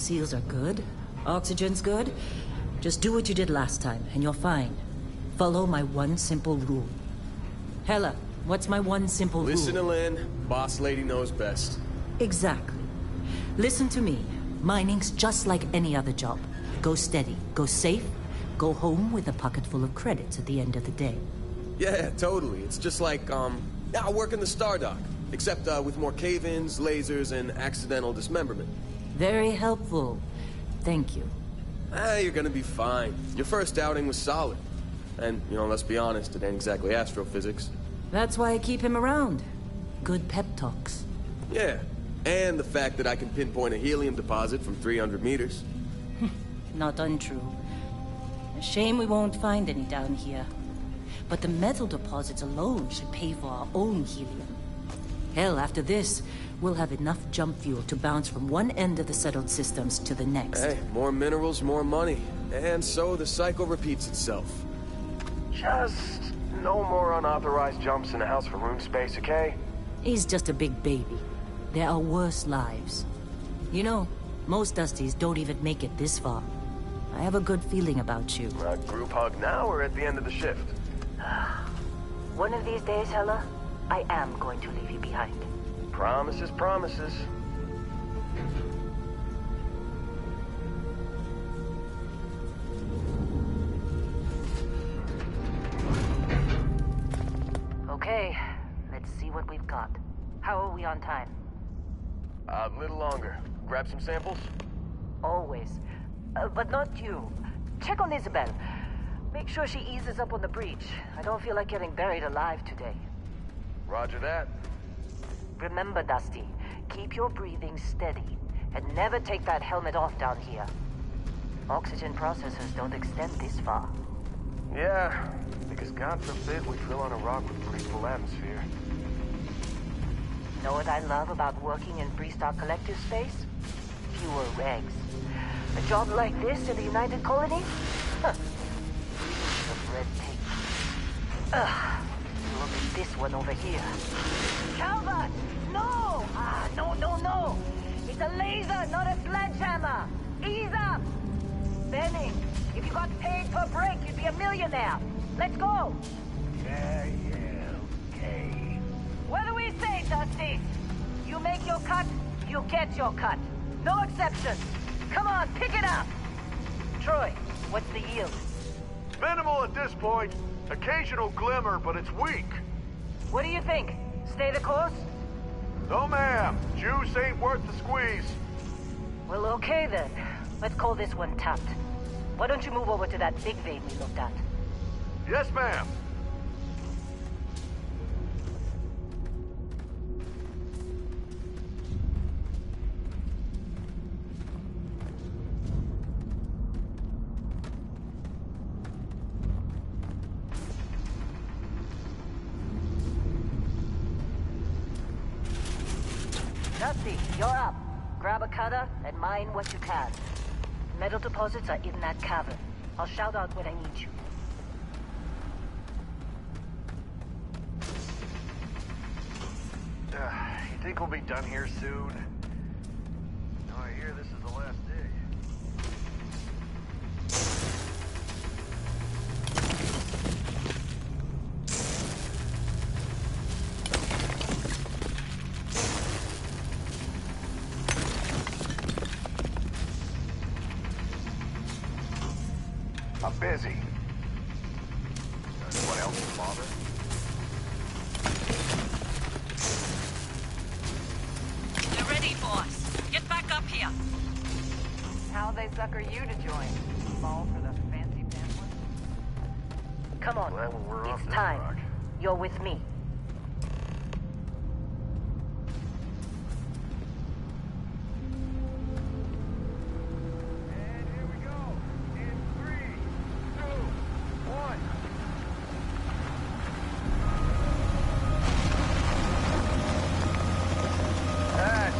seals are good. Oxygen's good. Just do what you did last time, and you're fine. Follow my one simple rule. Hella, what's my one simple rule? Listen to Lynn. Boss lady knows best. Exactly. Listen to me. Mining's just like any other job. Go steady, go safe, go home with a pocket full of credits at the end of the day. Yeah, totally. It's just like, I work in the Star Dock. Except, with more cave-ins, lasers, and accidental dismemberment. Very helpful. Thank you. You're gonna be fine. Your first outing was solid. And, let's be honest, it ain't exactly astrophysics. That's why I keep him around. Good pep talks. Yeah, and the fact that I can pinpoint a helium deposit from 300 meters. Not untrue. A shame we won't find any down here. But the metal deposits alone should pay for our own helium. Hell, after this, we'll have enough jump fuel to bounce from one end of the settled systems to the next. Hey, more minerals, more money. And so the cycle repeats itself. Just no more unauthorized jumps in the house for room space, okay? He's just a big baby. There are worse lives. You know, most Dusties don't even make it this far. I have a good feeling about you. A group hug now or at the end of the shift? One of these days, Hella, I am going to leave you behind. Promises, promises. Okay, let's see what we've got. How are we on time? A little longer. Grab some samples? Always. But not you. Check on Isabel. Make sure she eases up on the breach. I don't feel like getting buried alive today. Roger that. Remember, Dusty, keep your breathing steady, and never take that helmet off down here. Oxygen processors don't extend this far. Yeah, because God forbid we fell on a rock with breathable atmosphere. Know what I love about working in Freestar Collective space? Fewer regs. A job like this in the United Colony? Huh. Of red tape. Ugh. Look at this one over here. Calvert! No! No! It's a laser, not a sledgehammer! Ease up! Benning, if you got paid per break, you'd be a millionaire. Let's go! Yeah, okay. What do we say, Dusty? You make your cut, you get your cut. No exceptions. Come on, pick it up! Troy, what's the yield? Minimal at this point. Occasional glimmer, but it's weak. What do you think? Stay the course? No, ma'am. Juice ain't worth the squeeze. Well, okay then. Let's call this one tapped. Why don't you move over to that big vein we looked at? Yes, ma'am. Dusty, you're up. Grab a cutter and mine what you can. Metal deposits are in that cavern. I'll shout out when I need you. You think we'll be done here soon? No, I hear this is the last day. I'm busy. Anyone else bother? You're ready, boss. Get back up here. How they sucker you to join? Fall for the fancy pamphlet? Come on. Well, we're off It's this time. rock. You're with me. And here we go. In 3, 2, 1.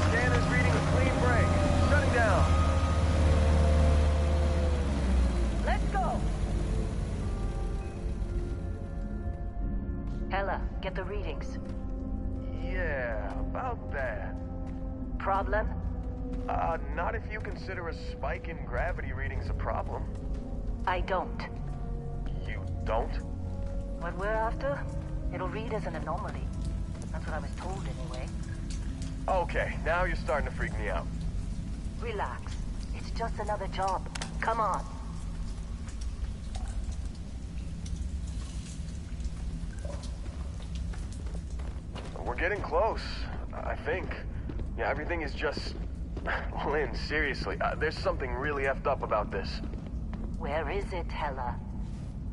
Scanner's reading a clean break. Shutting down. Let's go. Ella, get the readings. Yeah, about that. Problem? Not if you consider a spike in gravity readings a problem. I don't. You don't? What we're after, it'll read as an anomaly. That's what I was told anyway. Okay, now you're starting to freak me out. Relax. It's just another job. Come on. We're getting close, I think. Yeah, everything is just... Lynn, seriously, there's something really effed up about this. Where is it, Hella?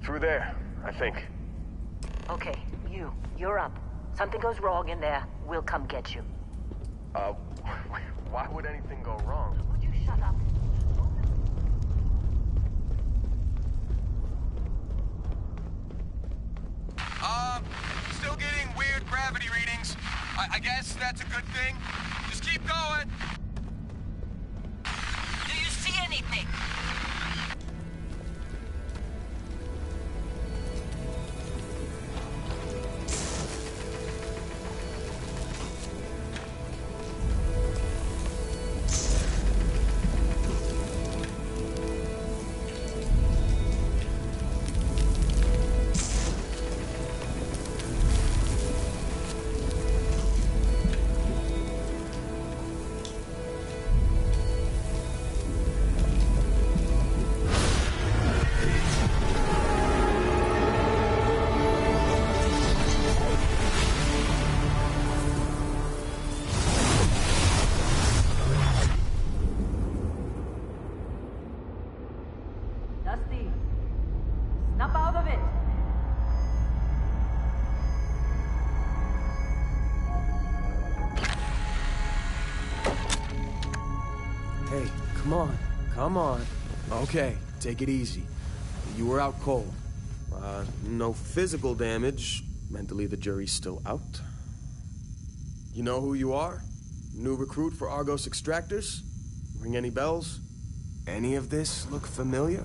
Through there, I think. Okay, you're up. Something goes wrong in there, we'll come get you. Why would anything go wrong? Would you shut up? Still getting weird gravity readings. I guess that's a good thing. Just keep going. Do you see anything? Dusty, snap out of it. Hey, come on. Okay, take it easy. You were out cold. No physical damage. Mentally, the jury's still out. You know who you are? New recruit for Argos Extractors? Ring any bells? Any of this look familiar?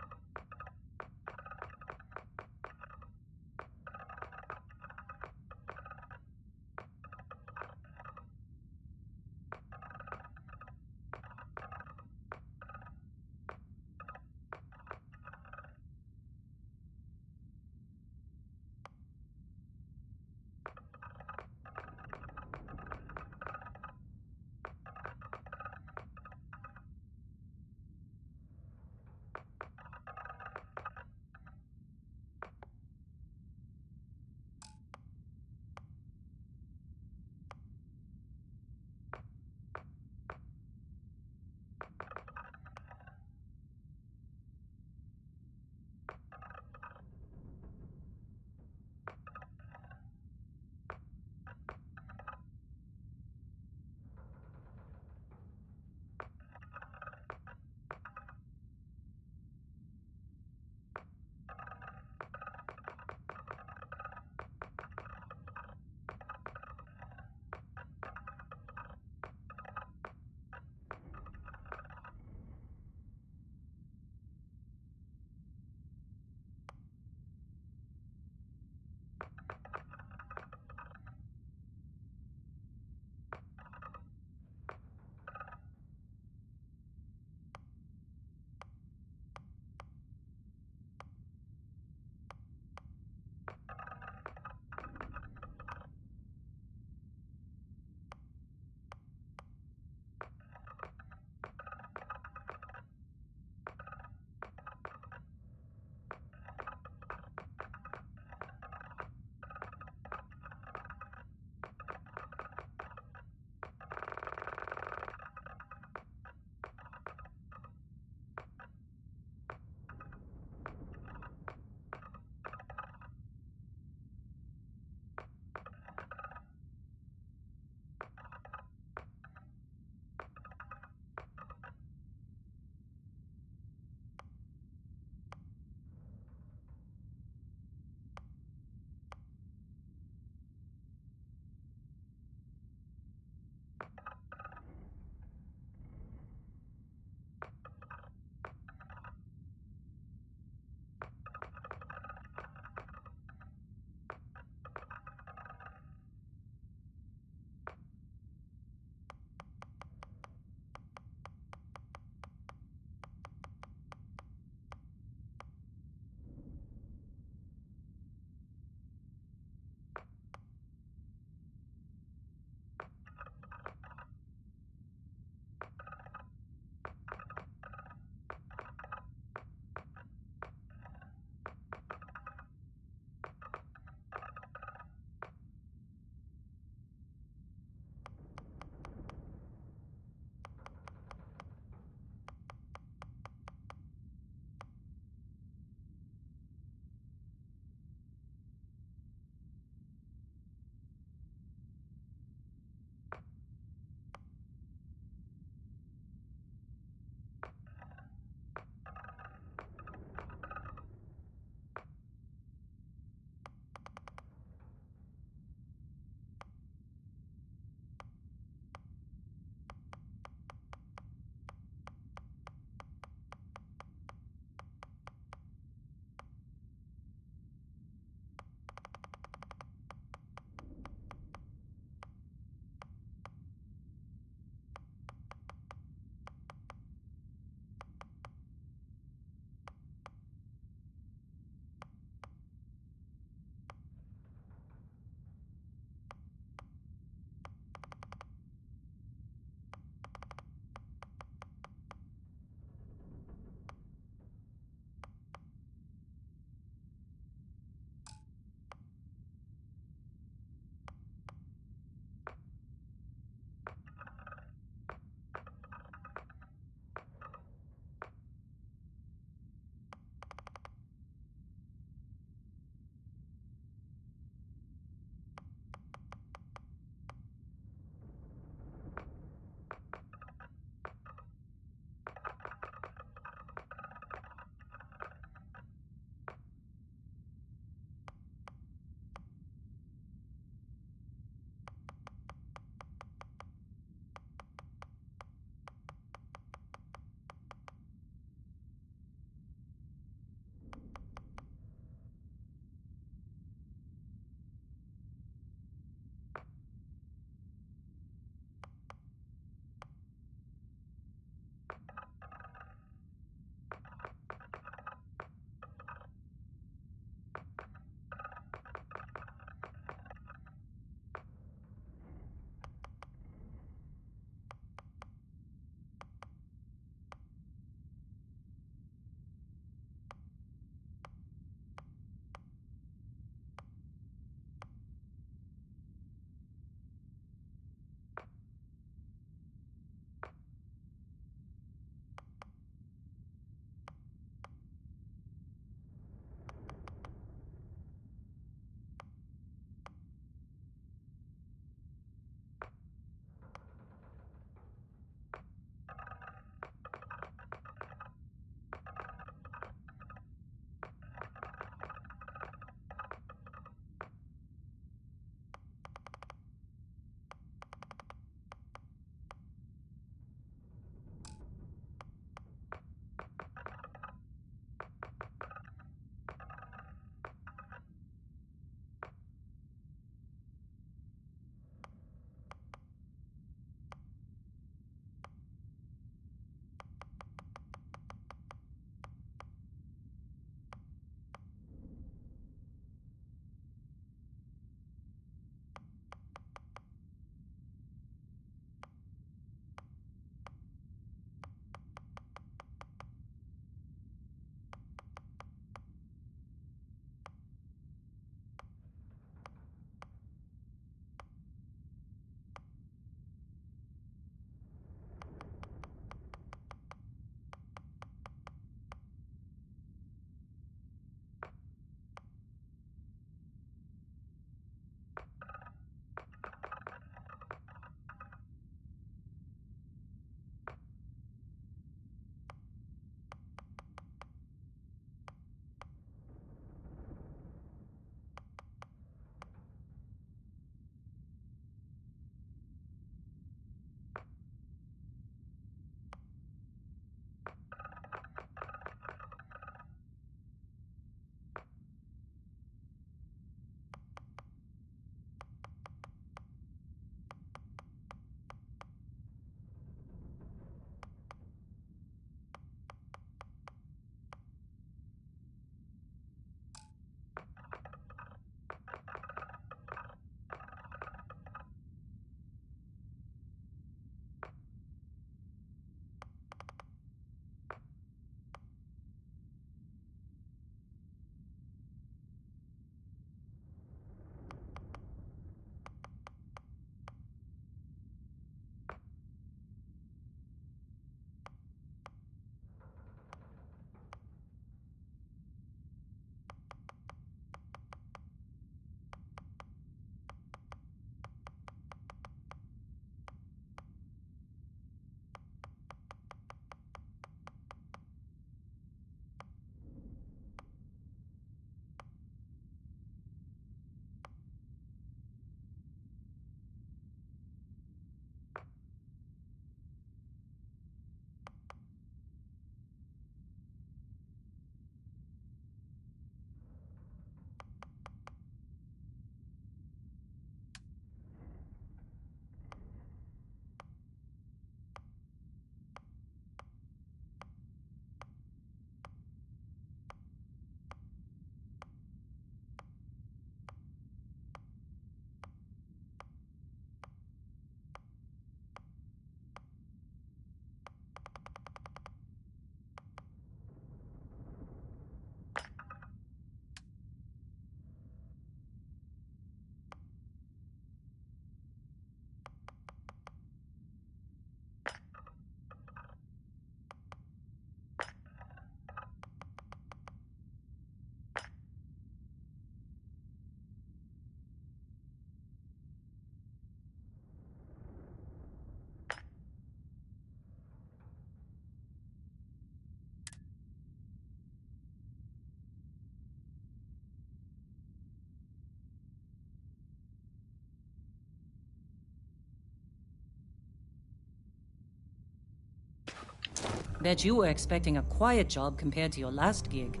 Bet you were expecting a quiet job compared to your last gig.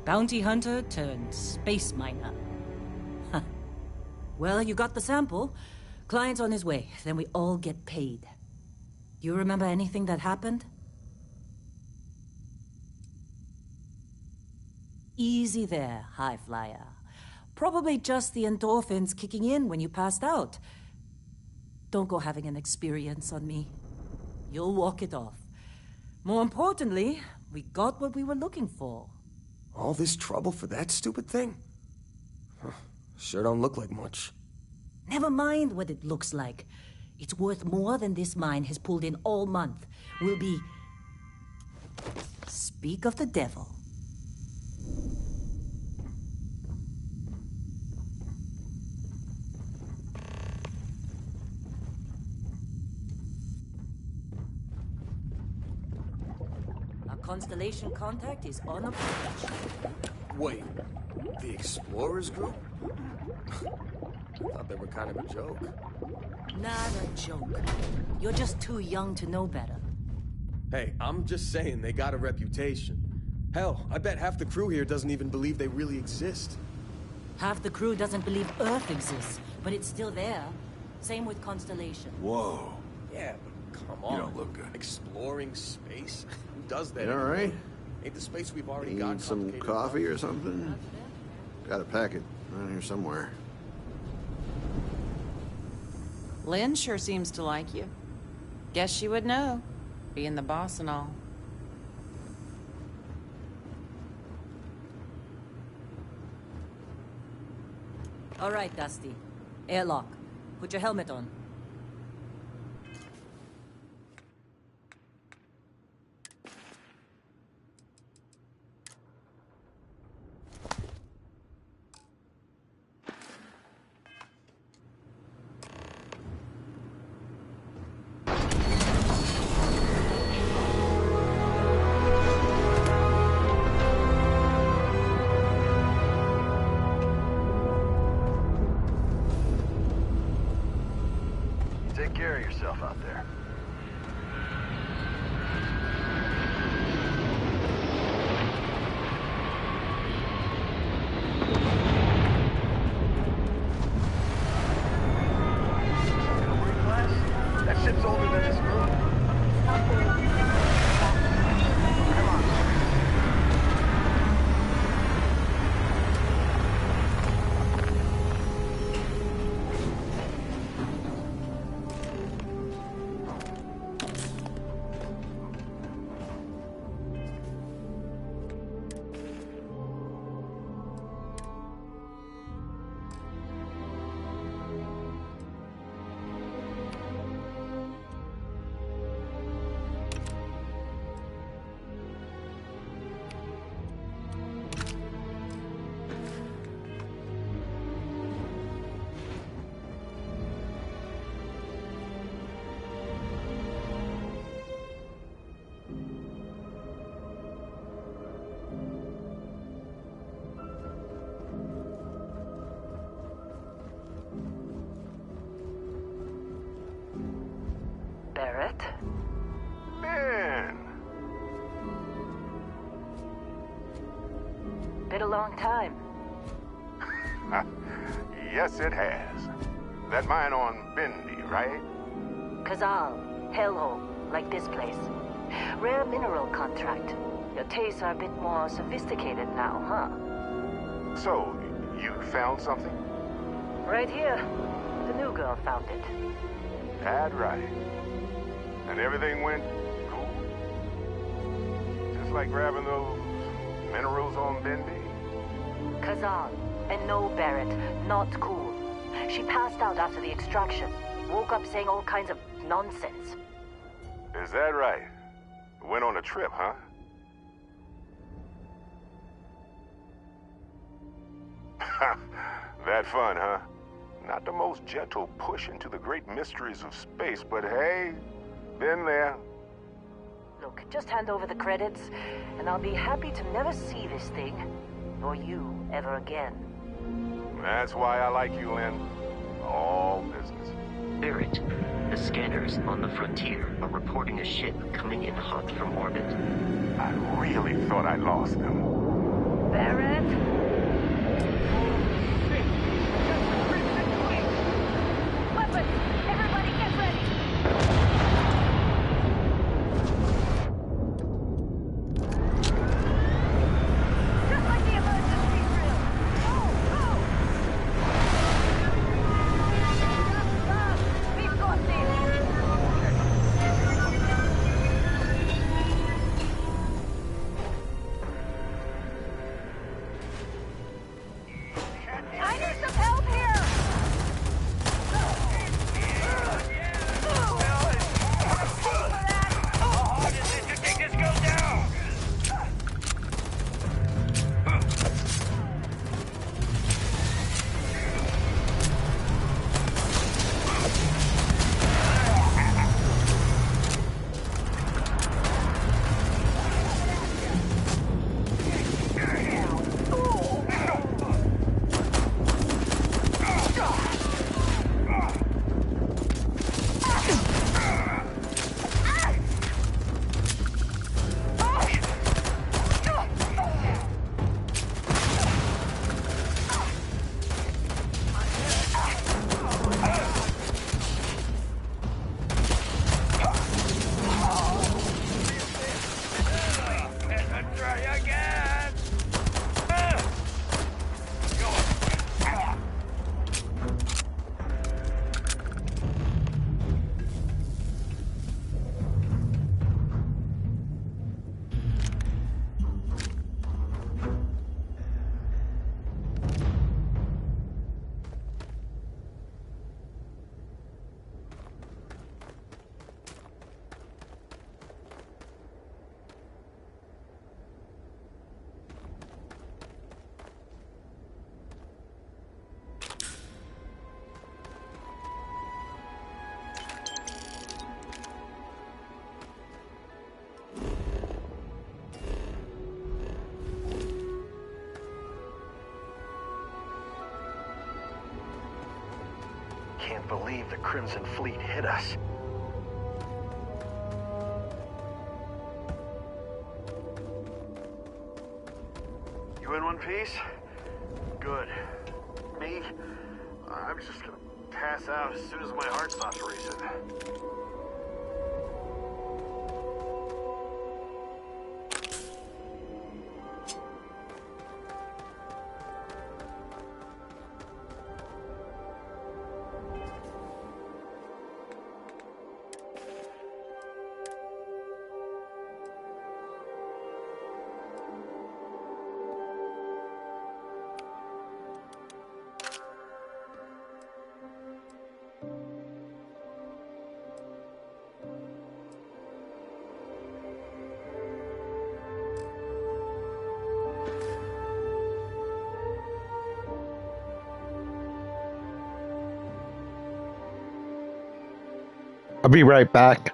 Bounty hunter turned space miner. Huh. Well, you got the sample. Client's on his way, then we all get paid. You remember anything that happened? Easy there, high flyer. Probably just the endorphins kicking in when you passed out. Don't go having an experience on me. You'll walk it off. More importantly, we got what we were looking for. All this trouble for that stupid thing? Huh. Sure don't look like much. Never mind what it looks like. It's worth more than this mine has pulled in all month. We'll be... Speak of the devil. Our Constellation contact is on approach. Wait, the Explorers group? I thought they were kind of a joke. Not a joke. You're just too young to know better. Hey, I'm just saying they got a reputation. Hell, I bet half the crew here doesn't even believe they really exist. Half the crew doesn't believe Earth exists, but it's still there. Same with Constellation. Whoa. Yeah, but come on. You don't look good. Exploring space? Who does that? You all right? Ain't the space we've already got Need some complicated coffee enough? or something? Got a packet around here somewhere. Lynn sure seems to like you. Guess she would know, being the boss and all. All right, Dusty. Airlock. Put your helmet on. Take care of yourself out there. That ship's older than this room. Come on. Barrett? Man, Been a long time. yes it has. That mine on Bendy, right? Kazal, hellhole, like this place. Rare mineral contract. Your tastes are a bit more sophisticated now, huh? So, you found something? Right here. The new girl found it. That right. And everything went cool? Just like grabbing those minerals on Bendy? Kazal. And no, Barrett, not cool. She passed out after the extraction. Woke up saying all kinds of nonsense. Is that right? Went on a trip, huh? That fun, huh? Not the most gentle push into the great mysteries of space, but hey, been there. Look, just hand over the credits, and I'll be happy to never see this thing, or you, ever again. That's why I like you, Lynn. All business. Barrett, The scanners on the frontier are reporting a ship coming in hot from orbit. I really thought I lost them. Barrett? Weapons! Everybody get ready! Just like the emergency drill! Go! Go! Stop! We've got this! I need some help here! Can't believe the Crimson Fleet hit us. You in one piece? Good. Me? I'm just gonna pass out as soon as my heart stops racing. I'll be right back.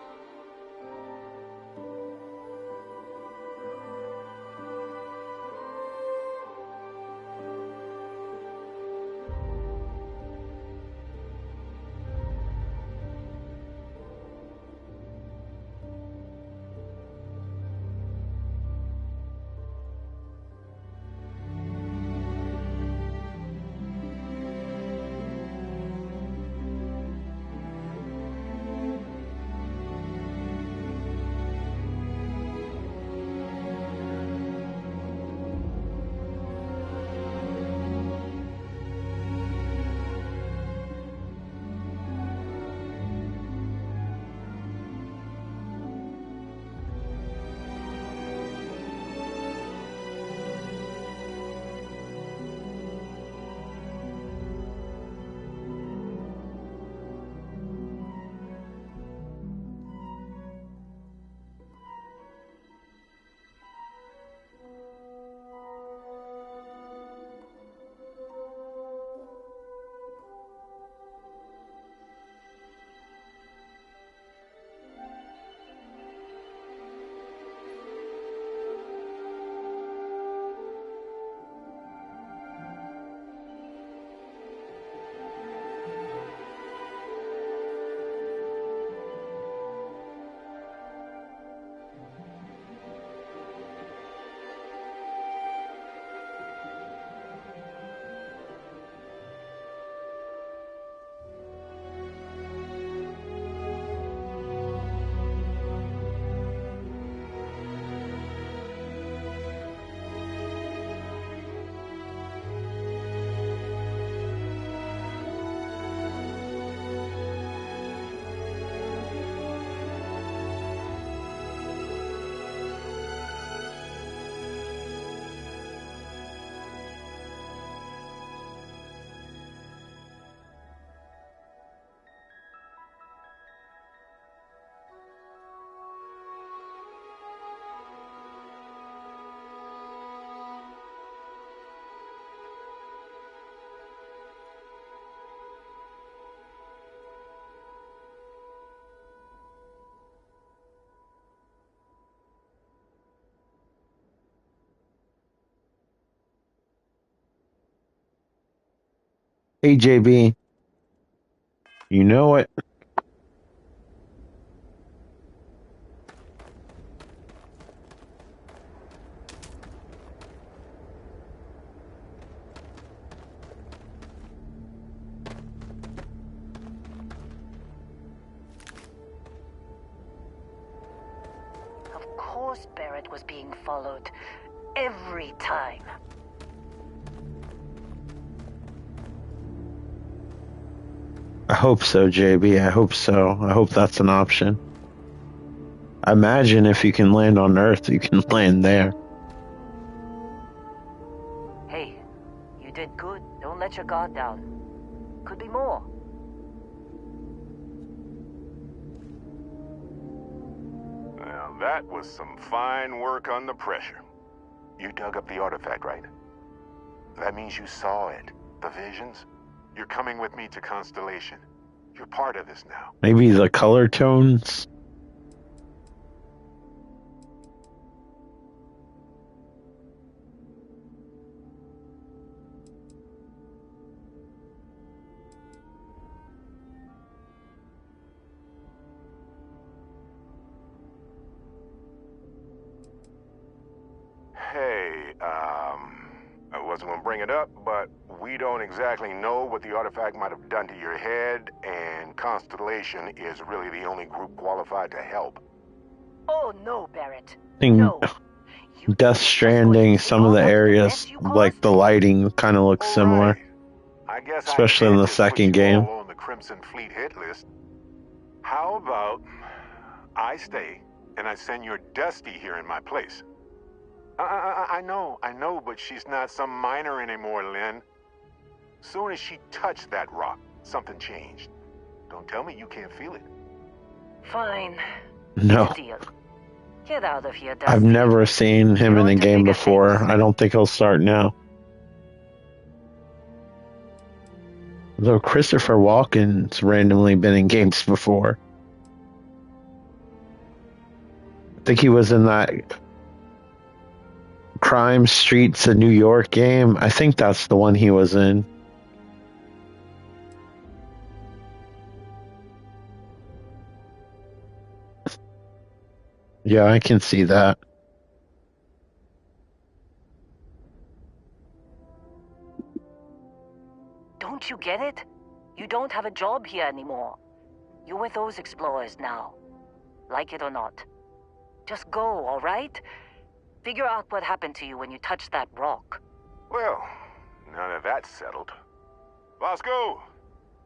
Hey, JB. You know it. Of course Barrett was being followed. Every time. I hope so, JB. I hope so. I hope that's an option. I imagine if you can land on Earth, you can land there. Hey, you did good. Don't let your guard down. Could be more. Now, that was some fine work under pressure. You dug up the artifact, right? That means you saw it. The visions? You're coming with me to Constellation. You're part of this now. Maybe the color tones? Hey, I wasn't gonna bring it up, but we don't exactly know what the artifact might have done to your head, and Constellation is really the only group qualified to help. Oh no, Barrett. think No. You Death Stranding, some of the areas, like the lighting, kind of looks similar. Right. I guess Especially I in can't the just put second you game. all on the Crimson Fleet hit list. How about I stay and I send your Dusty here in my place? I know, but she's not some minor anymore, Lynn. Soon as she touched that rock, something changed. Don't tell me you can't feel it. Fine. No. It's a deal. Get out of here, Dusty. I've never seen him You're in a on to game bigger before. things. I don't think he'll start now. Though Christopher Walken's randomly been in games before. I think he was in that Crime Streets of New York game. I think that's the one he was in. Yeah, I can see that. Don't you get it? You don't have a job here anymore. You're with those explorers now. Like it or not. Just go, all right? Figure out what happened to you when you touched that rock. Well, none of that's settled. Vasco,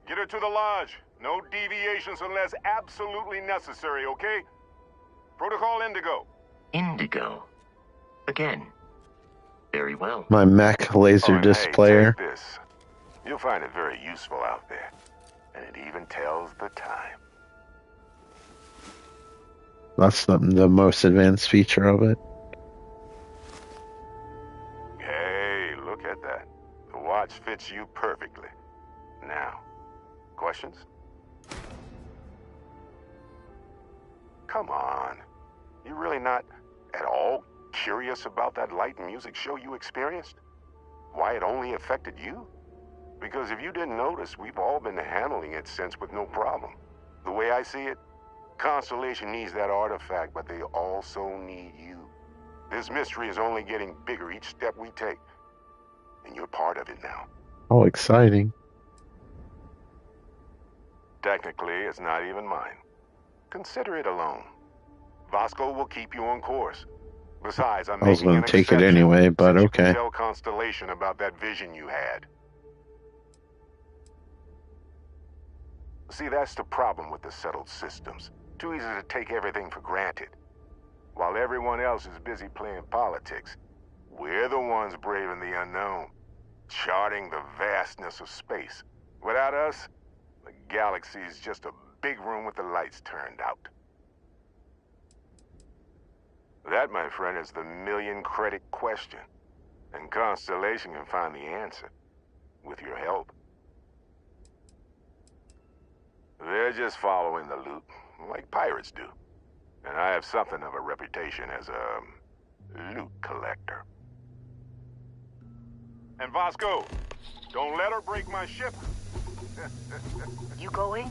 get her to the lodge. No deviations unless absolutely necessary, okay? Protocol Indigo. Indigo. Again. Very well. My mech laser Oh, and disc hey, player. take this. You'll find it very useful out there. And it even tells the time. That's the most advanced feature of it. Hey, look at that. The watch fits you perfectly. Now, questions? Come on. You really not at all curious about that light and music show you experienced? Why it only affected you? Because if you didn't notice, we've all been handling it since with no problem. The way I see it, Constellation needs that artifact, but they also need you. This mystery is only getting bigger each step we take. And you're part of it now. Oh, exciting. Technically, it's not even mine. Consider it alone. Vasco will keep you on course. Besides, I'm I was making going an to take it exception anyway, but since you can okay. tell Constellation about that vision you had. See, that's the problem with the settled systems. Too easy to take everything for granted. While everyone else is busy playing politics, we're the ones braving the unknown, charting the vastness of space. Without us, the galaxy is just a big room with the lights turned out. That, my friend, is the million-credit question. And Constellation can find the answer. With your help. They're just following the loot, like pirates do. And I have something of a reputation as a loot collector. And Vasco, Don't let her break my ship. You going?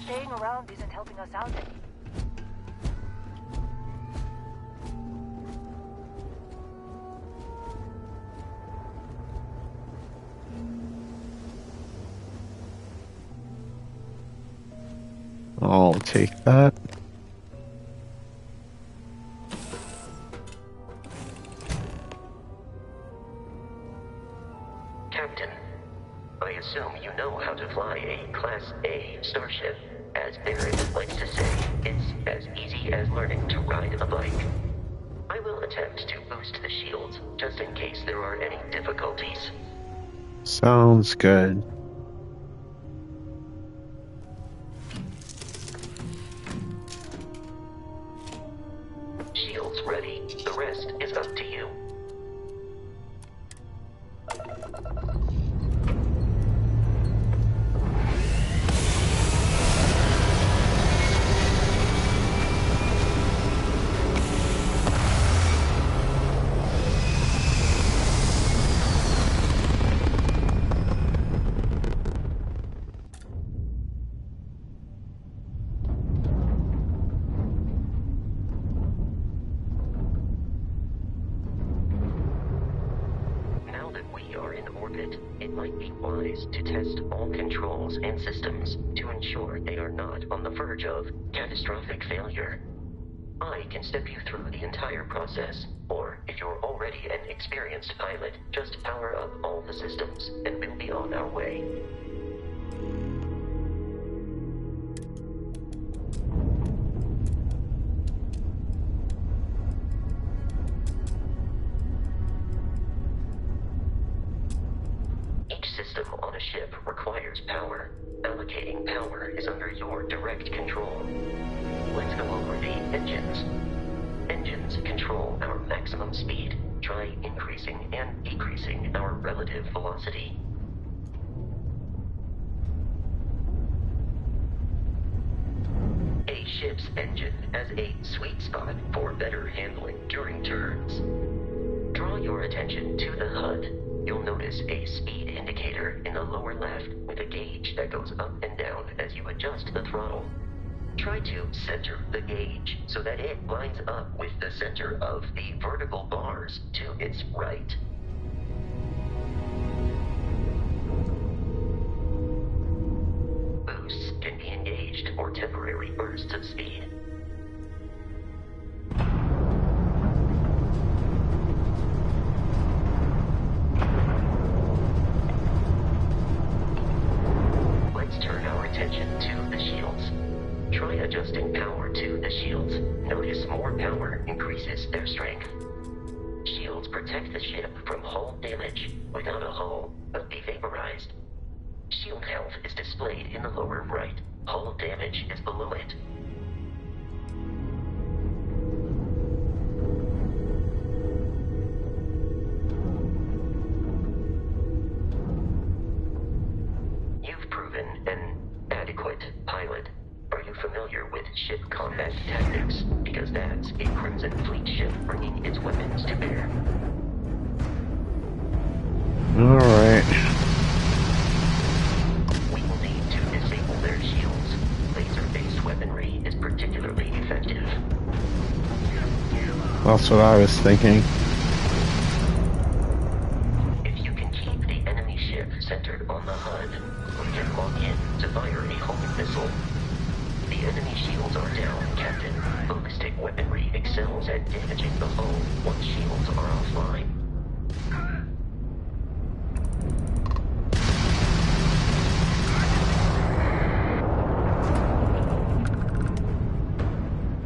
Staying around isn't helping us out any. I'll take that. Captain, I assume you know how to fly a Class A starship. As Barrett likes to say, it's as easy as learning to ride a bike. I will attempt to boost the shields, just in case there are any difficulties. Sounds good. Shields ready. The rest is up to you. It might be wise to test all controls and systems to ensure they are not on the verge of catastrophic failure. I can step you through the entire process, or if you're already an experienced pilot, just power up all the systems and we'll be on our way. System on a ship requires power. Allocating power is under your direct control. Let's go over the engines. Engines control our maximum speed. Try increasing and decreasing our relative velocity. A ship's engine has a sweet spot for better handling during turns. Draw your attention to the HUD. You'll notice a speed indicator in the lower left with a gauge that goes up and down as you adjust the throttle. Try to center the gauge so that it lines up with the center of the vertical bars to its right. Boosts can be engaged for temporary bursts of speed. Attention to the shields. Try adjusting power to the shields. Notice more power increases their strength. Shields protect the ship from hull damage. Without a hull, they'll be vaporized. Shield health is displayed in the lower right. Hull damage is below it. You've proven an adequate pilot. Are you familiar with ship combat tactics? Because that's a Crimson Fleet ship bringing its weapons to bear. Alright. We will need to disable their shields. Laser-based weaponry is particularly effective. That's what I was thinking. If you can keep the enemy ship centered on the HUD, we can log in to fire a homing missile. The enemy shields are down, Captain. Ballistic weaponry excels at damaging the hull once shields are offline.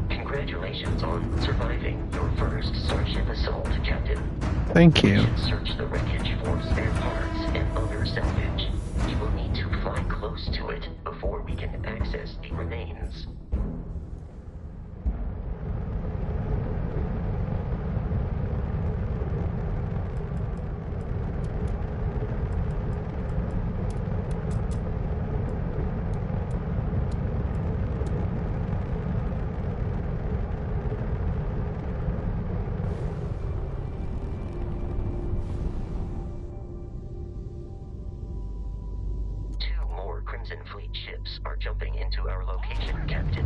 Congratulations on surviving your first Starship assault, Captain. Thank you. You should search the wreckage for spare parts and other salvage. You will need to fly close to it before we can access the remains. Crimson Fleet ships are jumping into our location, Captain.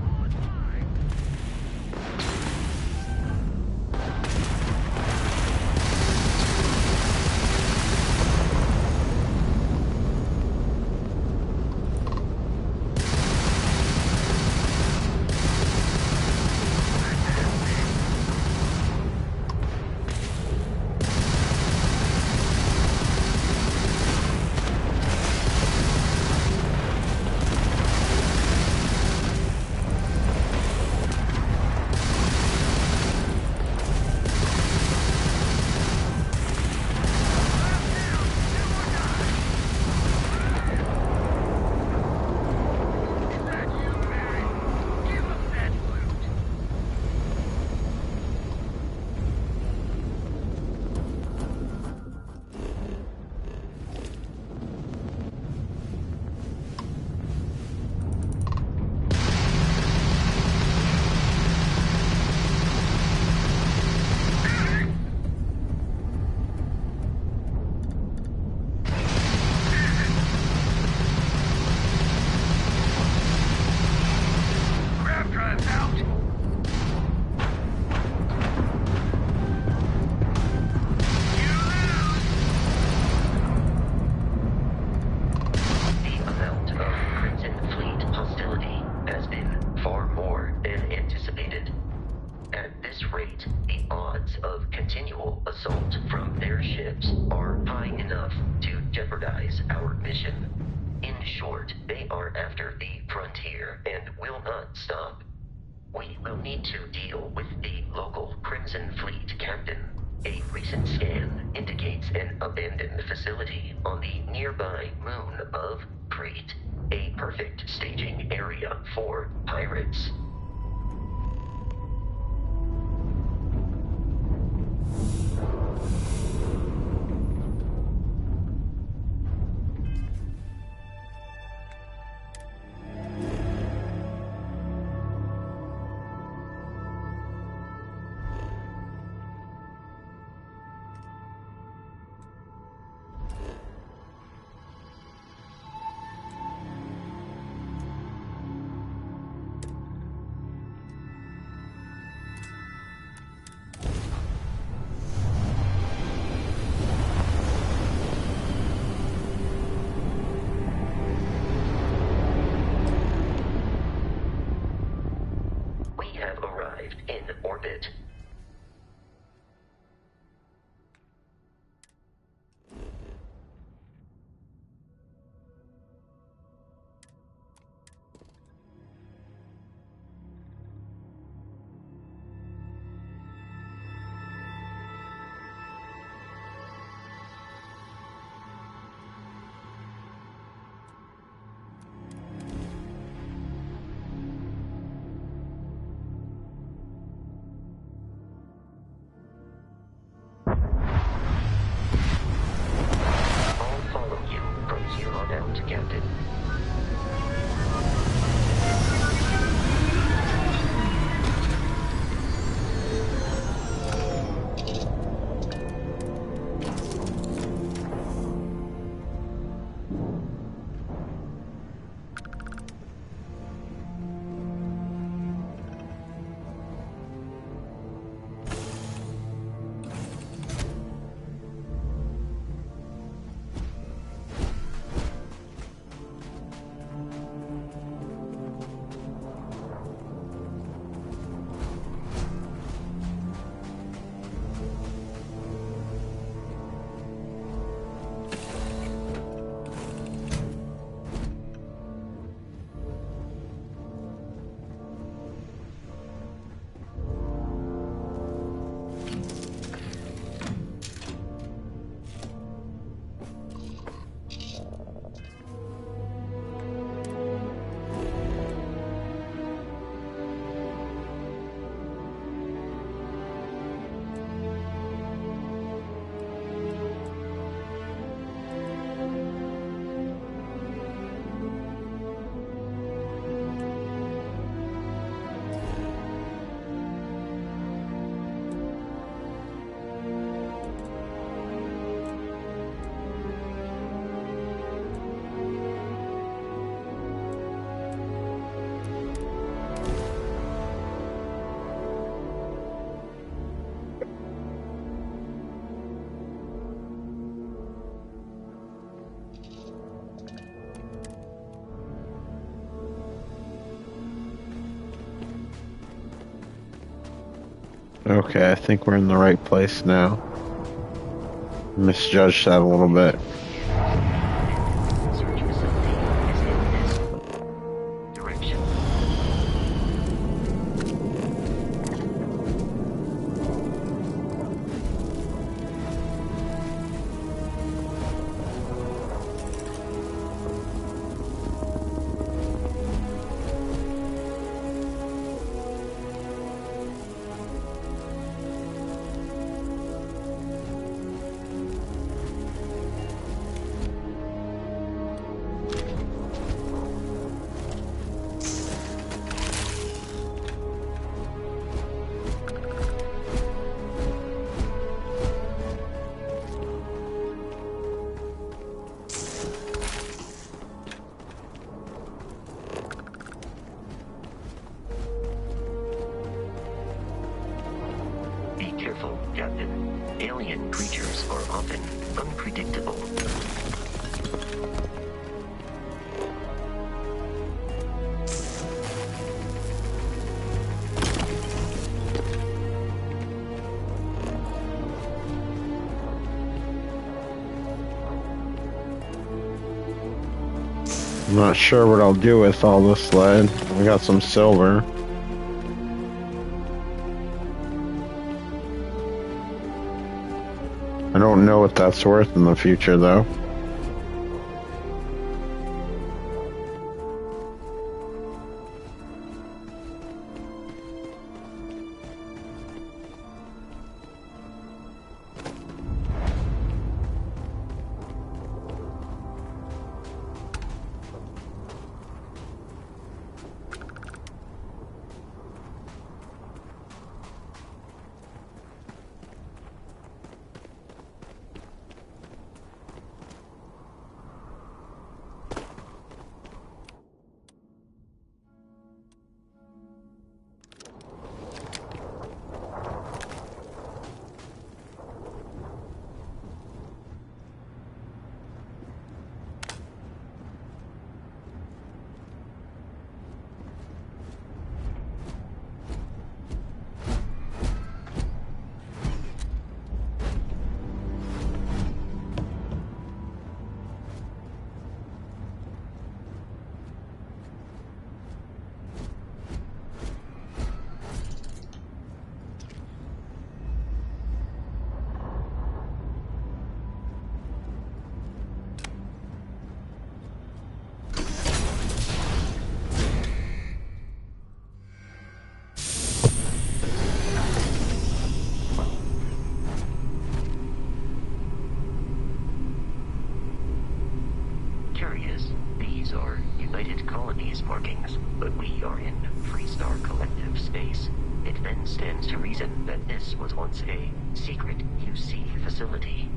Okay, I think we're in the right place now. Misjudged that a little bit. Search facility is in this direction. Be careful, Captain. Alien creatures are often unpredictable. I'm not sure what I'll do with all this lead. I got some silver. I don't know what that's worth in the future, though. These are United Colonies markings, but we are in Freestar Collective space. It then stands to reason that this was once a secret UC facility.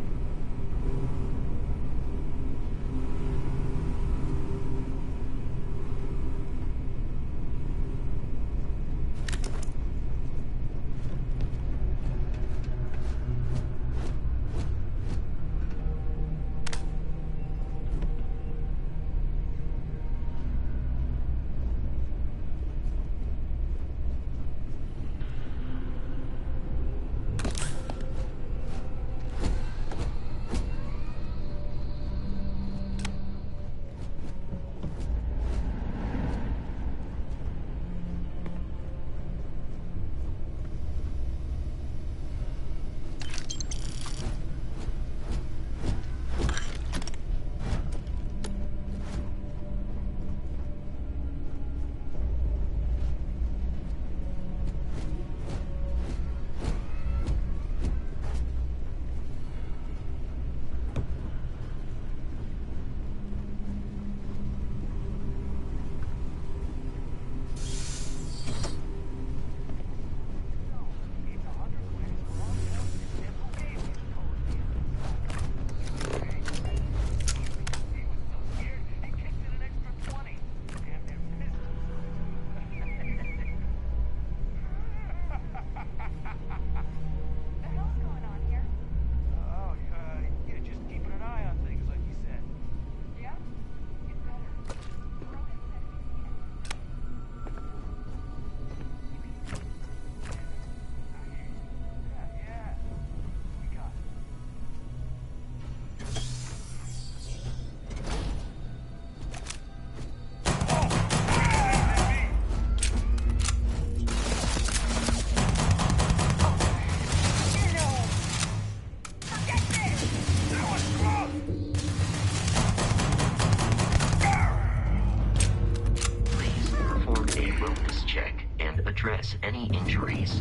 wellness check and address any injuries.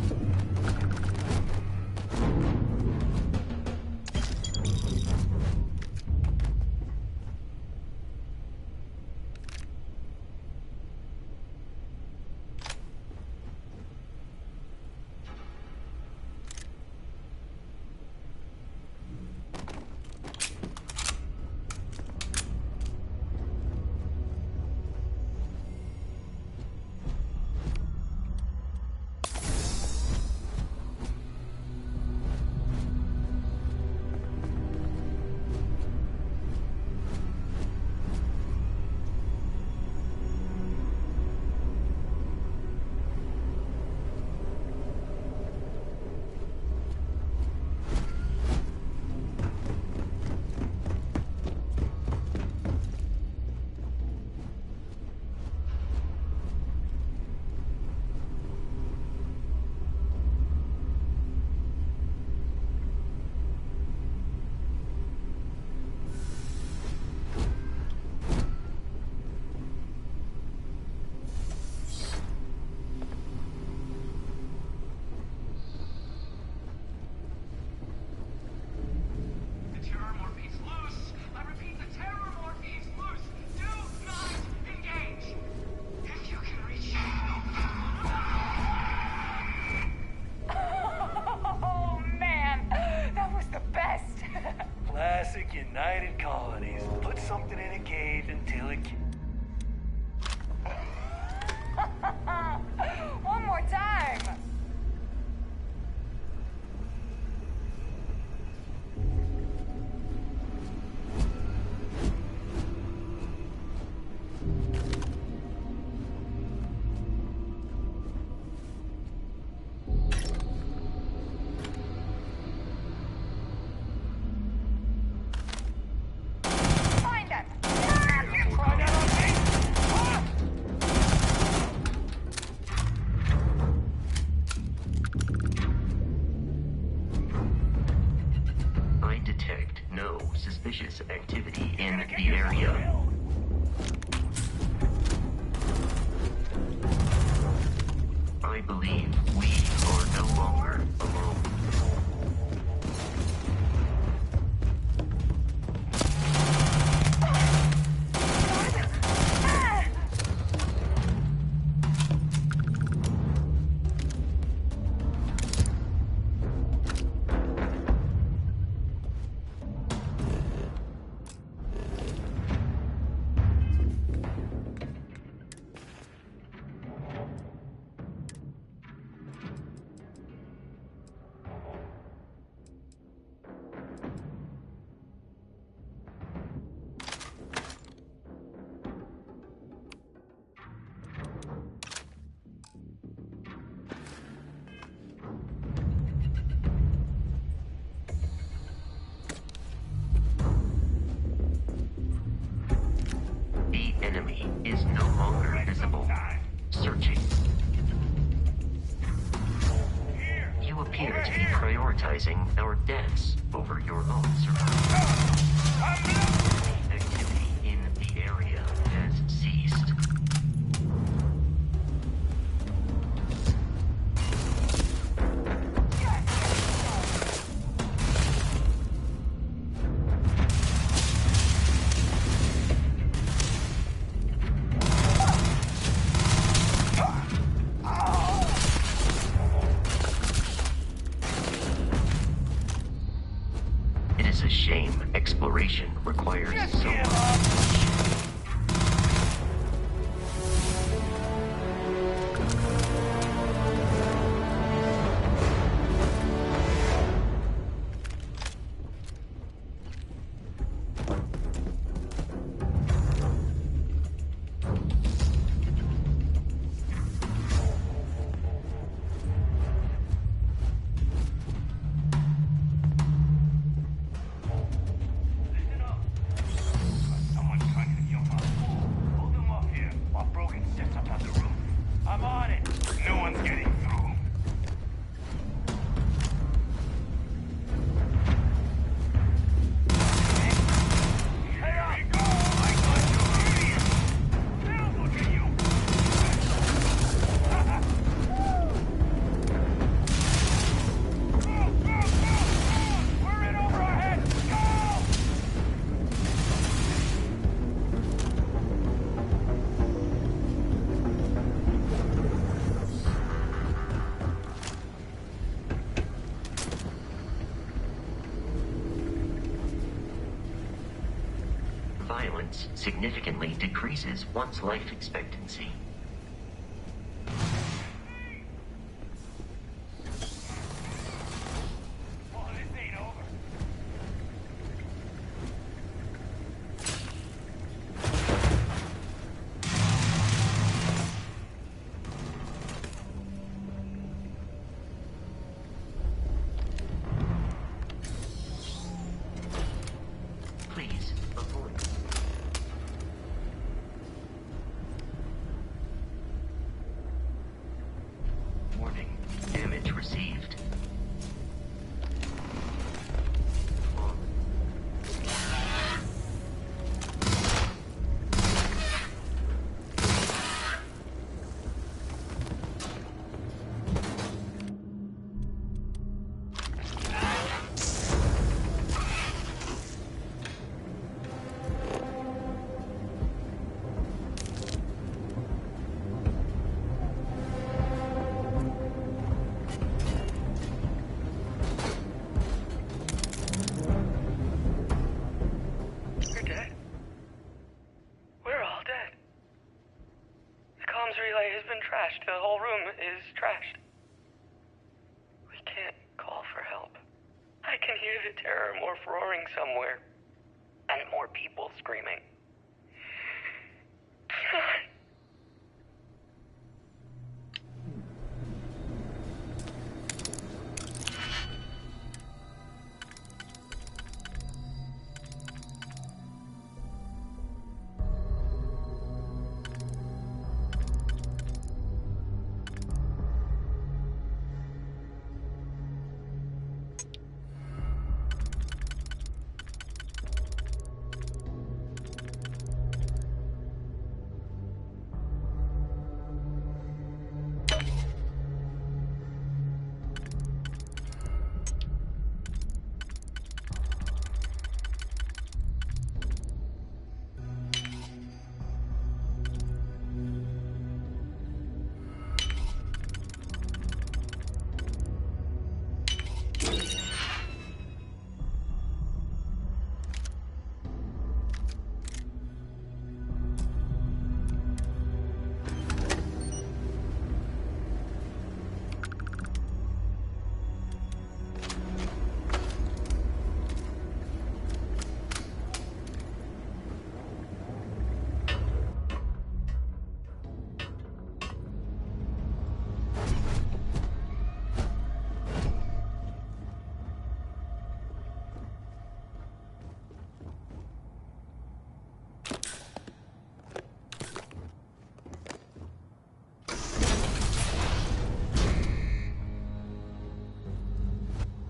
United Colonies. Put something in a cage until it... One more time. Suspicious activity in the area. I believe we are no longer alone. Enemy is no longer visible. Searching. You appear to be prioritizing our deaths over your own survival. Activity in the area has ceased. It is a shame exploration requires sequence significantly decreases one's life expectancy. Please avoid. Warning. Damage received. You're dead. We're all dead. The comms relay has been trashed. The whole room is trashed. We can't call for help. I can hear the terror morph roaring somewhere. And more people screaming.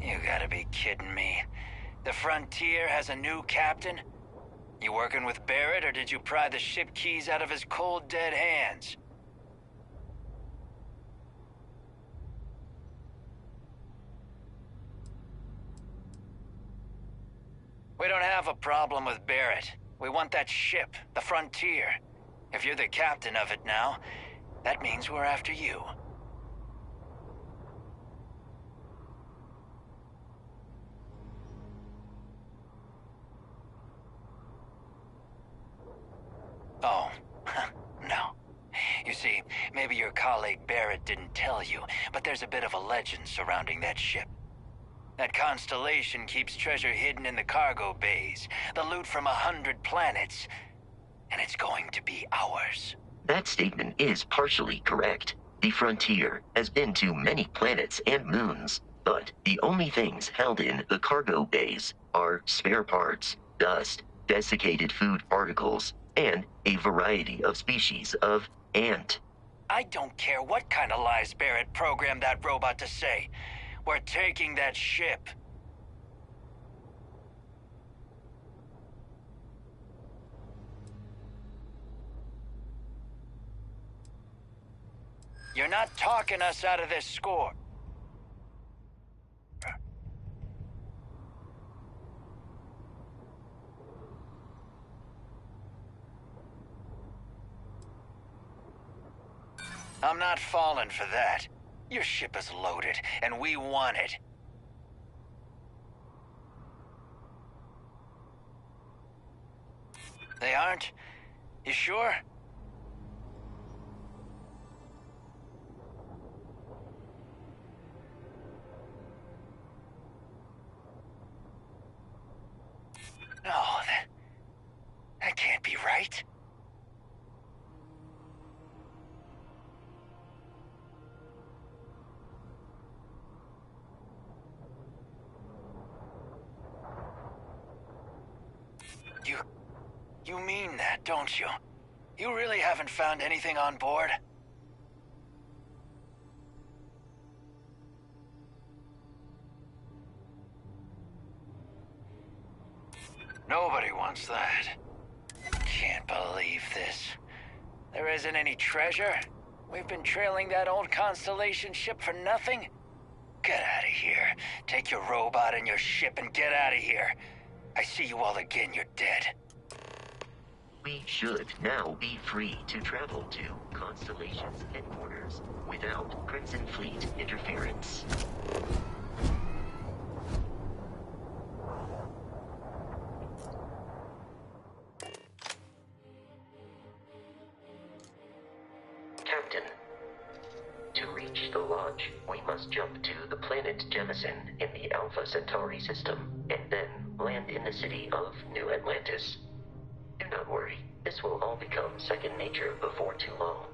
You gotta be kidding me. The Frontier has a new captain? You working with Barrett, or did you pry the ship keys out of his cold, dead hands? We don't have a problem with Barrett. We want that ship, the Frontier. If you're the captain of it now, that means we're after you. Oh, no. You see, maybe your colleague Barrett didn't tell you, but there's a bit of a legend surrounding that ship. That constellation keeps treasure hidden in the cargo bays, the loot from 100 planets, and it's going to be ours. That statement is partially correct. The Frontier has been to many planets and moons, but the only things held in the cargo bays are spare parts, dust, desiccated food particles, and a variety of species of ant. I don't care what kind of lies Barrett programmed that robot to say. We're taking that ship. You're not talking us out of this score. I'm not falling for that. Your ship is loaded, and we want it. They aren't You sure? No, that can't be right. You mean that, don't you? You really haven't found anything on board? Nobody wants that. Can't believe this. There isn't any treasure? We've been trailing that old Constellation ship for nothing? Get out of here. Take your robot and your ship and get out of here. I see you all again, you're dead. We should now be free to travel to Constellation's headquarters without Crimson Fleet interference. Captain, to reach the lodge, we must jump to the planet Jemison in the Alpha Centauri system, and then land in the city of New Atlantis. Do not worry, this will all become second nature before too long.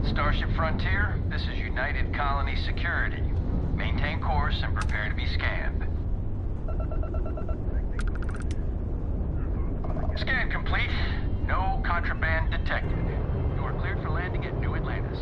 Starship Frontier, this is United Colony Security. Maintain course and prepare to be scanned. Scan complete. No contraband detected. You are cleared for landing at New Atlantis.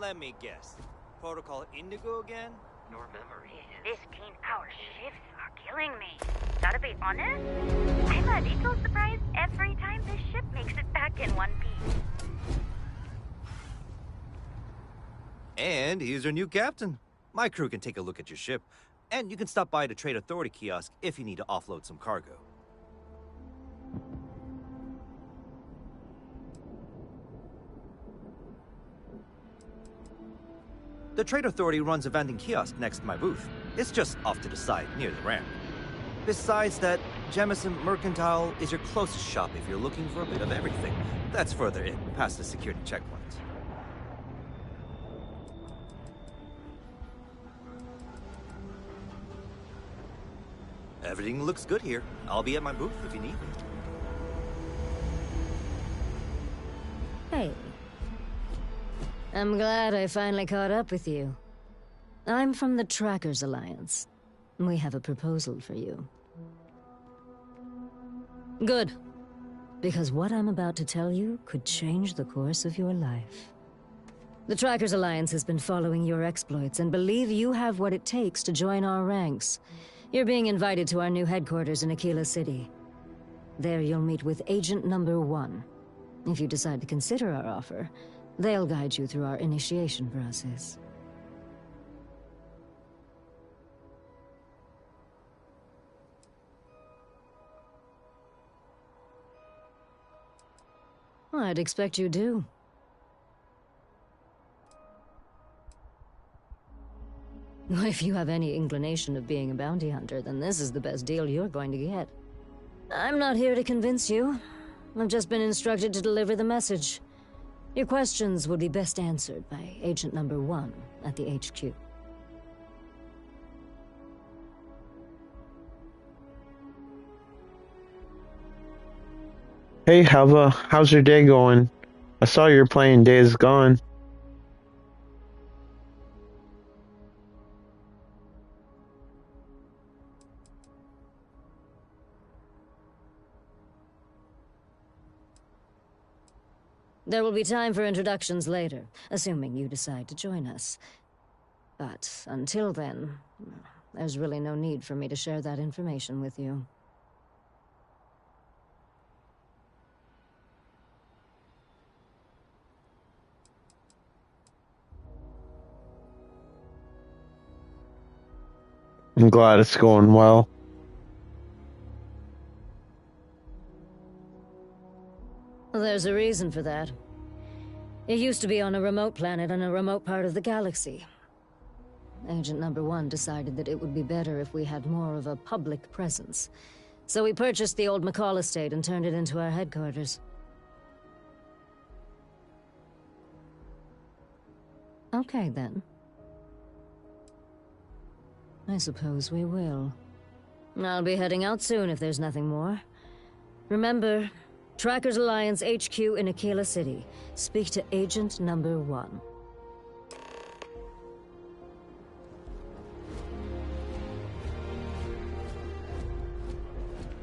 Let me guess. Protocol Indigo again? Your memory These keen-power shifts are killing me. Gotta be honest, I'm a little surprised every time this ship makes it back in one piece. And here's your new captain. My crew can take a look at your ship, and you can stop by the Trade Authority kiosk if you need to offload some cargo. The Trade Authority runs a vending kiosk next to my booth. It's just off to the side, near the ramp. Besides that, Jemison Mercantile is your closest shop if you're looking for a bit of everything. That's further in, past the security checkpoint. Everything looks good here. I'll be at my booth if you need me. Hey. I'm glad I finally caught up with you. I'm from the Trackers Alliance. We have a proposal for you. Good. Because what I'm about to tell you could change the course of your life. The Trackers Alliance has been following your exploits and believe you have what it takes to join our ranks. You're being invited to our new headquarters in Aquila City. There you'll meet with Agent Number 1. If you decide to consider our offer, they'll guide you through our initiation process. I'd expect you do. If you have any inclination of being a bounty hunter, then this is the best deal you're going to get. I'm not here to convince you. I've just been instructed to deliver the message. Your questions would be best answered by Agent Number 1 at the HQ. Hey, Helva, how's your day going? I saw you were playing Days Gone. There will be time for introductions later, assuming you decide to join us. But until then, there's really no need for me to share that information with you. I'm glad it's going well. There's a reason for that. It used to be on a remote planet in a remote part of the galaxy. Agent Number 1 decided that it would be better if we had more of a public presence. So we purchased the old McCall estate and turned it into our headquarters. Okay, then. I suppose we will. I'll be heading out soon if there's nothing more. Remember, Trackers Alliance HQ in Aquila City. Speak to Agent Number 1.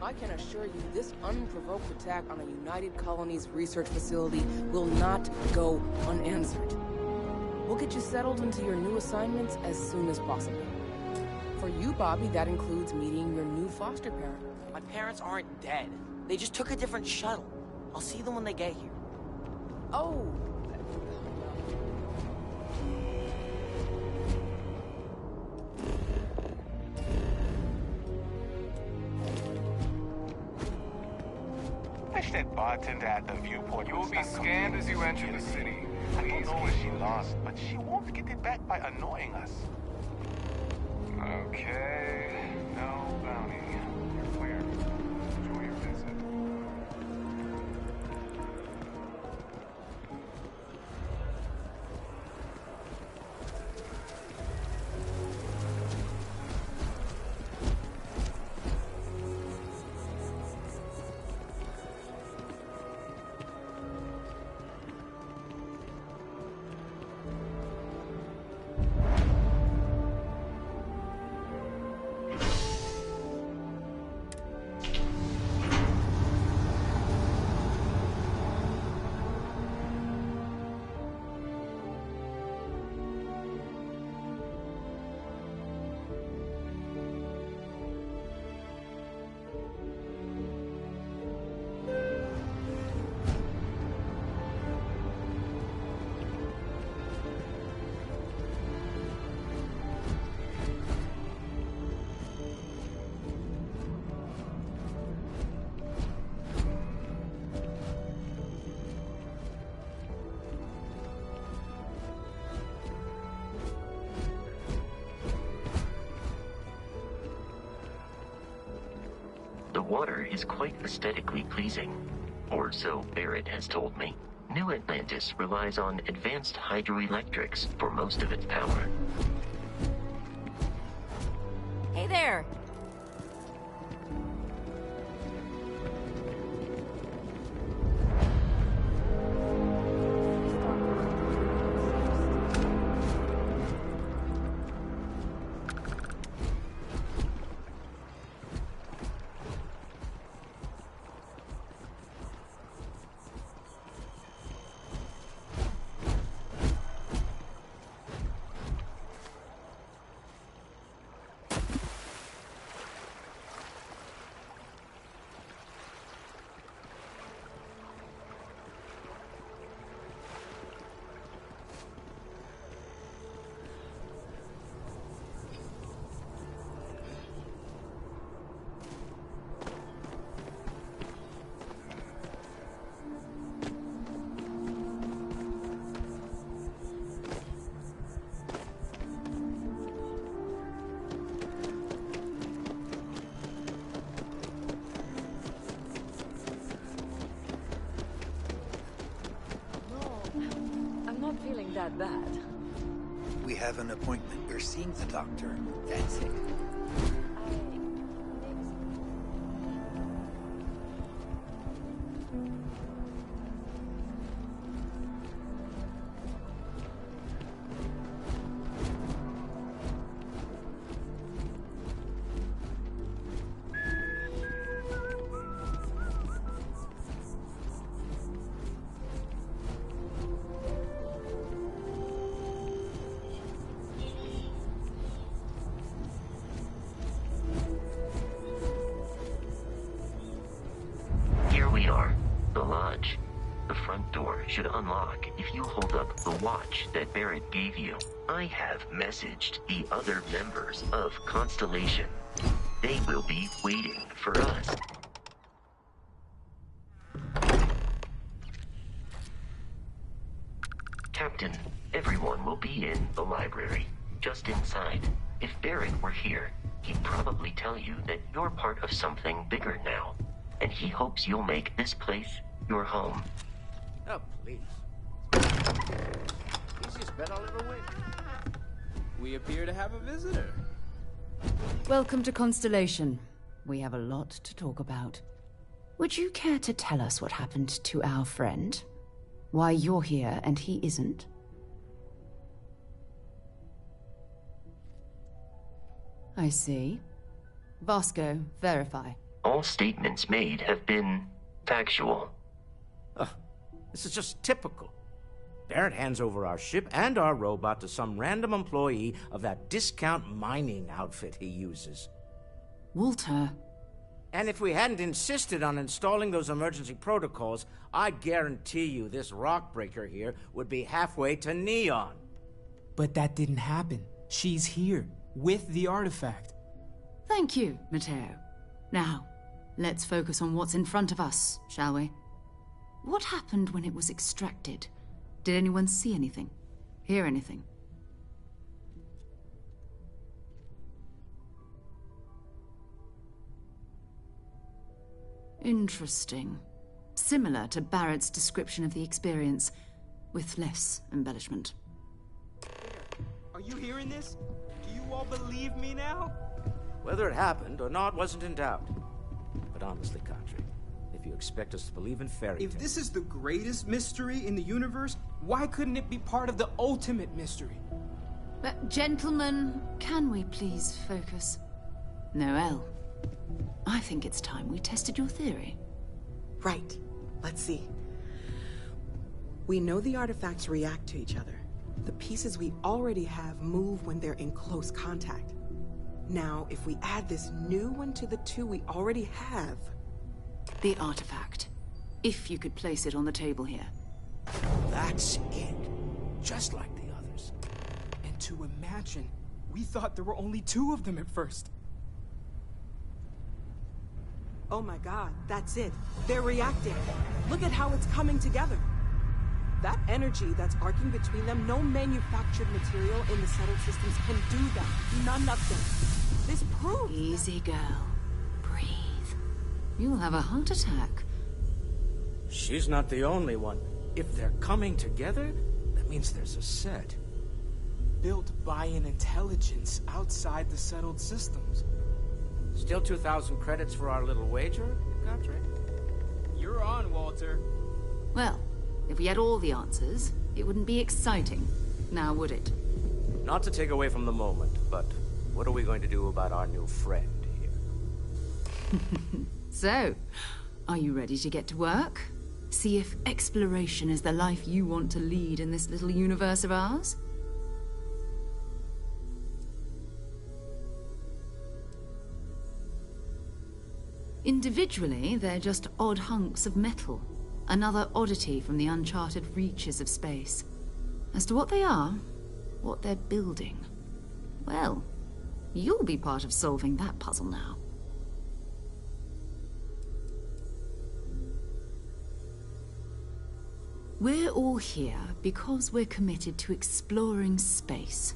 I can assure you this unprovoked attack on a United Colonies research facility will not go unanswered. We'll get you settled into your new assignments as soon as possible. For you, Bobby, that includes meeting your new foster parent. My parents aren't dead. They just took a different shuttle. I'll see them when they get here. Oh. Wish that bartender at the viewport. You will be scanned as you enter the city. I don't know if she lost, but she won't get it back by annoying us. Okay, no bounty. You're clear. Enjoy your visit. The water is quite aesthetically pleasing, or so Barrett has told me. New Atlantis relies on advanced hydroelectrics for most of its power. Hey there! that bad. We have an appointment. We're seeing the doctor. That's it. Here we are, the lodge. The front door should unlock if you hold up the watch that Barrett gave you. I have messaged the other members of Constellation. They will be waiting for us. Captain, everyone will be in the library, just inside. If Barrett were here, he'd probably tell you that you're part of something bigger now, and he hopes you'll make this place your home. Oh, please. Easiest bet I'll ever win. We appear to have a visitor. Welcome to Constellation. We have a lot to talk about. Would you care to tell us what happened to our friend? Why you're here and he isn't? I see. Vasco, verify. All statements made have been factual. This is just typical. Barrett hands over our ship and our robot to some random employee of that discount mining outfit he uses. Walter. And if we hadn't insisted on installing those emergency protocols, I guarantee you this rock breaker here would be halfway to Neon. But that didn't happen. She's here, with the artifact. Thank you, Matteo. Now, let's focus on what's in front of us, shall we? What happened when it was extracted? Did anyone see anything? Hear anything? Interesting. Similar to Barrett's description of the experience, with less embellishment. Are you hearing this? Do you all believe me now? Whether it happened or not wasn't in doubt. But honestly, Country, if you expect us to believe in fairy tales... If this is the greatest mystery in the universe, why couldn't it be part of the ultimate mystery? But gentlemen, can we please focus? Noelle, I think it's time we tested your theory. Right. Let's see. We know the artifacts react to each other. The pieces we already have move when they're in close contact. Now, if we add this new one to the two we already have... The artifact. If you could place it on the table here. That's it. Just like the others. And to imagine, we thought there were only two of them at first. Oh my god, that's it. They're reacting. Look at how it's coming together. That energy that's arcing between them, no manufactured material in the settled systems can do that. None of them. This proves... Easy, girl. Breathe. You'll have a heart attack. She's not the only one. If they're coming together, that means there's a set. Built by an intelligence outside the settled systems. Still 2,000 credits for our little wager, Country? You're on, Walter. Well, if we had all the answers, it wouldn't be exciting. Now, would it? Not to take away from the moment, but what are we going to do about our new friend here? So, are you ready to get to work? See if exploration is the life you want to lead in this little universe of ours? Individually, they're just odd hunks of metal. Another oddity from the uncharted reaches of space. As to what they are, what they're building, well, you'll be part of solving that puzzle now. We're all here because we're committed to exploring space.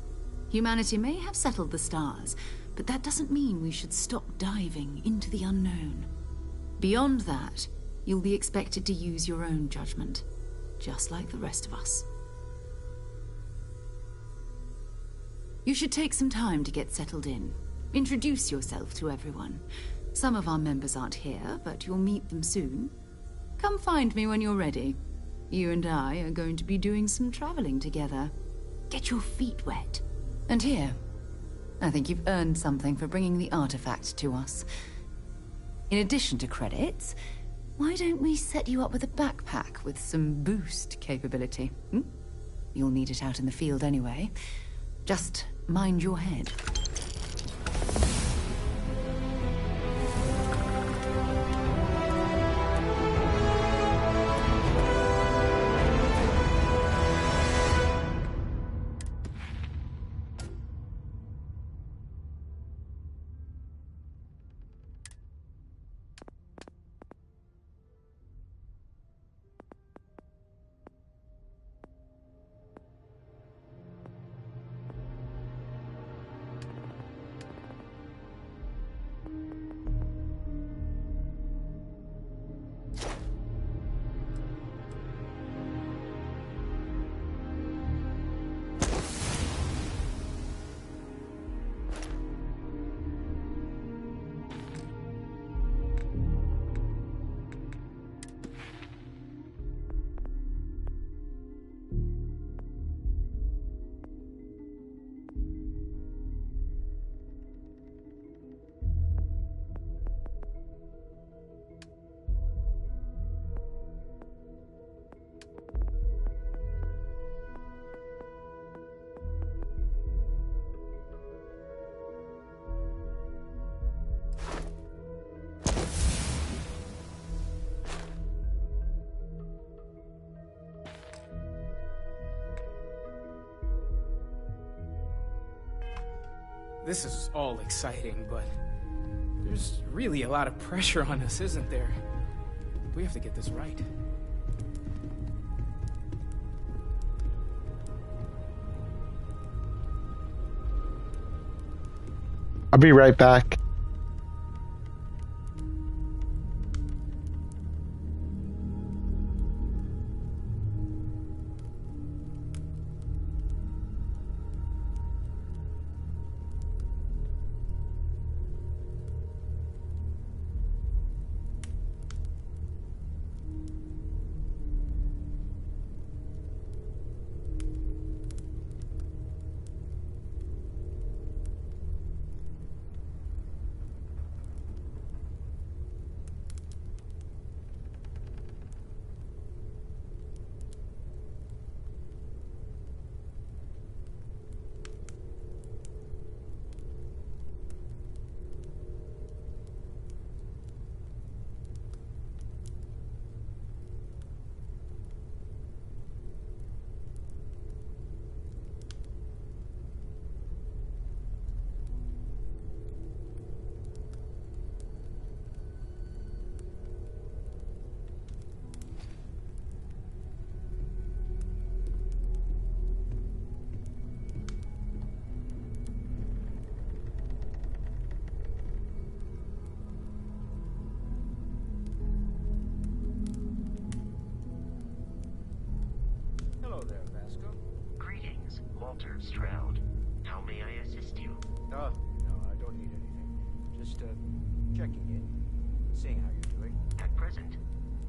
Humanity may have settled the stars, but that doesn't mean we should stop diving into the unknown. Beyond that, you'll be expected to use your own judgment, just like the rest of us. You should take some time to get settled in. Introduce yourself to everyone. Some of our members aren't here, but you'll meet them soon. Come find me when you're ready. You and I are going to be doing some traveling together. Get your feet wet. And here, I think you've earned something for bringing the artifact to us. In addition to credits, why don't we set you up with a backpack with some boost capability? You'll need it out in the field anyway. Just mind your head. This is all exciting, but there's really a lot of pressure on us, isn't there? We have to get this right. I'll be right back. Stroud. How may I assist you? No, I don't need anything. Just, checking in, seeing how you're doing. At present,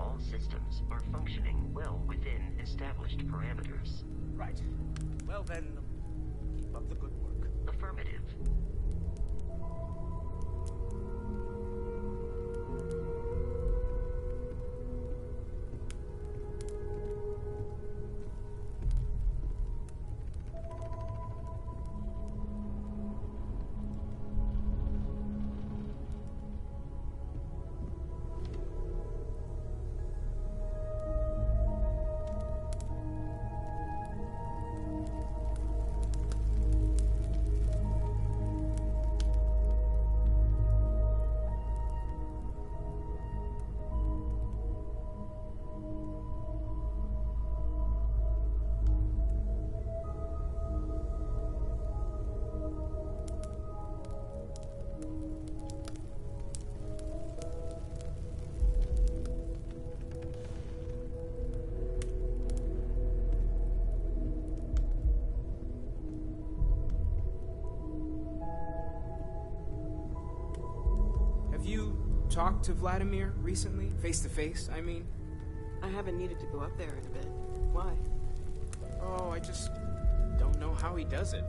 all systems are functioning well within established parameters. Right. Well then, keep up the good work. Affirmative. talk to Vladimir recently? Face to face, I mean? I haven't needed to go up there in a bit. Why? Oh, I just don't know how he does it.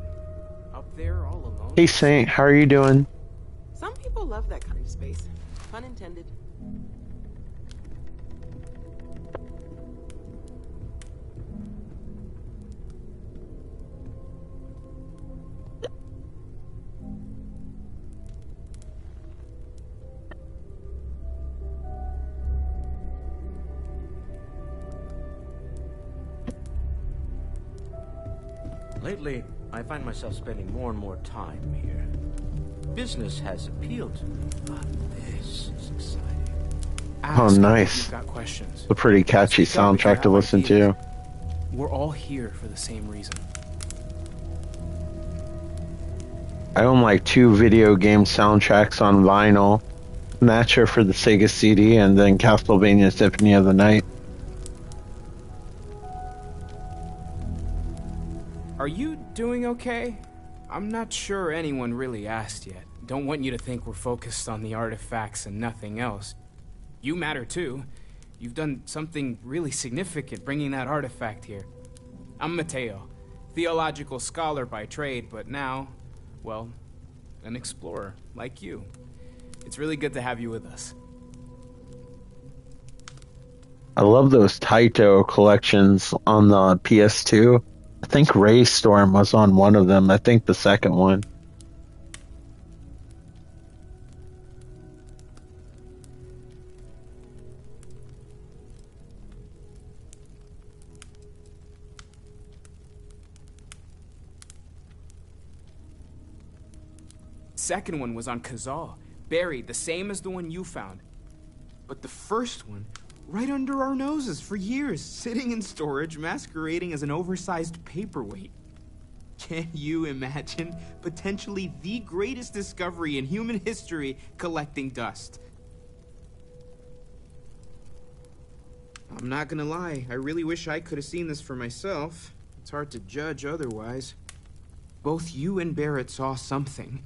Up there, all alone. Hey Saint, how are you doing? Some people love that kind of space. Pun intended. Lately, I find myself spending more and more time here. Business has appealed to me, but this is exciting. Oh, nice. Got questions. It's a pretty catchy soundtrack to listen to. We're all here for the same reason. I own like 2 video game soundtracks on vinyl. Nature for the Sega CD and then Castlevania Symphony of the Night. Are you doing okay? I'm not sure anyone really asked yet. Don't want you to think we're focused on the artifacts and nothing else. You matter too. You've done something really significant bringing that artifact here. I'm Mateo, theological scholar by trade, but now, well, an explorer like you. It's really good to have you with us. I love those Taito collections on the PS2. I think Raystorm was on one of them. I think the second one. Second one was on Kazal, buried the same as the one you found. But the first one, right under our noses for years, sitting in storage, masquerading as an oversized paperweight. Can you imagine potentially the greatest discovery in human history collecting dust? I'm not gonna lie, I really wish I could have seen this for myself. It's hard to judge otherwise. Both you and Barrett saw something.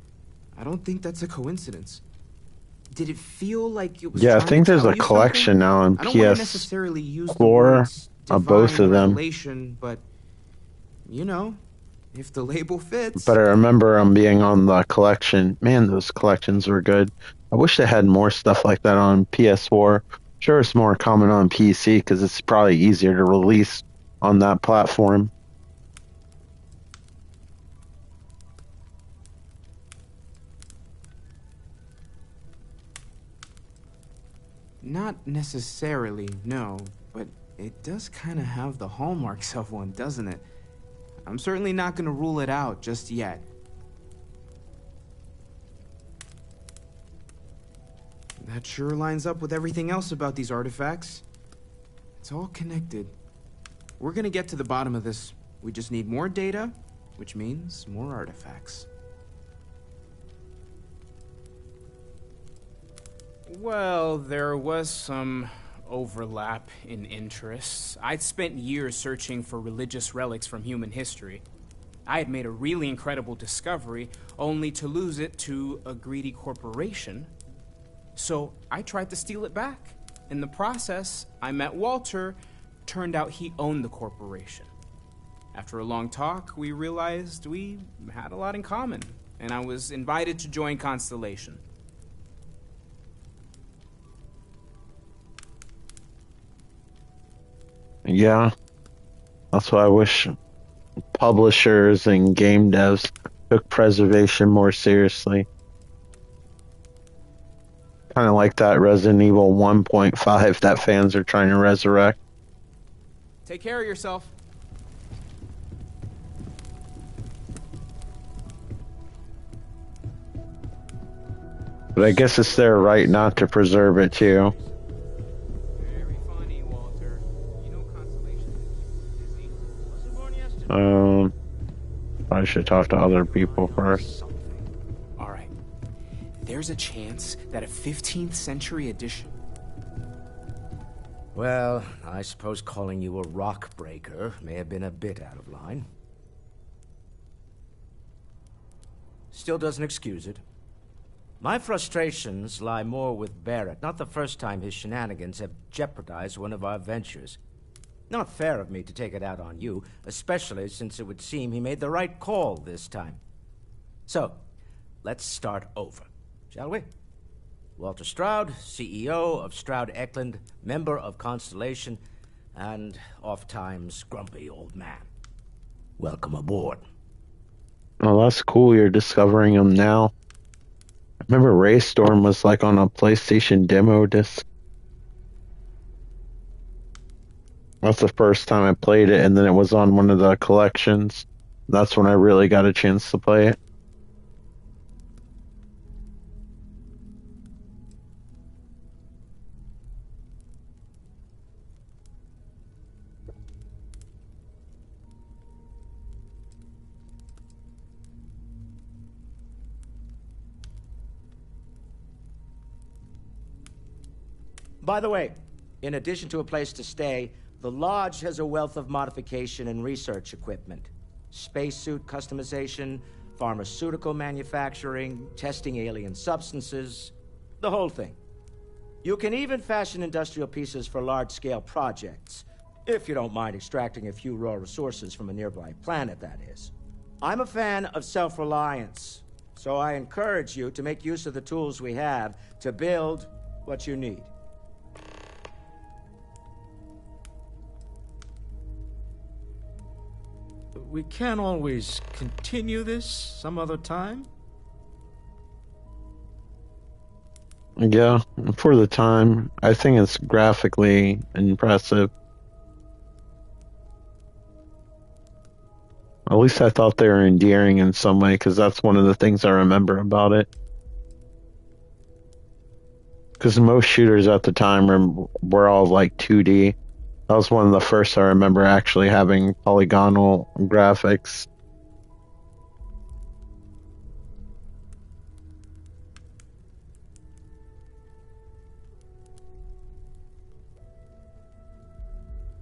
I don't think that's a coincidence. Did it feel like it was Yeah, I think there's a collection now on PS4 of both of them. But, you know, if the label fits. But I remember them being on the collection. Man, those collections were good. I wish they had more stuff like that on PS4. Sure, it's more common on PC because it's probably easier to release on that platform. Not necessarily, no, but it does kind of have the hallmarks of one, doesn't it? I'm certainly not going to rule it out just yet. That sure lines up with everything else about these artifacts. It's all connected. We're going to get to the bottom of this. We just need more data, which means more artifacts. Well, there was some overlap in interests. I'd spent years searching for religious relics from human history. I had made a really incredible discovery, only to lose it to a greedy corporation. So I tried to steal it back. In the process, I met Walter. Turned out he owned the corporation. After a long talk, we realized we had a lot in common, and I was invited to join Constellation. Yeah, that's why I wish publishers and game devs took preservation more seriously. Kind of like that Resident Evil 1.5 that fans are trying to resurrect. Take care of yourself. But I guess it's their right not to preserve it too. I should talk to other people first. All right. There's a chance that a 15th century edition. Well, I suppose calling you a rock breaker may have been a bit out of line. Still doesn't excuse it. My frustrations lie more with Barrett. Not the first time his shenanigans have jeopardized one of our ventures. Not fair of me to take it out on you, especially since it would seem he made the right call this time. So, let's start over, shall we? Walter Stroud, CEO of Stroud-Eklund, member of Constellation, and oft-times grumpy old man. Welcome aboard. Oh, that's cool. You're discovering them now. I remember Raystorm was like on a PlayStation demo disc. That's the first time I played it, and then it was on one of the collections. That's when I really got a chance to play it. By the way, in addition to a place to stay, the Lodge has a wealth of modification and research equipment. Spacesuit customization, pharmaceutical manufacturing, testing alien substances, the whole thing. You can even fashion industrial pieces for large-scale projects, if you don't mind extracting a few raw resources from a nearby planet, that is. I'm a fan of self-reliance, so I encourage you to make use of the tools we have to build what you need. We can't always continue this some other time? Yeah, for the time. I think it's graphically impressive. At least I thought they were endearing in some way, because that's one of the things I remember about it. Because most shooters at the time were all like 2D. That was one of the first I remember actually having polygonal graphics.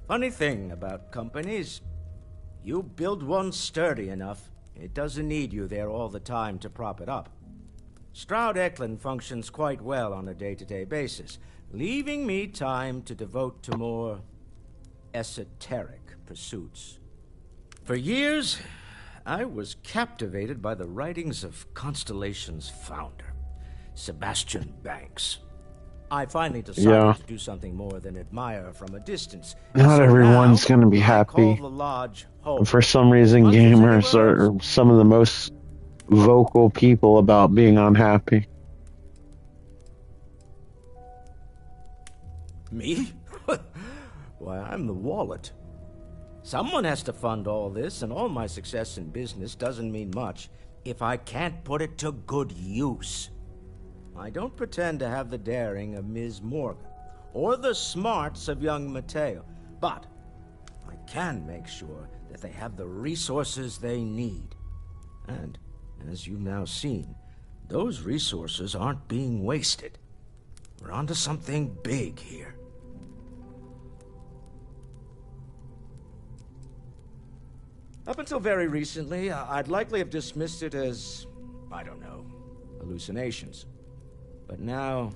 Funny thing about companies, you build one sturdy enough, it doesn't need you there all the time to prop it up. Stroud-Eklund functions quite well on a day-to-day basis, leaving me time to devote to more esoteric pursuits. For years, I was captivated by the writings of Constellation's founder, Sebastian Banks. I finally decided to do something more than admire from a distance. Not So everyone's now, going to be I happy. call the lodge home. For some reason, gamers are some of the most vocal people about being unhappy. Me? Why, I'm the wallet. Someone has to fund all this, and all my success in business doesn't mean much if I can't put it to good use. I don't pretend to have the daring of Ms. Morgan, or the smarts of young Mateo, but I can make sure that they have the resources they need. And, as you've now seen, those resources aren't being wasted. We're onto something big here. Up until very recently, I'd likely have dismissed it as, I don't know, hallucinations. But now,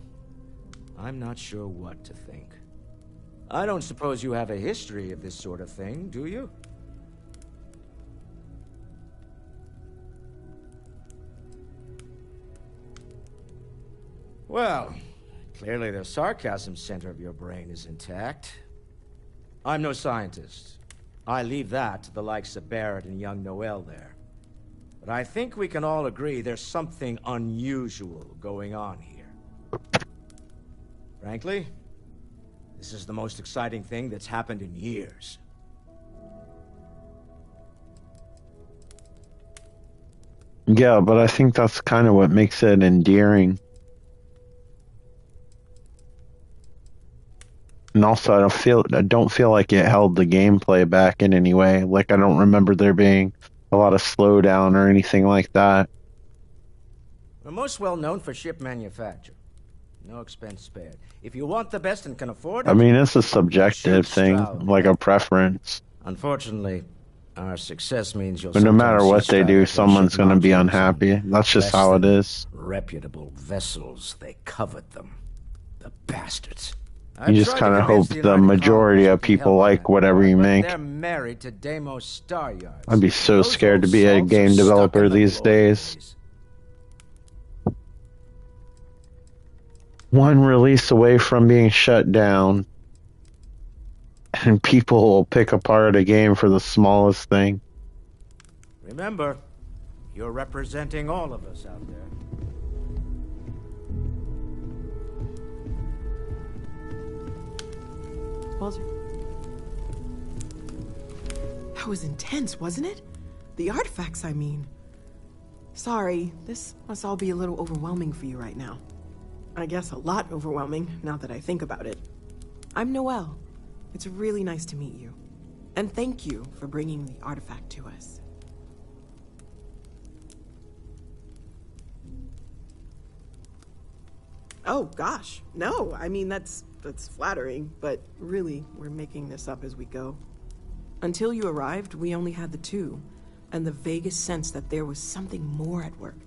I'm not sure what to think. I don't suppose you have a history of this sort of thing, do you? Well, clearly the sarcasm center of your brain is intact. I'm no scientist. I leave that to the likes of Barrett and young Noel there. But I think we can all agree there's something unusual going on here. Frankly, this is the most exciting thing that's happened in years. Yeah, but I think that's kind of what makes it endearing. And also, I don't feel like it held the gameplay back in any way. Like, I don't remember there being a lot of slowdown or anything like that. We're most well known for ship manufacture. No expense spared. If you want the best and can afford it... I mean, it's a subjective thing, like a preference. Unfortunately, Our success means you'll But no matter sometimes what see they do, Strider someone's ship going to be modules unhappy. on That's just less how it than is. reputable vessels. They covet them. The bastards. You just kind of hope the majority of people like whatever you make. They're married to Deimos Star Yards. I'd be so Those scared to old be a salts are game stuck developer in the these glory days. One release away from being shut down, and people will pick apart a game for the smallest thing. Remember, you're representing all of us out there. Walter. That was intense, wasn't it? The artifacts, I mean. Sorry, this must all be a little overwhelming for you right now. I guess a lot overwhelming, now that I think about it. I'm Noelle. It's really nice to meet you. And thank you for bringing the artifact to us. Oh, gosh. No, I mean, that's flattering, but really, we're making this up as we go. Until you arrived, we only had the two, and the vaguest sense that there was something more at work.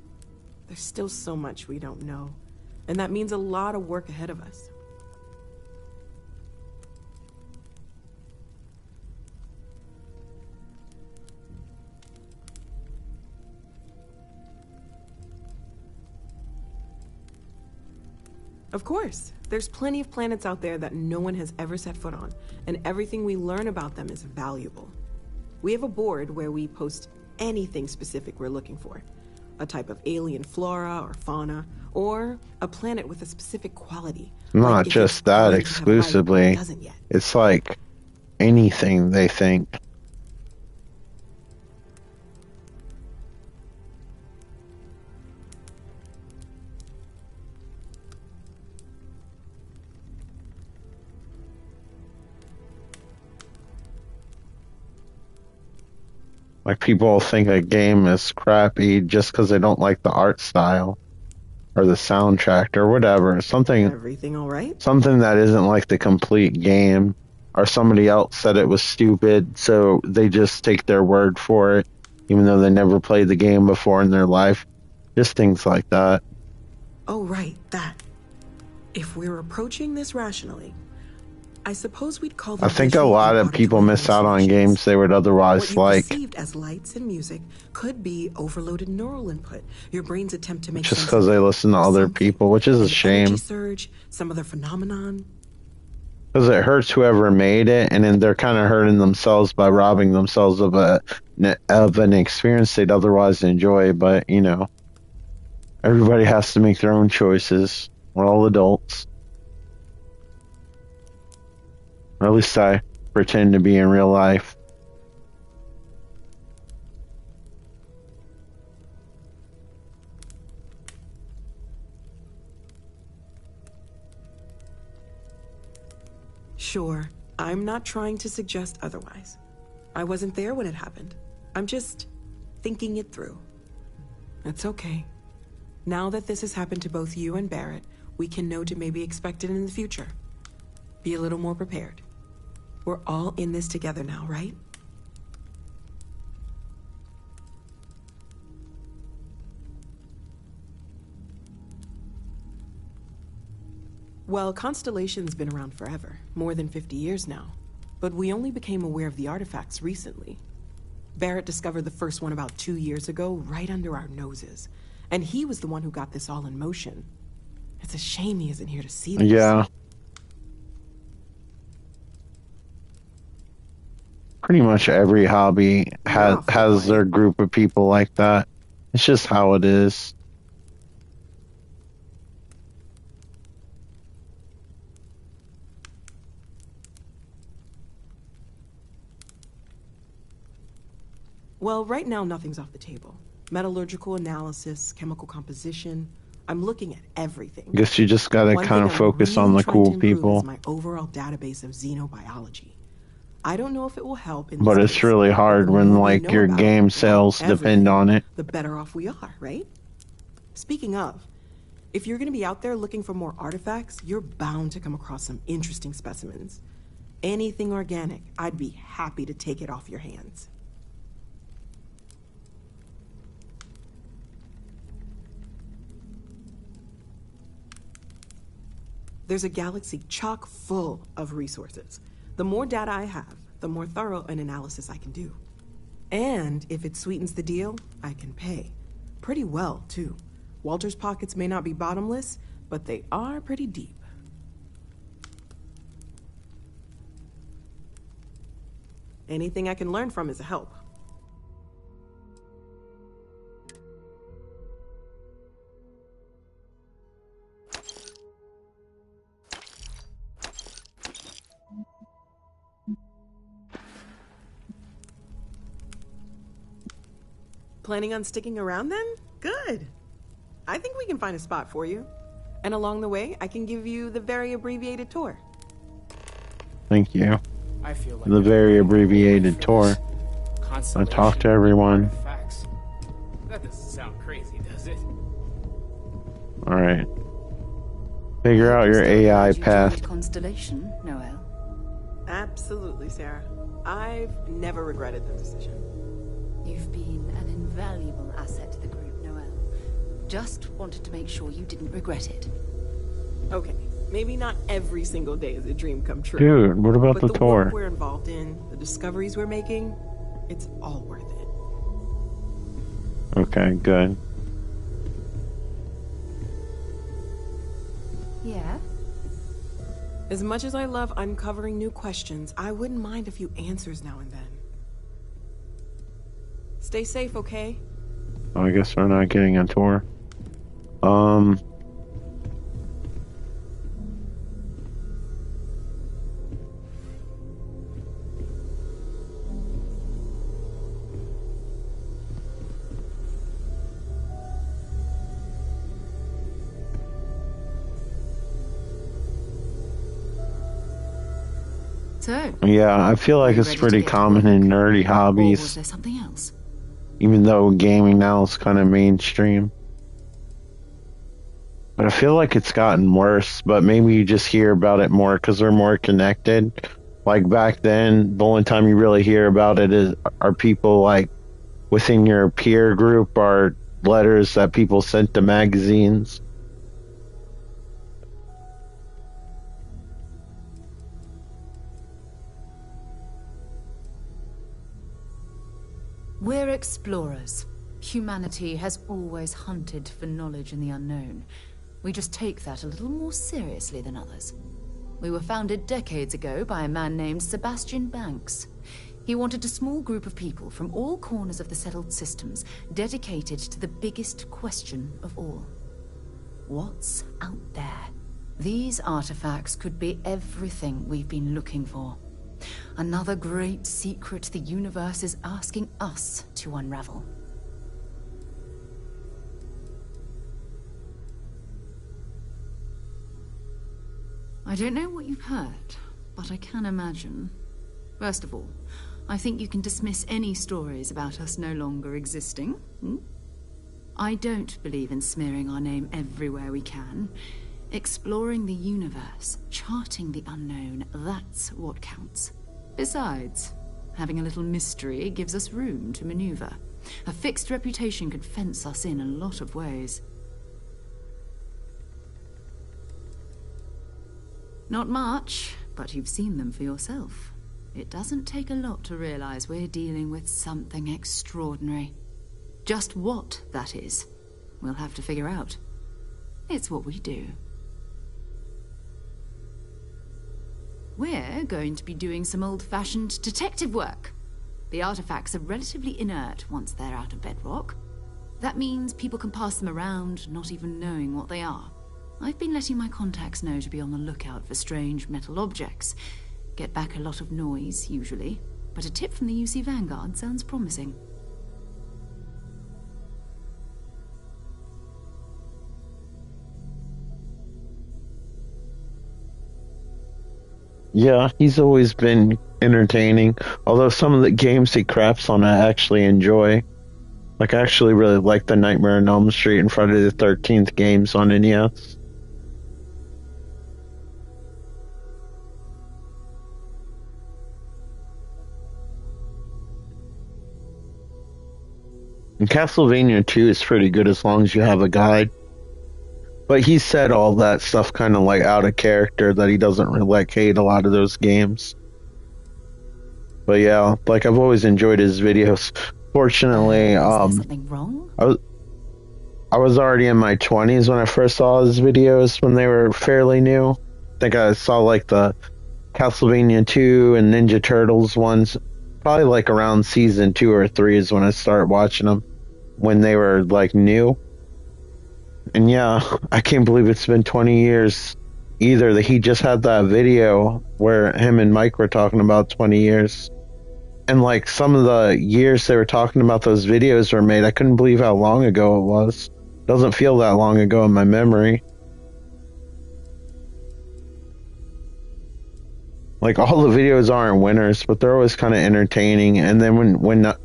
There's still so much we don't know, and that means a lot of work ahead of us. Of course. There's plenty of planets out there that no one has ever set foot on, and everything we learn about them is valuable. We have a board where we post anything specific we're looking for. A type of alien flora or fauna, or a planet with a specific quality. Not just that exclusively. It's like anything they think. Like, people think a game is crappy just because they don't like the art style or the soundtrack or whatever. Everything all right? Something that isn't like the complete game, or somebody else said it was stupid, so they just take their word for it, even though they never played the game before in their life. Just things like that. Oh, right, that. If we're approaching this rationally, I suppose we'd call them. I think a lot of people miss out on games they would otherwise like. What you perceived as lights and music could be overloaded neural input. Your brain's attempt to make Just sense because they listen to other people, which is a shame. Energy surge, some other phenomenon. Because it hurts whoever made it, and then they're kind of hurting themselves by robbing themselves of an experience they'd otherwise enjoy. But, you know, everybody has to make their own choices. We're all adults. Or at least I pretend to be in real life. Sure, I'm not trying to suggest otherwise. I wasn't there when it happened. I'm just thinking it through. It's okay. Now that this has happened to both you and Barrett, we can know to maybe expect it in the future. Be a little more prepared. We're all in this together now, right? Well, Constellation's been around forever, more than 50 years now. But we only became aware of the artifacts recently. Barrett discovered the first one about 2 years ago, right under our noses. And he was the one who got this all in motion. It's a shame he isn't here to see this. Yeah. Pretty much every hobby has their group of people like that. It's just how it is. Well, right now nothing's off the table. Metallurgical analysis, chemical composition. I'm looking at everything. Guess you just gotta kind of focus on the cool people. Is my overall database of xenobiology. I don't know if it will help in But this it's case, really hard but the when, more we like, know your about game it, sales depend everything, on it. The better off we are, right? Speaking of, if you're gonna be out there looking for more artifacts, you're bound to come across some interesting specimens. Anything organic, I'd be happy to take it off your hands. There's a galaxy chock full of resources. The more data I have, the more thorough an analysis I can do. And if it sweetens the deal, I can pay. Pretty well, too. Walter's pockets may not be bottomless, but they are pretty deep. Anything I can learn from is a help. Planning on sticking around then? Good. I think we can find a spot for you. And along the way, I can give you the very abbreviated tour. Thank you. I feel like The very abbreviated tour. I talked to everyone. Facts. That doesn't sound crazy, does it? Alright. Figure out your AI path. Constellation, Noel. Absolutely, Sarah. I've never regretted the decision. You've been an invaluable asset to the group, Noel. Just wanted to make sure you didn't regret it. Okay, maybe not every single day is a dream come true. Dude, what about but the tour? Work we're involved in, the discoveries we're making, it's all worth it. Okay, good. Yeah? As much as I love uncovering new questions, I wouldn't mind a few answers now and then. Stay safe, okay? I guess we're not getting a tour. So, Yeah, I feel like it's pretty common in nerdy or was hobbies, there something else? even though gaming now is kind of mainstream. But I feel like it's gotten worse, but maybe you just hear about it more because they're more connected. Like back then, the only time you really hear about it are people like within your peer group or letters that people sent to magazines. We're explorers. Humanity has always hunted for knowledge in the unknown. We just take that a little more seriously than others. We were founded decades ago by a man named Sebastian Banks. He wanted a small group of people from all corners of the settled systems dedicated to the biggest question of all. What's out there? These artifacts could be everything we've been looking for. Another great secret the universe is asking us to unravel. I don't know what you've heard, but I can imagine. First of all, I think you can dismiss any stories about us no longer existing. I don't believe in smearing our name everywhere we can. Exploring the universe, charting the unknown, that's what counts. Besides, having a little mystery gives us room to maneuver. A fixed reputation could fence us in a lot of ways. Not much, but you've seen them for yourself. It doesn't take a lot to realize we're dealing with something extraordinary. Just what that is, we'll have to figure out. It's what we do. We're going to be doing some old-fashioned detective work. The artifacts are relatively inert once they're out of bedrock. That means people can pass them around, not even knowing what they are. I've been letting my contacts know to be on the lookout for strange metal objects. Get back a lot of noise, usually, but a tip from the UC Vanguard sounds promising. Yeah, he's always been entertaining, although some of the games he craps on I actually enjoy. Like, I actually really like the Nightmare on Elm Street and Friday the 13th games on NES. And Castlevania 2 is pretty good as long as you have a guide. But he said all that stuff kind of like out of character, that he doesn't really like hate a lot of those games. But yeah, like I've always enjoyed his videos. Fortunately, Is there something wrong? I was already in my 20s when I first saw his videos when they were fairly new. I think I saw like the Castlevania 2 and Ninja Turtles ones. Probably like around season 2 or 3 is when I started watching them, when they were like new. And yeah, I can't believe it's been 20 years either. That he just had that video where him and Mike were talking about 20 years. And like some of the years they were talking about those videos were made, I couldn't believe how long ago it was. Doesn't feel that long ago in my memory. Like all the videos aren't winners, but they're always kind of entertaining. And then whenever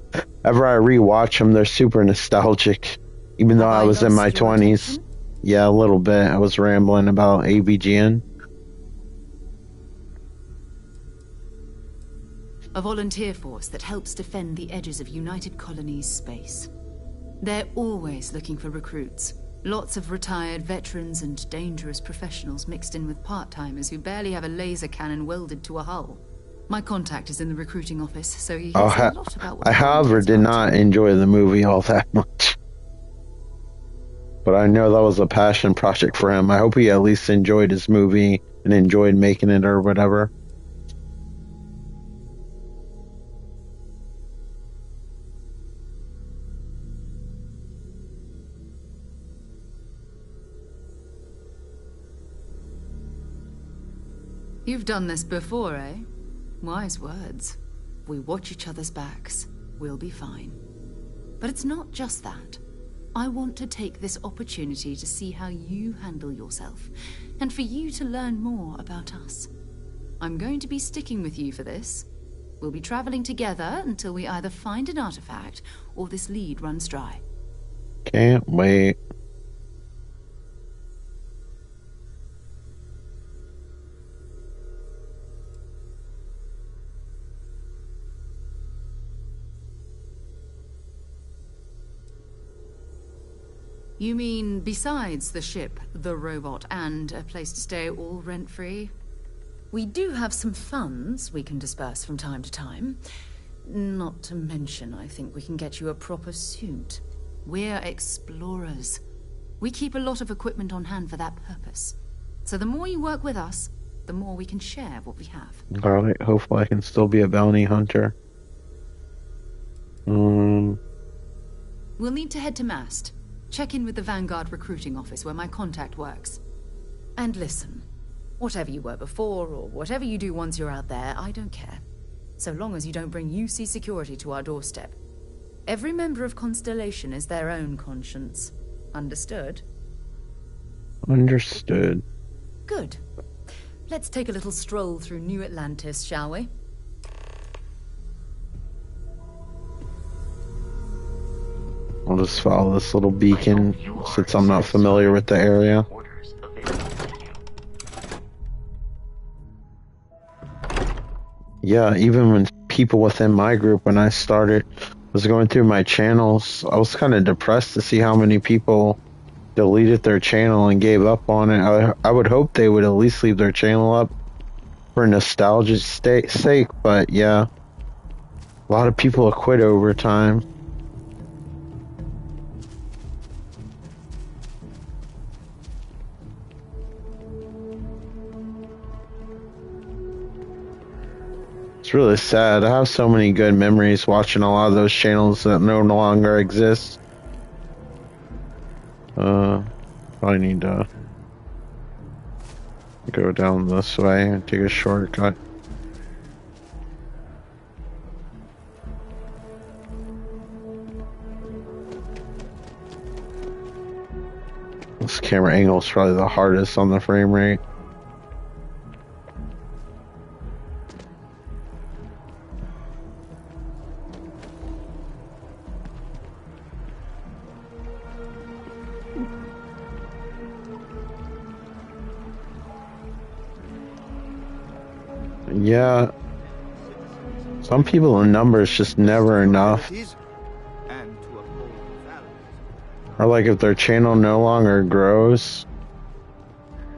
I rewatch them, they're super nostalgic. Even though I was in my 20s. Yeah, a little bit. I was rambling about AVGN. A volunteer force that helps defend the edges of United Colonies space. They're always looking for recruits. Lots of retired veterans and dangerous professionals mixed in with part-timers who barely have a laser cannon welded to a hull. My contact is in the recruiting office, so he hears a lot about what I, however, did not enjoy the movie all that much. But I know that was a passion project for him. I hope he at least enjoyed his movie and enjoyed making it or whatever. You've done this before, eh? Wise words. We watch each other's backs. We'll be fine. But it's not just that. I want to take this opportunity to see how you handle yourself, and for you to learn more about us. I'm going to be sticking with you for this. We'll be traveling together until we either find an artifact or this lead runs dry. Can't wait. You mean besides the ship, the robot, and a place to stay all rent-free? We do have some funds we can disperse from time to time. Not to mention, I think we can get you a proper suit. We're explorers. We keep a lot of equipment on hand for that purpose. So the more you work with us, the more we can share what we have. Alright, hopefully I can still be a bounty hunter. We'll need to head to Mast. Check in with the Vanguard recruiting office where my contact works. And listen, whatever you were before, or whatever you do once you're out there, I don't care. So long as you don't bring UC security to our doorstep. Every member of Constellation is their own conscience. Understood? Understood. Good. Let's take a little stroll through New Atlantis, shall we? I'll just follow this little beacon since I'm not familiar with the area. Yeah, even when people within my group, when I started, was going through my channels, I was kind of depressed to see how many people deleted their channel and gave up on it. I would hope they would at least leave their channel up for nostalgia's sake, but yeah, a lot of people have quit over time. It's really sad. I have so many good memories watching a lot of those channels that no longer exist. Probably need to go down this way and take a shortcut. This camera angle is probably the hardest on the frame rate. Yeah, some people in numbers just never enough. Or like if their channel no longer grows,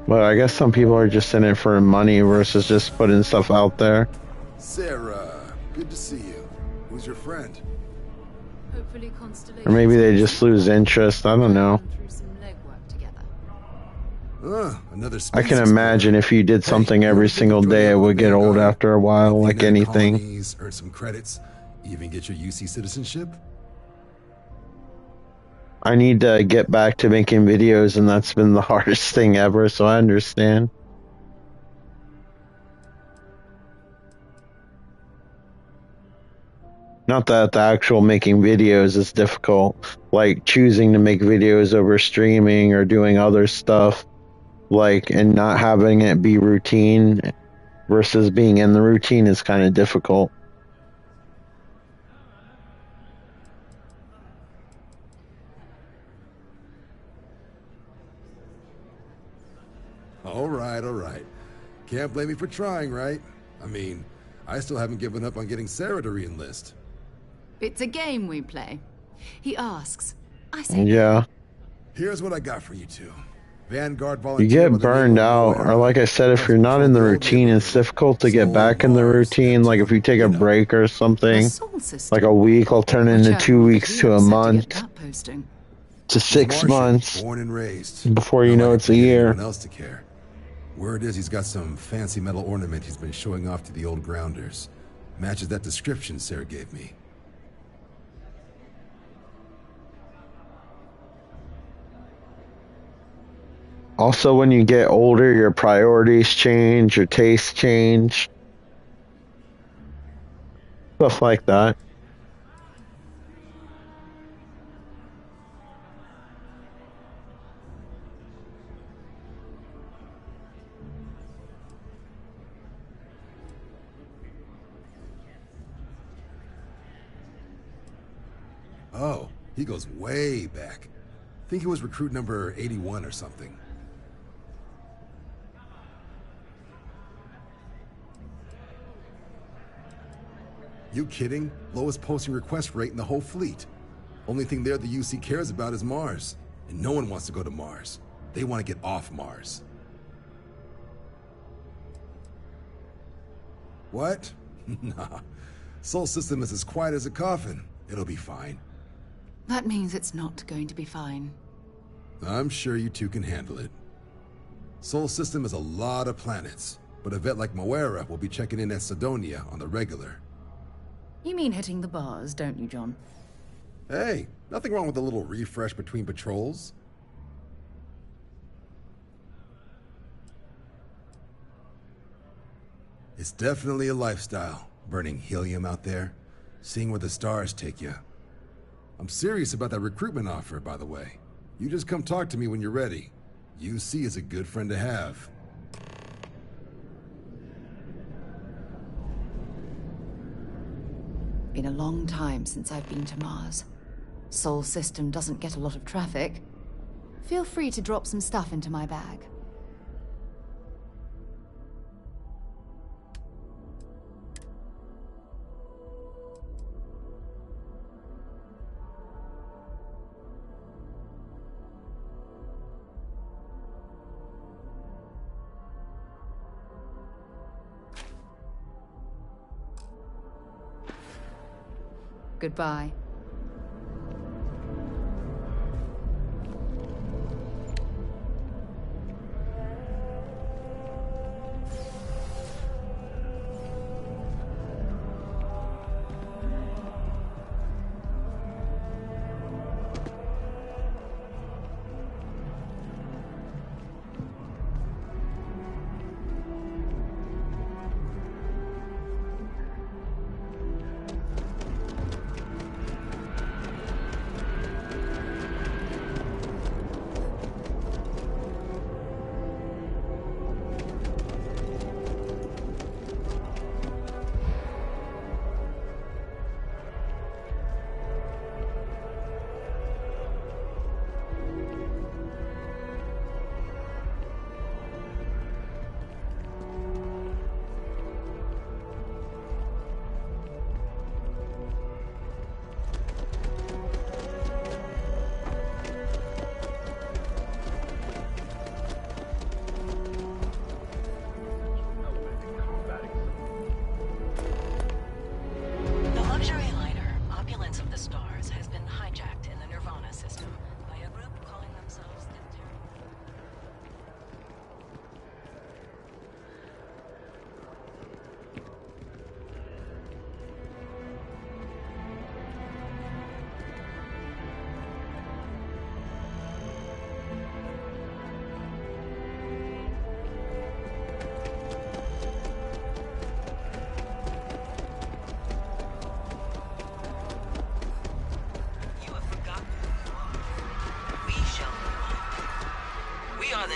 Well, I guess some people are just in it for money versus just putting stuff out there. Sarah, good to see you. Who's your friend? Hopefully Or maybe they just lose interest. I don't know. Another I can species imagine if you did something every single day, it would get old after a while, like anything. Colonies, earn some credits, even get your UC citizenship. I need to get back to making videos, and that's been the hardest thing ever, so I understand. Not that the actual making videos is difficult, like choosing to make videos over streaming or doing other stuff, like, and not having it be routine versus being in the routine is kind of difficult. All right. Can't blame me for trying, right? I mean, I still haven't given up on getting Sarah to re-enlist. It's a game we play. He asks. I say. Yeah. Here's what I got for you two. Vanguard You volunteer. get burned out, or like I said, if you're not in the routine, it's difficult to get back in the routine. Like if you take a break or something, like a week will turn into 2 weeks to a month to 6 months. Born and raised. Before you know it's a year. Anyone else to care. Word is he's got some fancy metal ornament he's been showing off to the old grounders. Matches that description Sarah gave me. Also, when you get older, your priorities change, your tastes change. Stuff like that. Oh, he goes way back. I think he was recruit number 81 or something. You kidding? Lowest posting request rate in the whole fleet. Only thing there the UC cares about is Mars. And no one wants to go to Mars. They want to get off Mars. What? Nah. Sol system is as quiet as a coffin. It'll be fine. That means it's not going to be fine. I'm sure you two can handle it. Sol system is a lot of planets, but a vet like Moera will be checking in at Sidonia on the regular. You mean hitting the bars, don't you, John? Hey, nothing wrong with a little refresh between patrols. It's definitely a lifestyle, burning helium out there, seeing where the stars take you. I'm serious about that recruitment offer, by the way. You just come talk to me when you're ready. UC is a good friend to have. Been a long time since I've been to Mars. Sol system doesn't get a lot of traffic. Feel free to drop some stuff into my bag. Goodbye.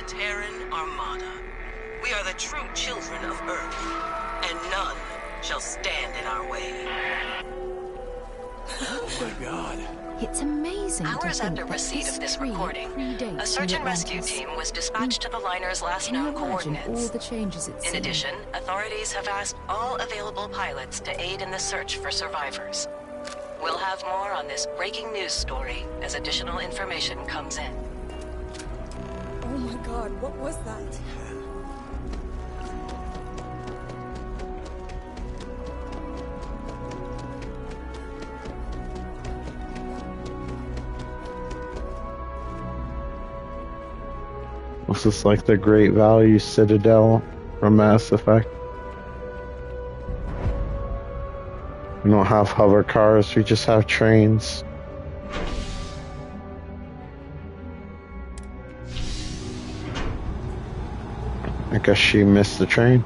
the Terran Armada. We are the true children of Earth, and none shall stand in our way. Oh my god. It's amazing. Hours after receipt of this recording, a search and rescue team was dispatched to the liner's last known coordinates. All the changes it's In addition, authorities have asked all available pilots to aid in the search for survivors. We'll have more on this breaking news story as additional information comes in. Oh my god, what was that? This is like the Great Value Citadel from Mass Effect. We don't have hover cars, we just have trains. I guess she missed the train.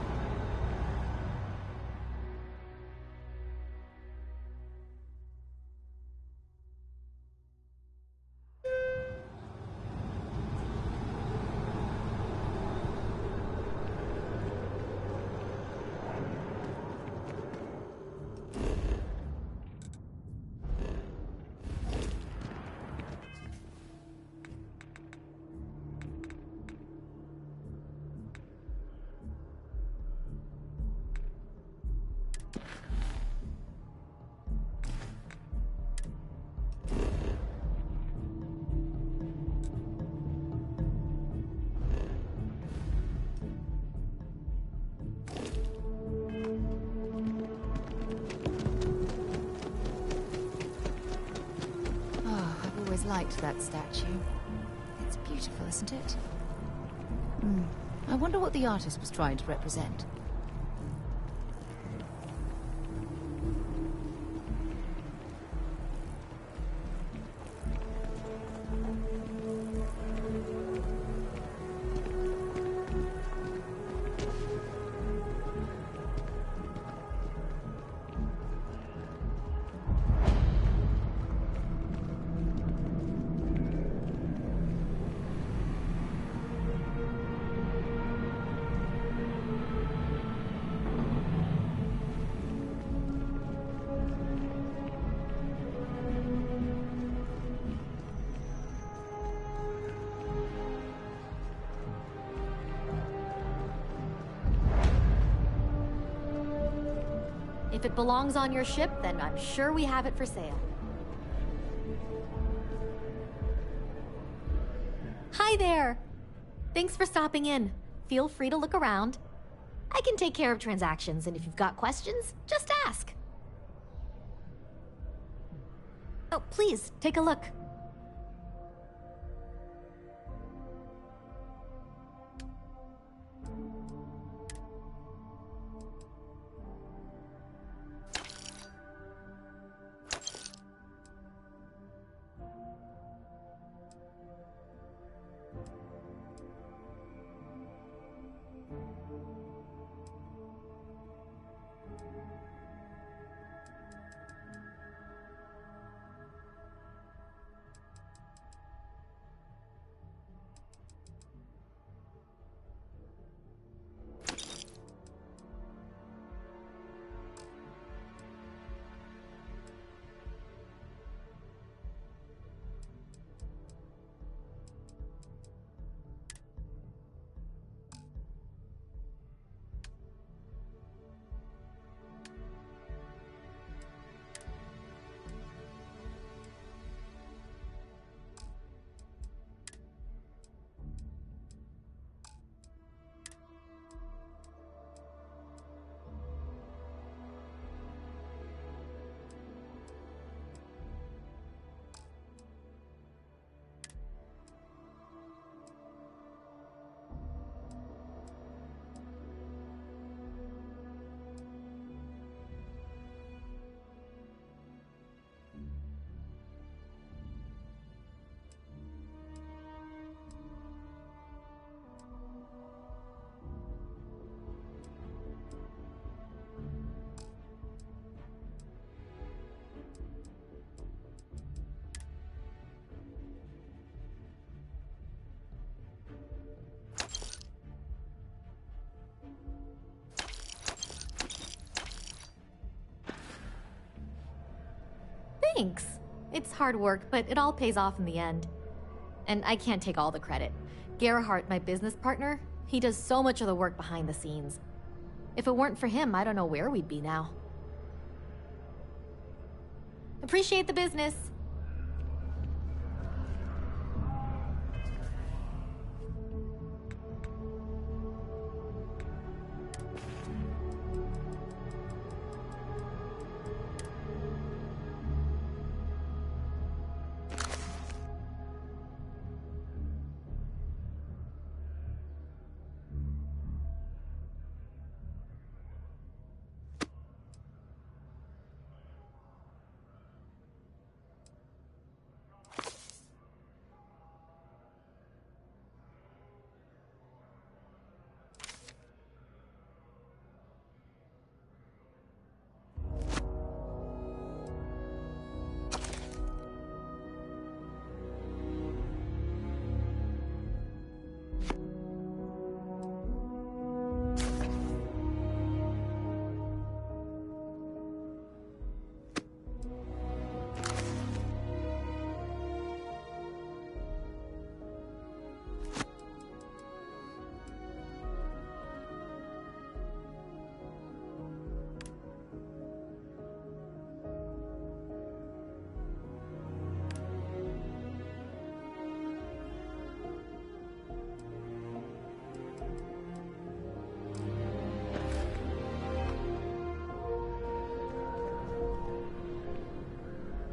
Liked that statue. It's beautiful, isn't it? I wonder what the artist was trying to represent. If it belongs on your ship, then I'm sure we have it for sale. Hi there! Thanks for stopping in. Feel free to look around. I can take care of transactions, and if you've got questions, just ask. Oh, please, take a look. Thanks. It's hard work, but it all pays off in the end. And I can't take all the credit. Gerhardt, my business partner, he does so much of the work behind the scenes. If it weren't for him, I don't know where we'd be now. Appreciate the business.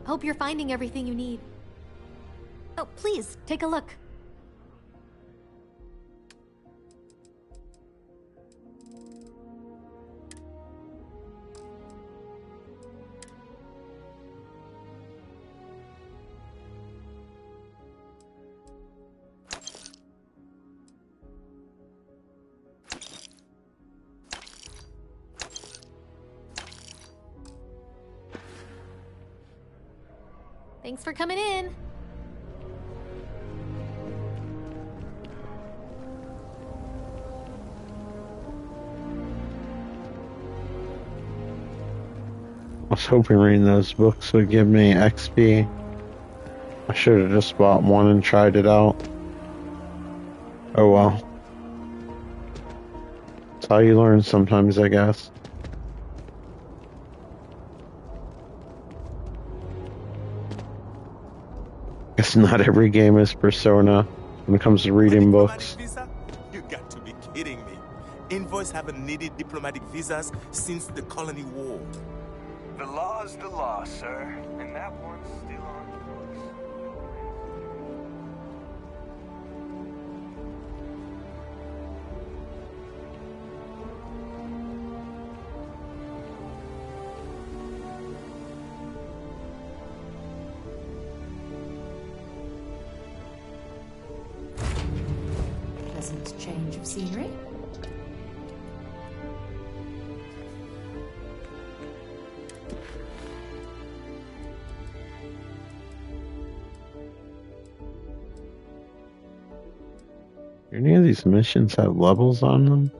Hope you're finding everything you need. Oh, please, take a look. Thanks for coming in. I was hoping reading those books would give me XP. I should have just bought one and tried it out. Oh well. That's how you learn sometimes, I guess. Guess not every game is Persona when it comes to reading books. Visa? You got to be kidding me. Envoys haven't needed diplomatic visas since the Colony War. The law's the law, sir. And that one's still on the books. Pleasant change of scenery. Do any of these missions have levels on them?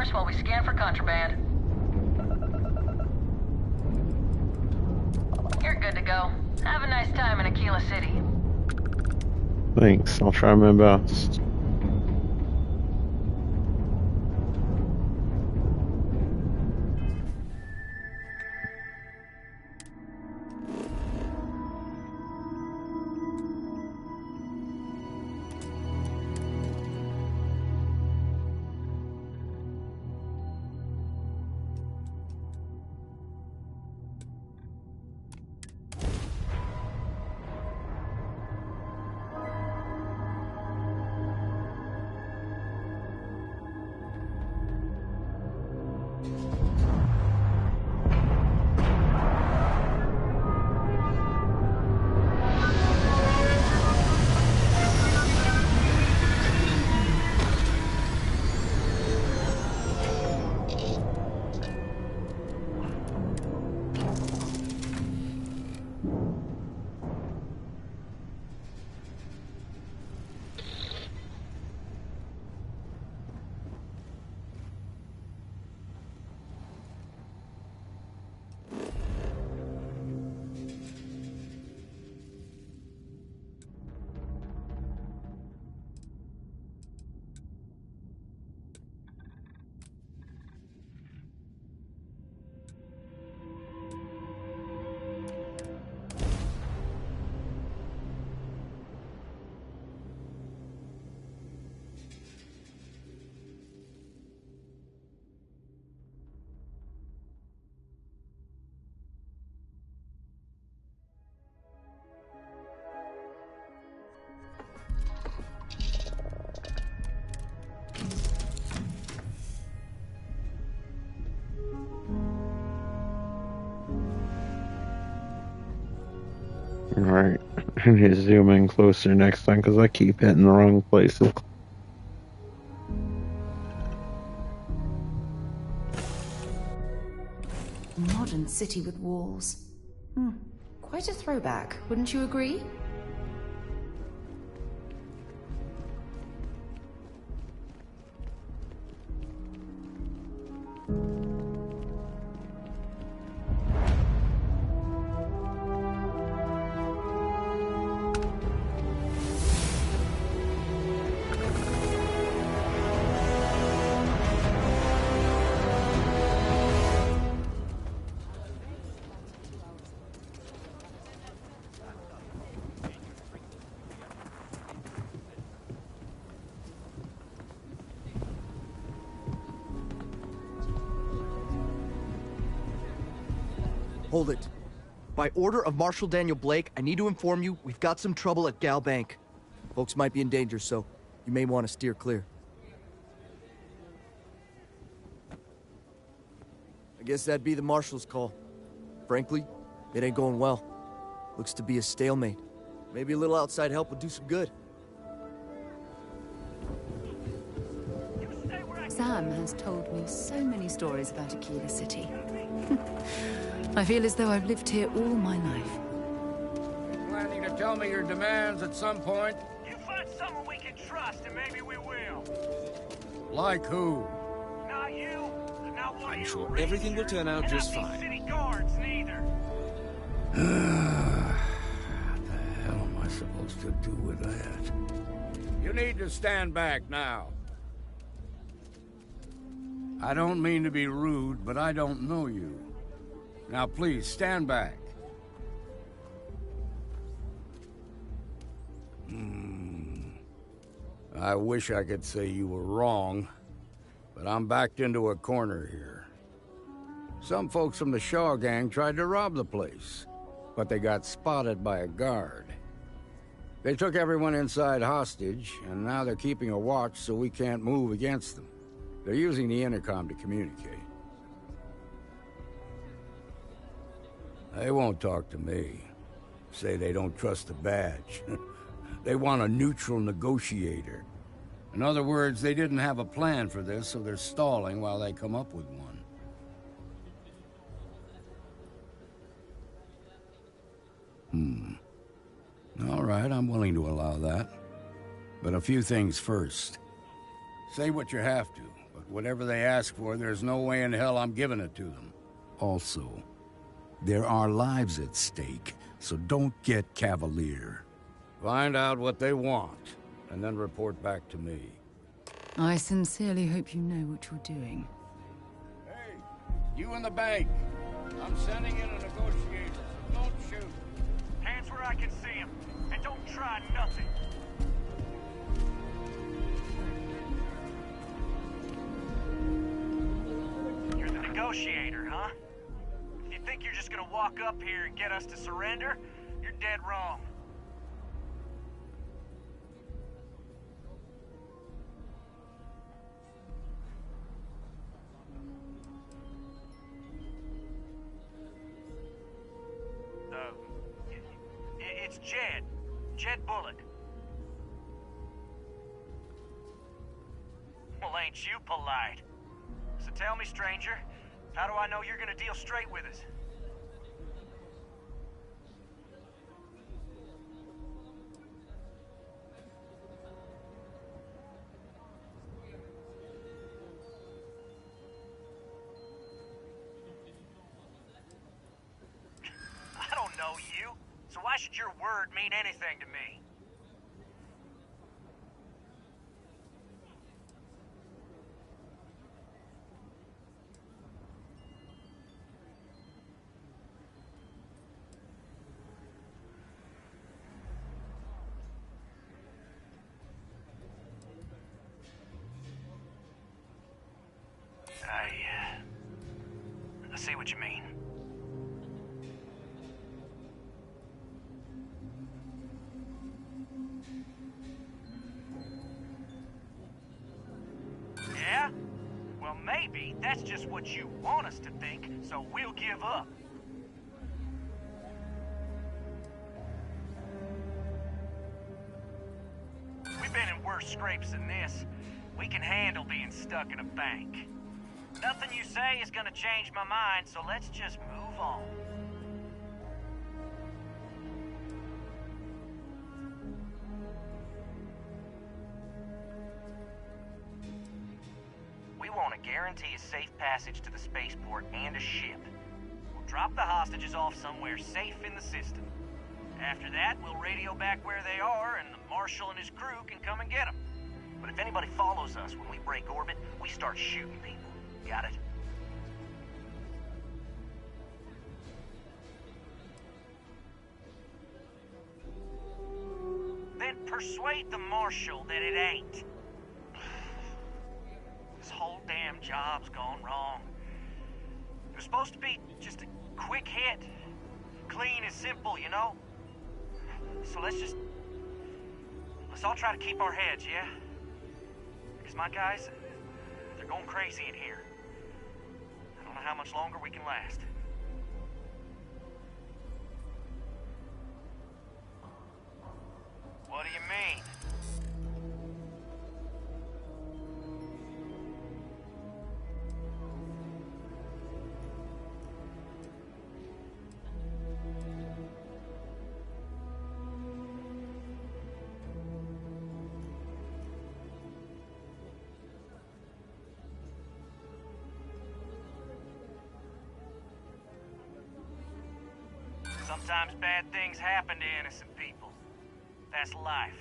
course while we scan for contraband. You're good to go. Have a nice time in Aquila City. Thanks, I'll try my best. Alright, I need to zoom in closer next time because I keep hitting the wrong places. Modern city with walls. Quite a throwback, wouldn't you agree? Hold it. By order of Marshal Daniel Blake, I need to inform you we've got some trouble at Gal Bank. Folks might be in danger, so you may want to steer clear. I guess that'd be the Marshal's call. Frankly, it ain't going well. Looks to be a stalemate. Maybe a little outside help would do some good. Sam has told me so many stories about Aquila City. I feel as though I've lived here all my life. Planning to tell me your demands at some point? You find someone we can trust, and maybe we will. Like who? Not you. Not one. I'm sure everything will turn out just fine. City guards neither. What the hell am I supposed to do with that? You need to stand back now. I don't mean to be rude, but I don't know you. Now please, stand back. I wish I could say you were wrong, but I'm backed into a corner here. Some folks from the Shaw gang tried to rob the place, but they got spotted by a guard. They took everyone inside hostage, and now they're keeping a watch so we can't move against them. They're using the intercom to communicate. They won't talk to me. Say they don't trust the badge. They want a neutral negotiator. In other words, they didn't have a plan for this, so they're stalling while they come up with one. All right, I'm willing to allow that. But a few things first. Say what you have to, but whatever they ask for, there's no way in hell I'm giving it to them. Also, there are lives at stake, so don't get cavalier. Find out what they want, and then report back to me. I sincerely hope you know what you're doing. Hey, you in the bank. I'm sending in a negotiator, so don't shoot. Hands where I can see him, and don't try nothing. You're the negotiator, huh? If you think you're just gonna walk up here and get us to surrender, you're dead wrong. It's Jed. Jed Bullock. Well, ain't you polite? So tell me, stranger, how do I know you're gonna deal straight with us? I don't know you. So why should your word mean anything to me? I see what you mean. Yeah? Well, maybe that's just what you want us to think, so we'll give up. We've been in worse scrapes than this. We can handle being stuck in a bank. Nothing you say is gonna change my mind, so let's just move on. We want to guarantee a safe passage to the spaceport and a ship. We'll drop the hostages off somewhere safe in the system. After that, we'll radio back where they are, and the Marshal and his crew can come and get them. But if anybody follows us when we break orbit, we start shooting people. Got it? Then persuade the Marshal that it ain't. This whole damn job's gone wrong. It was supposed to be just a quick hit. Clean and simple, you know? So let's all try to keep our heads, yeah? Because my guys, they're going crazy in here. I don't know how much longer we can last. What do you mean? Sometimes bad things happen to innocent people. That's life.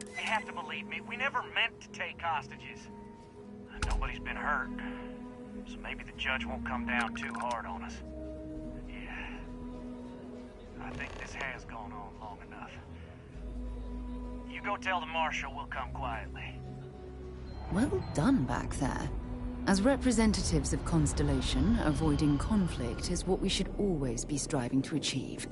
You have to believe me, we never meant to take hostages. Nobody's been hurt, so maybe the judge won't come down too hard on us. I think this has gone on long enough. You go tell the Marshal we'll come quietly. Well done back there. As representatives of Constellation, avoiding conflict is what we should always be striving to achieve.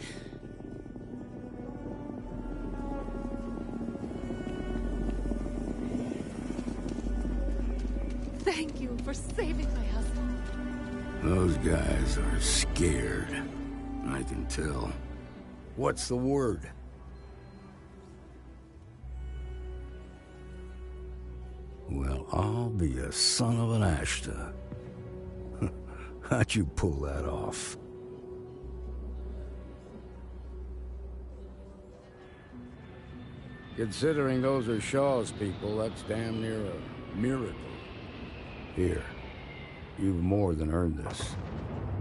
Thank you for saving my husband. Those guys are scared. I can tell. What's the word? Well, I'll be a son of an Ashta. How'd you pull that off? Considering those are Shaw's people, that's damn near a miracle. Here, you've more than earned this.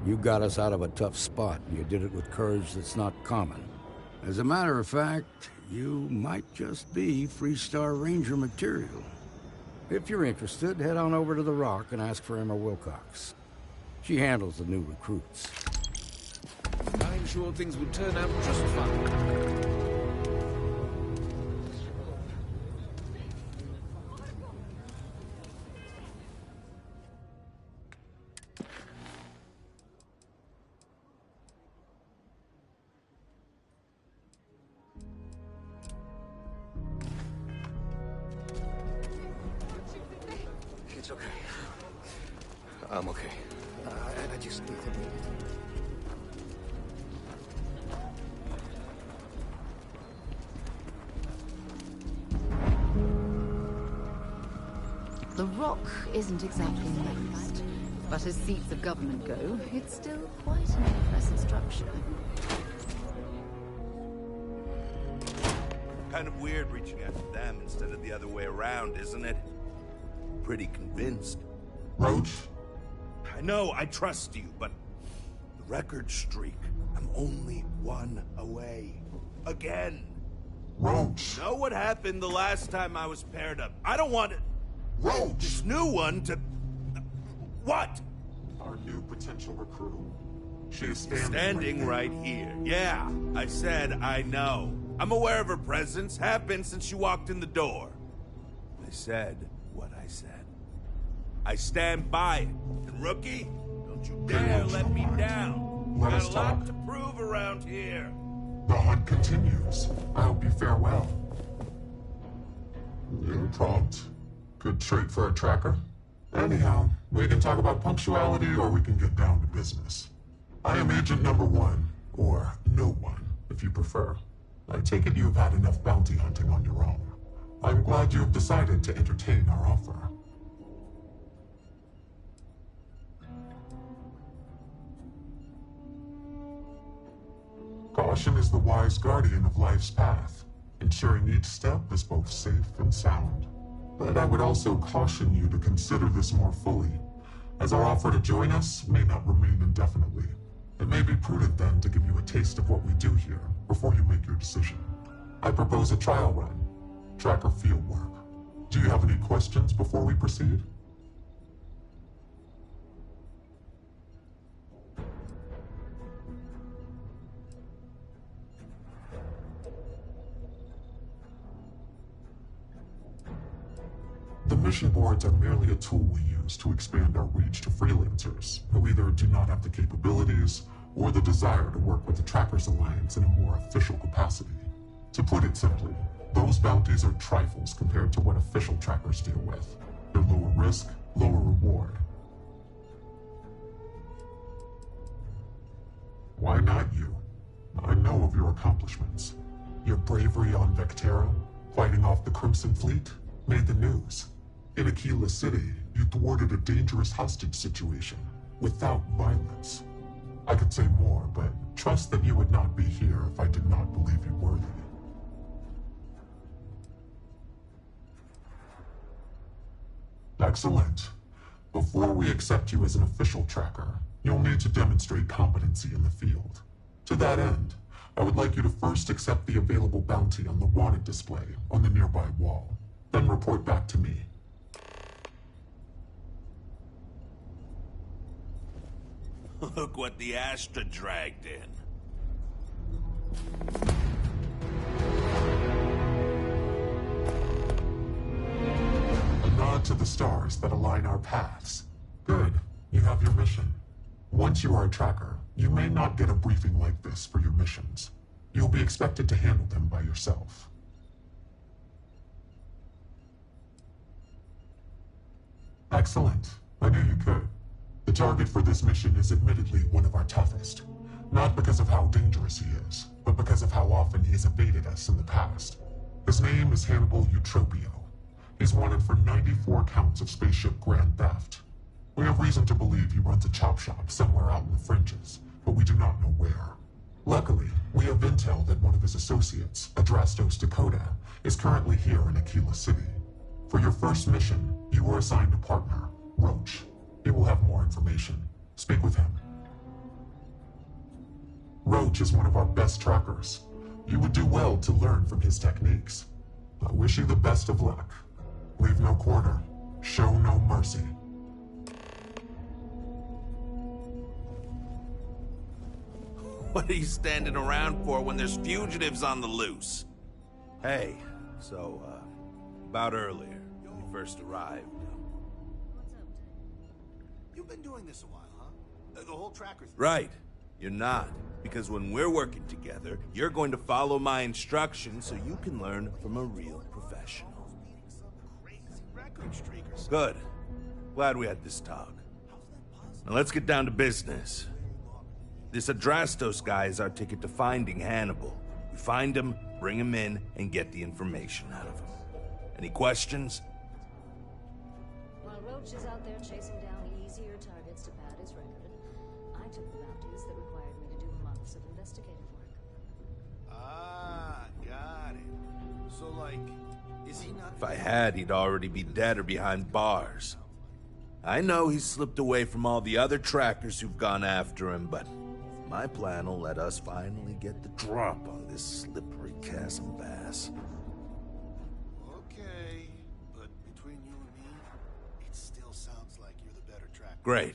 You got us out of a tough spot, and you did it with courage that's not common. As a matter of fact, you might just be Freestar Ranger material. If you're interested, head on over to the Rock and ask for Emma Wilcox. She handles the new recruits. I'm sure things will turn out just fine. It's okay. I'm okay. I just need to... The Rock isn't exactly next, but as seats of government go, it's still quite an impressive structure. Kind of weird reaching out to them instead of the other way around, isn't it? Pretty convinced. Roach? I know, I trust you, but the record streak, I'm only one away. Again. Roach! Know what happened the last time I was paired up? I don't want it. Roach! This new one to... What? Our new potential recruit. She is Standing right here. Yeah, I said I know. I'm aware of her presence, have been since she walked in the door. I said what I said. I stand by it. And rookie, don't you dare let me down. Let Got us a lot talk. to prove around here. The hunt continues. I hope you fare well. You're prompt. Good trait for a tracker. Anyhow, we can talk about punctuality or we can get down to business. I am Agent Number 1, or No One, if you prefer. I take it you've had enough bounty hunting on your own. I'm glad you have decided to entertain our offer. Caution is the wise guardian of life's path, ensuring each step is both safe and sound. But I would also caution you to consider this more fully, as our offer to join us may not remain indefinitely. It may be prudent then to give you a taste of what we do here before you make your decision. I propose a trial run, tracker field work. Do you have any questions before we proceed? The mission boards are merely a tool we use to expand our reach to freelancers who either do not have the capabilities or the desire to work with the Trackers Alliance in a more official capacity. To put it simply, those bounties are trifles compared to what official trackers deal with. They're lower risk, lower reward. Why not you? I know of your accomplishments. Your bravery on Vectera, fighting off the Crimson Fleet, made the news. In Aquila City, you thwarted a dangerous hostage situation, without violence. I could say more, but trust that you would not be here if I did not believe you worthy. Excellent. Before we accept you as an official tracker, you'll need to demonstrate competency in the field. To that end, I would like you to first accept the available bounty on the wanted display on the nearby wall, then report back to me. Look what the Astra dragged in. A nod to the stars that align our paths. Good. You have your mission. Once you are a tracker, you may not get a briefing like this for your missions. You'll be expected to handle them by yourself. Excellent. I knew you could. The target for this mission is admittedly one of our toughest. Not because of how dangerous he is, but because of how often he has evaded us in the past. His name is Hannibal Eutropio. He's wanted for 94 counts of spaceship grand theft. We have reason to believe he runs a chop shop somewhere out in the fringes, but we do not know where. Luckily, we have intel that one of his associates, Adrastos Dakota, is currently here in Aquila City. For your first mission, you were assigned a partner, Roach. He will have more information. Speak with him. Roach is one of our best trackers. You would do well to learn from his techniques. I wish you the best of luck. Leave no quarter. Show no mercy. What are you standing around for when there's fugitives on the loose? Hey, so, about earlier, when you first arrived. You've been doing this a while, huh? The whole tracker thing. Right. You're not. Because when we're working together, you're going to follow my instructions so you can learn from a real professional. Good. Glad we had this talk. Now let's get down to business. This Adrastos guy is our ticket to finding Hannibal. We find him, bring him in, and get the information out of him. Any questions? While Roach is out there chasing down easier targets to pad his record, I took the bounties that required me to do months of investigative work. Ah, got it. So, like, is he not... If I had, he'd already be dead or behind bars. I know he's slipped away from all the other trackers who've gone after him, but my plan will let us finally get the drop on this slippery chasm bass. Okay, but between you and me, it still sounds like you're the better tracker. Great.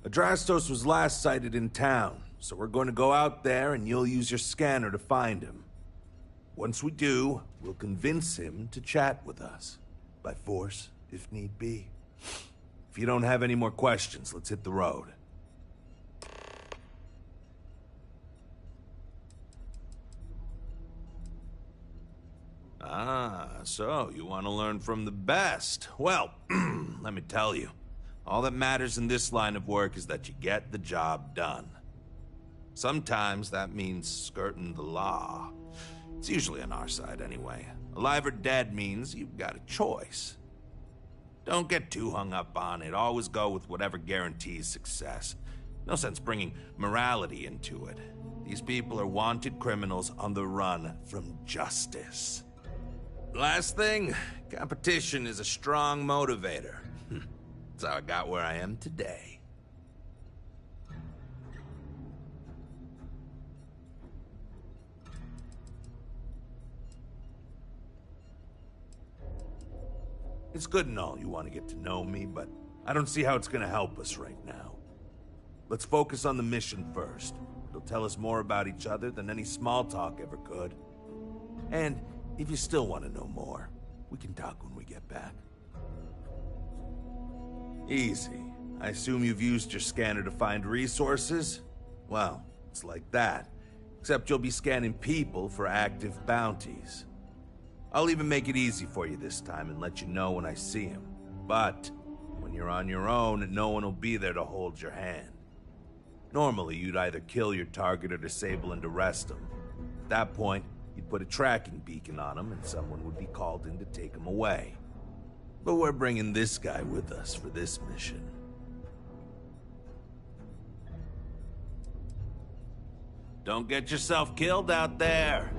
Adrastos was last sighted in town, so we're going to go out there and you'll use your scanner to find him. Once we do, we'll convince him to chat with us. By force, if need be. If you don't have any more questions, let's hit the road. Ah, so you want to learn from the best. Well, let me tell you. All that matters in this line of work is that you get the job done. Sometimes that means skirting the law. It's usually on our side anyway. Alive or dead means you've got a choice. Don't get too hung up on it. Always go with whatever guarantees success. No sense bringing morality into it. These people are wanted criminals on the run from justice. Last thing, competition is a strong motivator. That's how I got where I am today. It's good and all you want to get to know me, but I don't see how it's going to help us right now. Let's focus on the mission first. It'll tell us more about each other than any small talk ever could. And if you still want to know more, we can talk when we get back. Easy. I assume you've used your scanner to find resources? Well, it's like that. Except you'll be scanning people for active bounties. I'll even make it easy for you this time and let you know when I see him. But when you're on your own, no one will be there to hold your hand. Normally, you'd either kill your target or disable and arrest him. At that point, you'd put a tracking beacon on him and someone would be called in to take him away. But we're bringing this guy with us for this mission. Don't get yourself killed out there.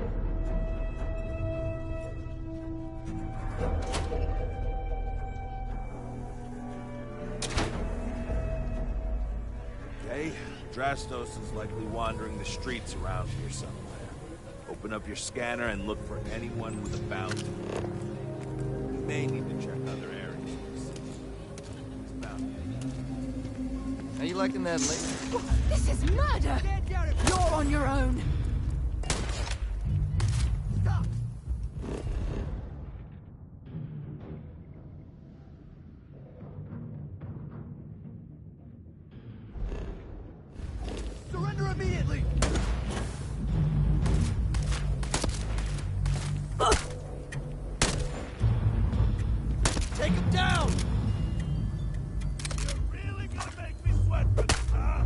Okay, Adrastos is likely wandering the streets around here somewhere. Open up your scanner and look for anyone with a bounty. You may need to check other areas. How you liking that, lady? This is murder! You're on your own! Surrender immediately! Take him down! You're really gonna make me sweat for this, huh?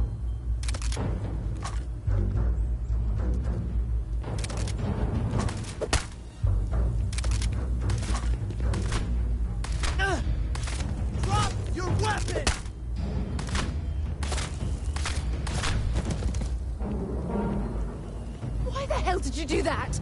hell did you do that?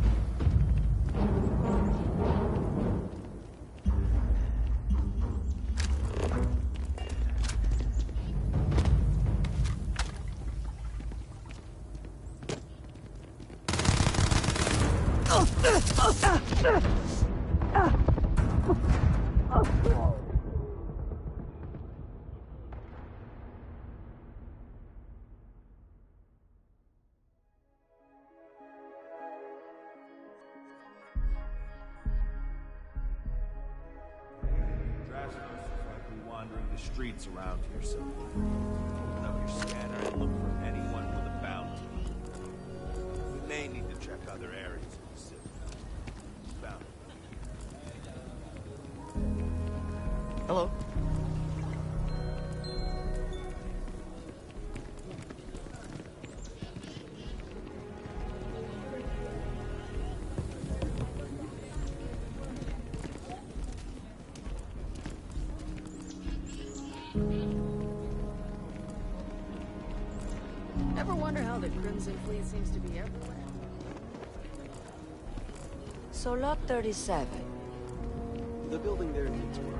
Streets around here somewhere. Open up your scanner and look for anyone with a bounty. We may need to check other areas of the city. Bounty. Hello. Ever wonder how the Crimson Fleet seems to be everywhere? So Lot 37. The building there needs work,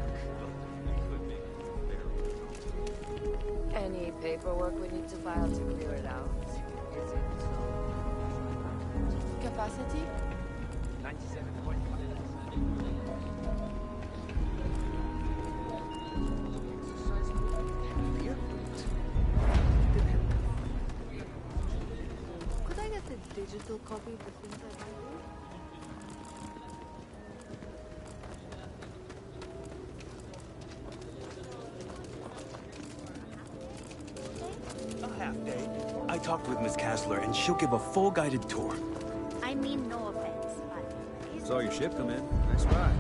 but Any paperwork we need to file to clear it out? Is it capacity? 97.5. Could I get a digital copy of the things I might A half day. I talked with Miss Kassler, and she'll give a full guided tour. I mean no offense, but... Saw your ship come in. Nice ride.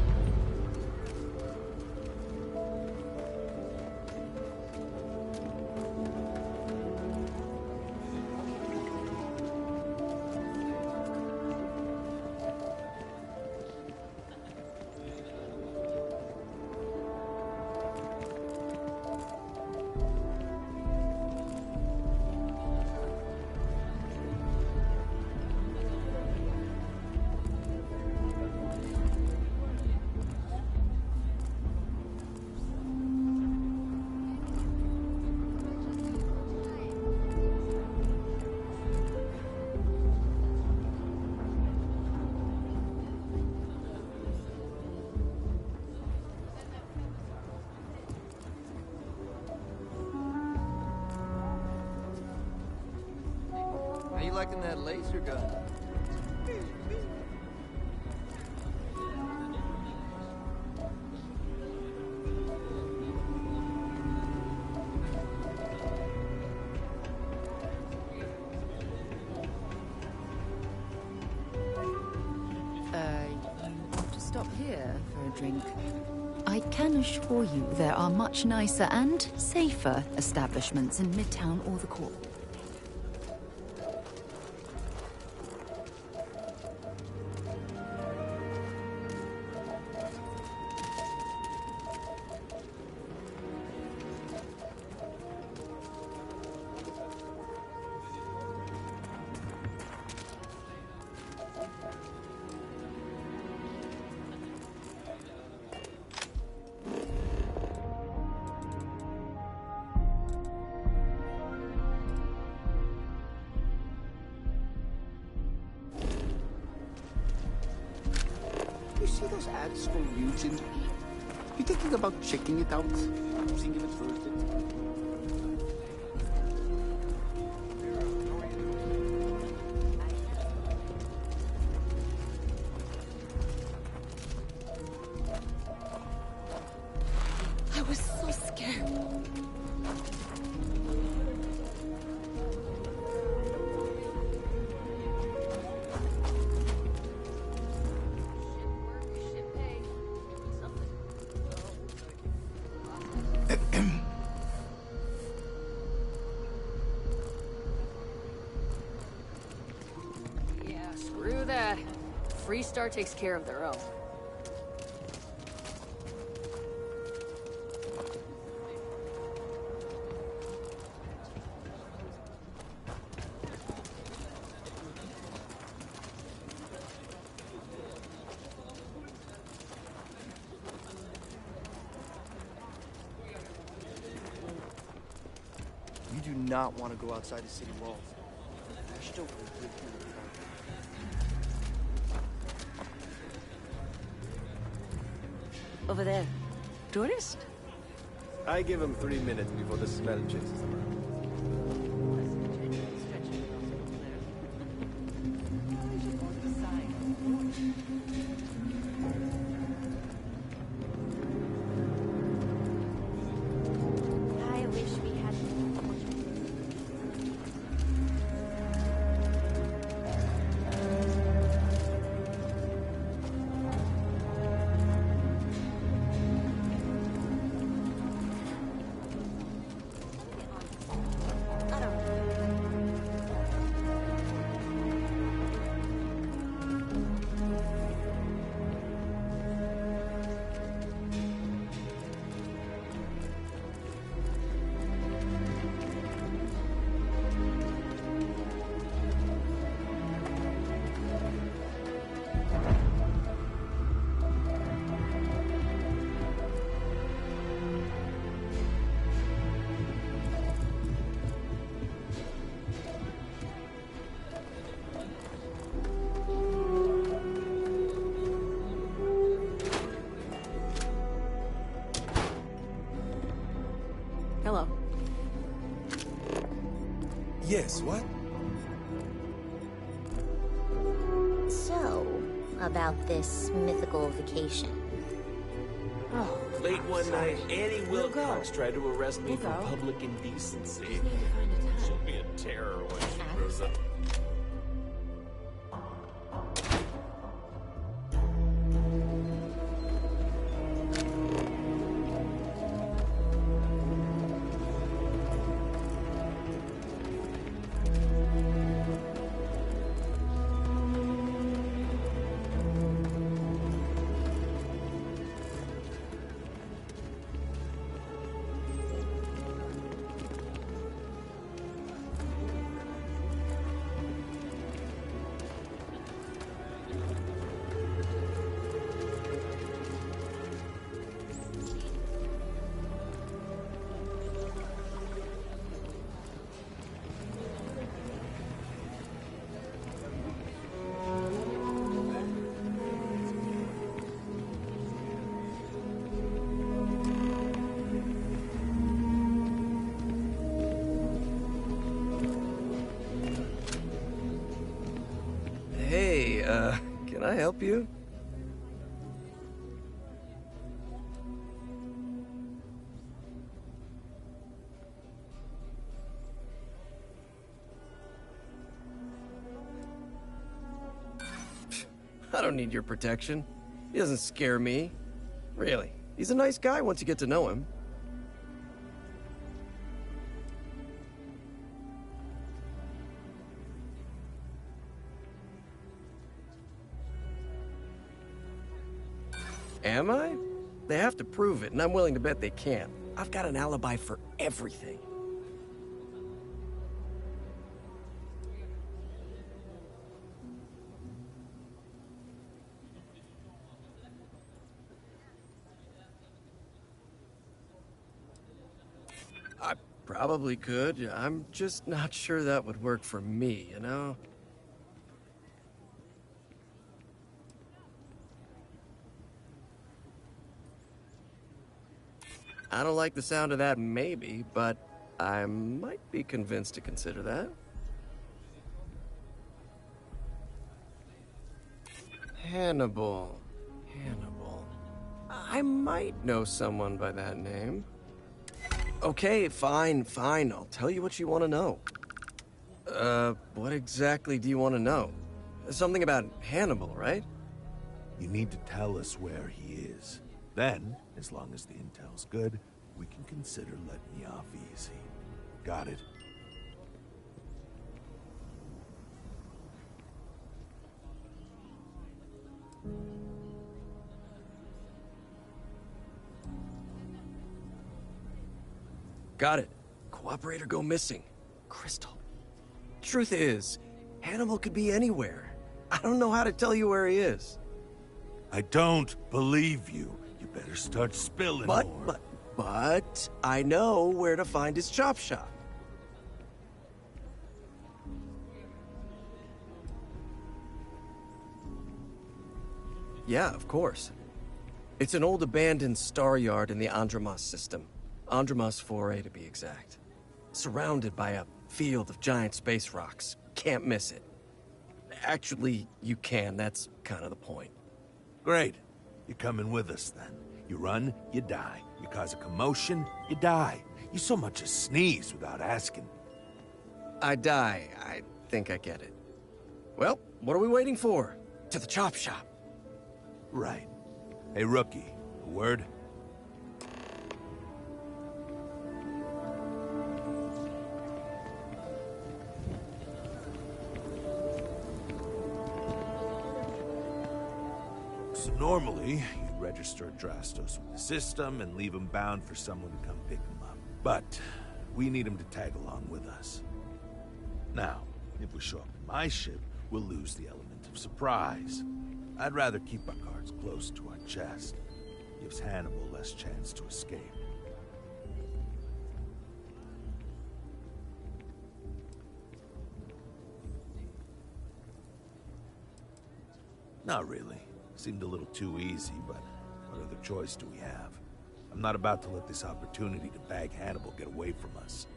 How you liking that laser gun? You want to stop here for a drink? I can assure you there are much nicer and safer establishments in Midtown or the Core. You see those ads for Ryujin? You thinking about checking it out? Seeing if it's worth it? I was so scared. Yeah, screw that. Freestar takes care of their own. not want to go outside the city walls. They're still really good. Over there. Tourist? I give them 3 minutes before the smell chases them around. I wish we had Hello. Yes, what? So, about this mythical vacation. Oh, Late one night, Annie Wilcox tried to arrest me for public indecency. She'll be a terror when she grows up. Hey, can I help you? I don't need your protection. He doesn't scare me. Really. He's a nice guy once you get to know him. Am I? They have to prove it, and I'm willing to bet they can't. I've got an alibi for everything. I probably could. I'm just not sure that would work for me, you know? I don't like the sound of that maybe, but I might be convinced to consider that. Hannibal. Hannibal. I might know someone by that name. Okay, fine. I'll tell you what you want to know. What exactly do you want to know? Something about Hannibal, right? You need to tell us where he is. Then, as long as the intel's good, we can consider letting you off easy. Got it? Got it. Cooperate or go missing. Crystal. Truth is, Hannibal could be anywhere. I don't know how to tell you where he is. I don't believe you. You better start spilling more. But I know where to find his chop shop. Yeah, of course. It's an old abandoned star yard in the Andromos system. Andromos 4A to be exact. Surrounded by a field of giant space rocks. Can't miss it. Actually, you can. That's kind of the point. Great. You're coming with us, then. You run, you die. You cause a commotion, you die. You so much as sneeze without asking. I die. I think I get it. Well, what are we waiting for? To the chop shop. Right. Hey, rookie, a word? So normally, you register Drastos with the system and leave him bound for someone to come pick him up. But we need him to tag along with us. Now, if we show up in my ship, we'll lose the element of surprise. I'd rather keep our cards close to our chest. Gives Hannibal less chance to escape. Not really. Seemed a little too easy, but what other choice do we have? I'm not about to let this opportunity to bag Hannibal get away from us.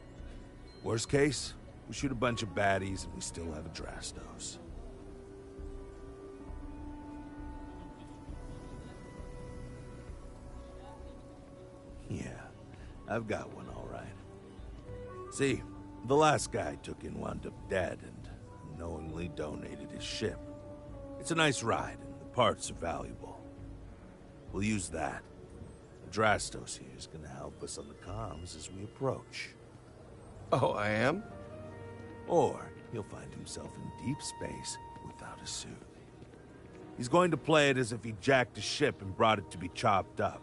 Worst case, we shoot a bunch of baddies and we still have a Drastos. Yeah, I've got one, all right. See, the last guy I took in wound up dead and unknowingly donated his ship. It's a nice ride, and the parts are valuable. We'll use that. The Drastos here is gonna help us on the comms as we approach. Oh, I am? Or he'll find himself in deep space without a suit. He's going to play it as if he jacked a ship and brought it to be chopped up.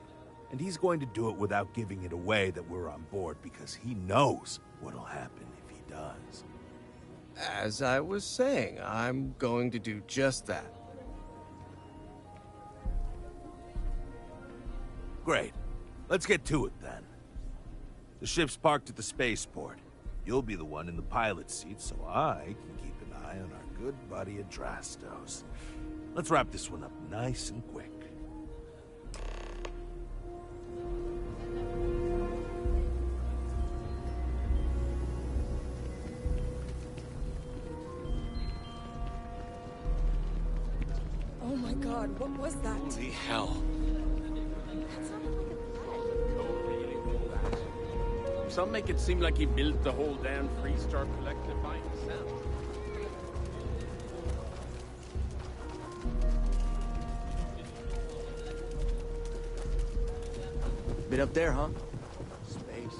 And he's going to do it without giving it away that we're on board because he knows what'll happen if he does. As I was saying, I'm going to do just that. Great. Let's get to it then. The ship's parked at the spaceport. You'll be the one in the pilot's seat so I can keep an eye on our good buddy Adrastos. Let's wrap this one up nice and quick. Oh my god, what was that? Holy hell. That sounded like a threat. Some make it seem like he built the whole damn Freestar Collective by himself. Bit up there, huh? Space.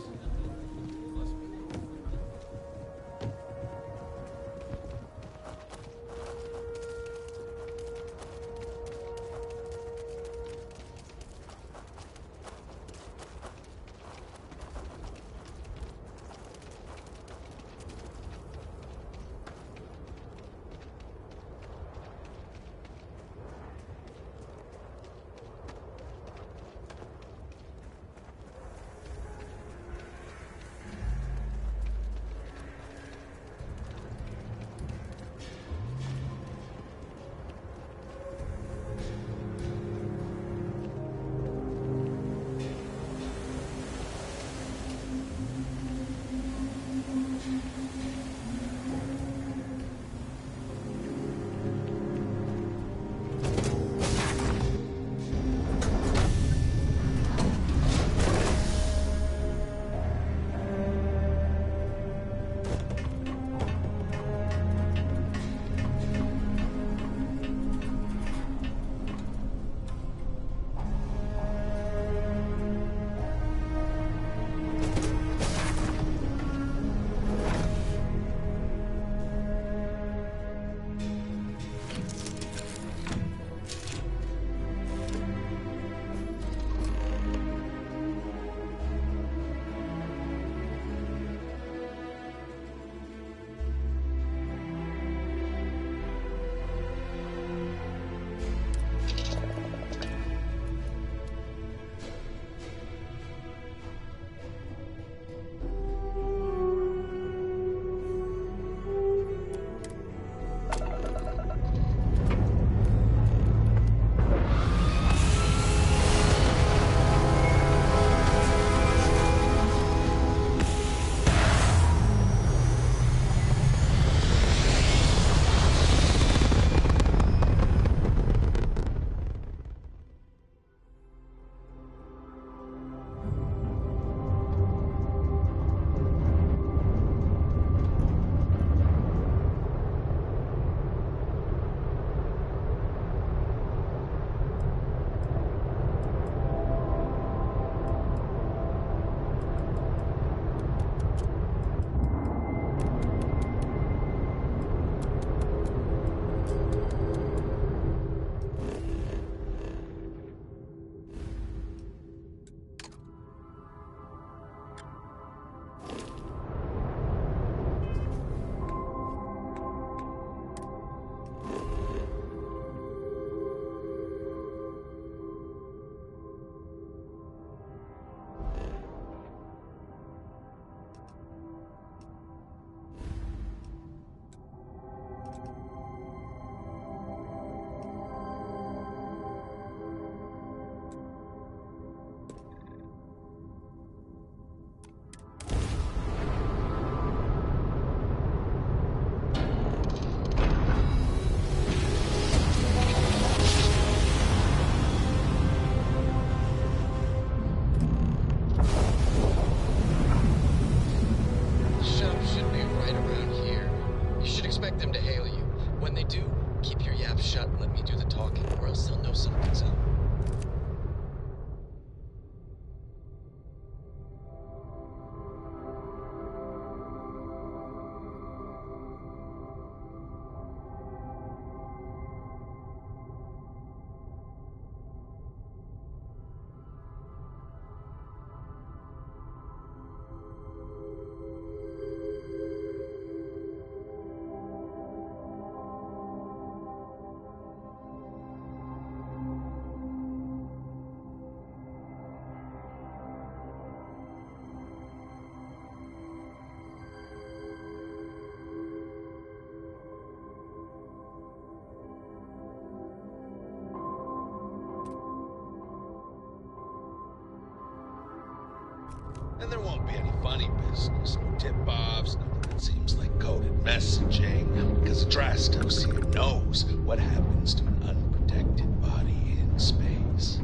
And there won't be any funny business, no tip-offs, nothing that seems like coded messaging, because Drastos here knows what happens to an unprotected body in space.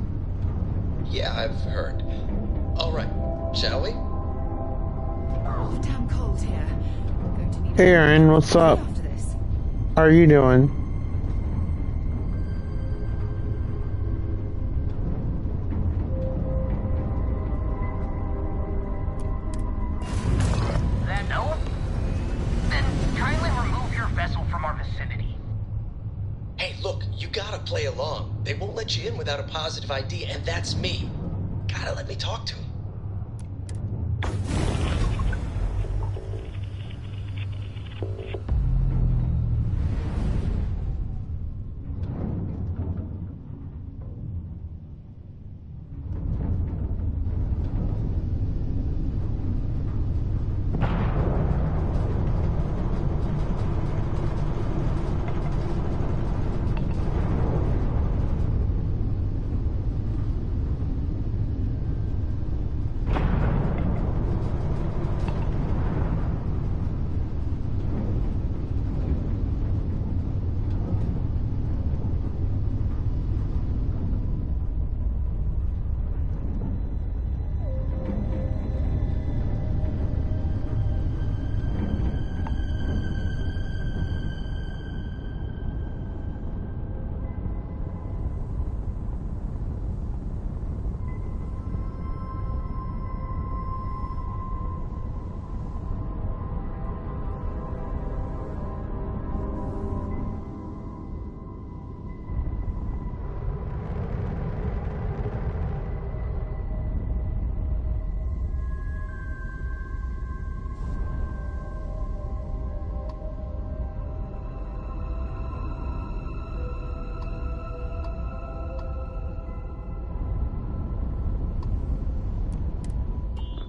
Yeah, I've heard. All right, shall we? Oh, damn cold here. I'm going to need Hey Aaron, what's up? after this. How are you doing? That no? Then kindly remove your vessel from our vicinity. Hey, look, you gotta play along. They won't let you in without a positive ID, and that's me. Gotta let me talk to him.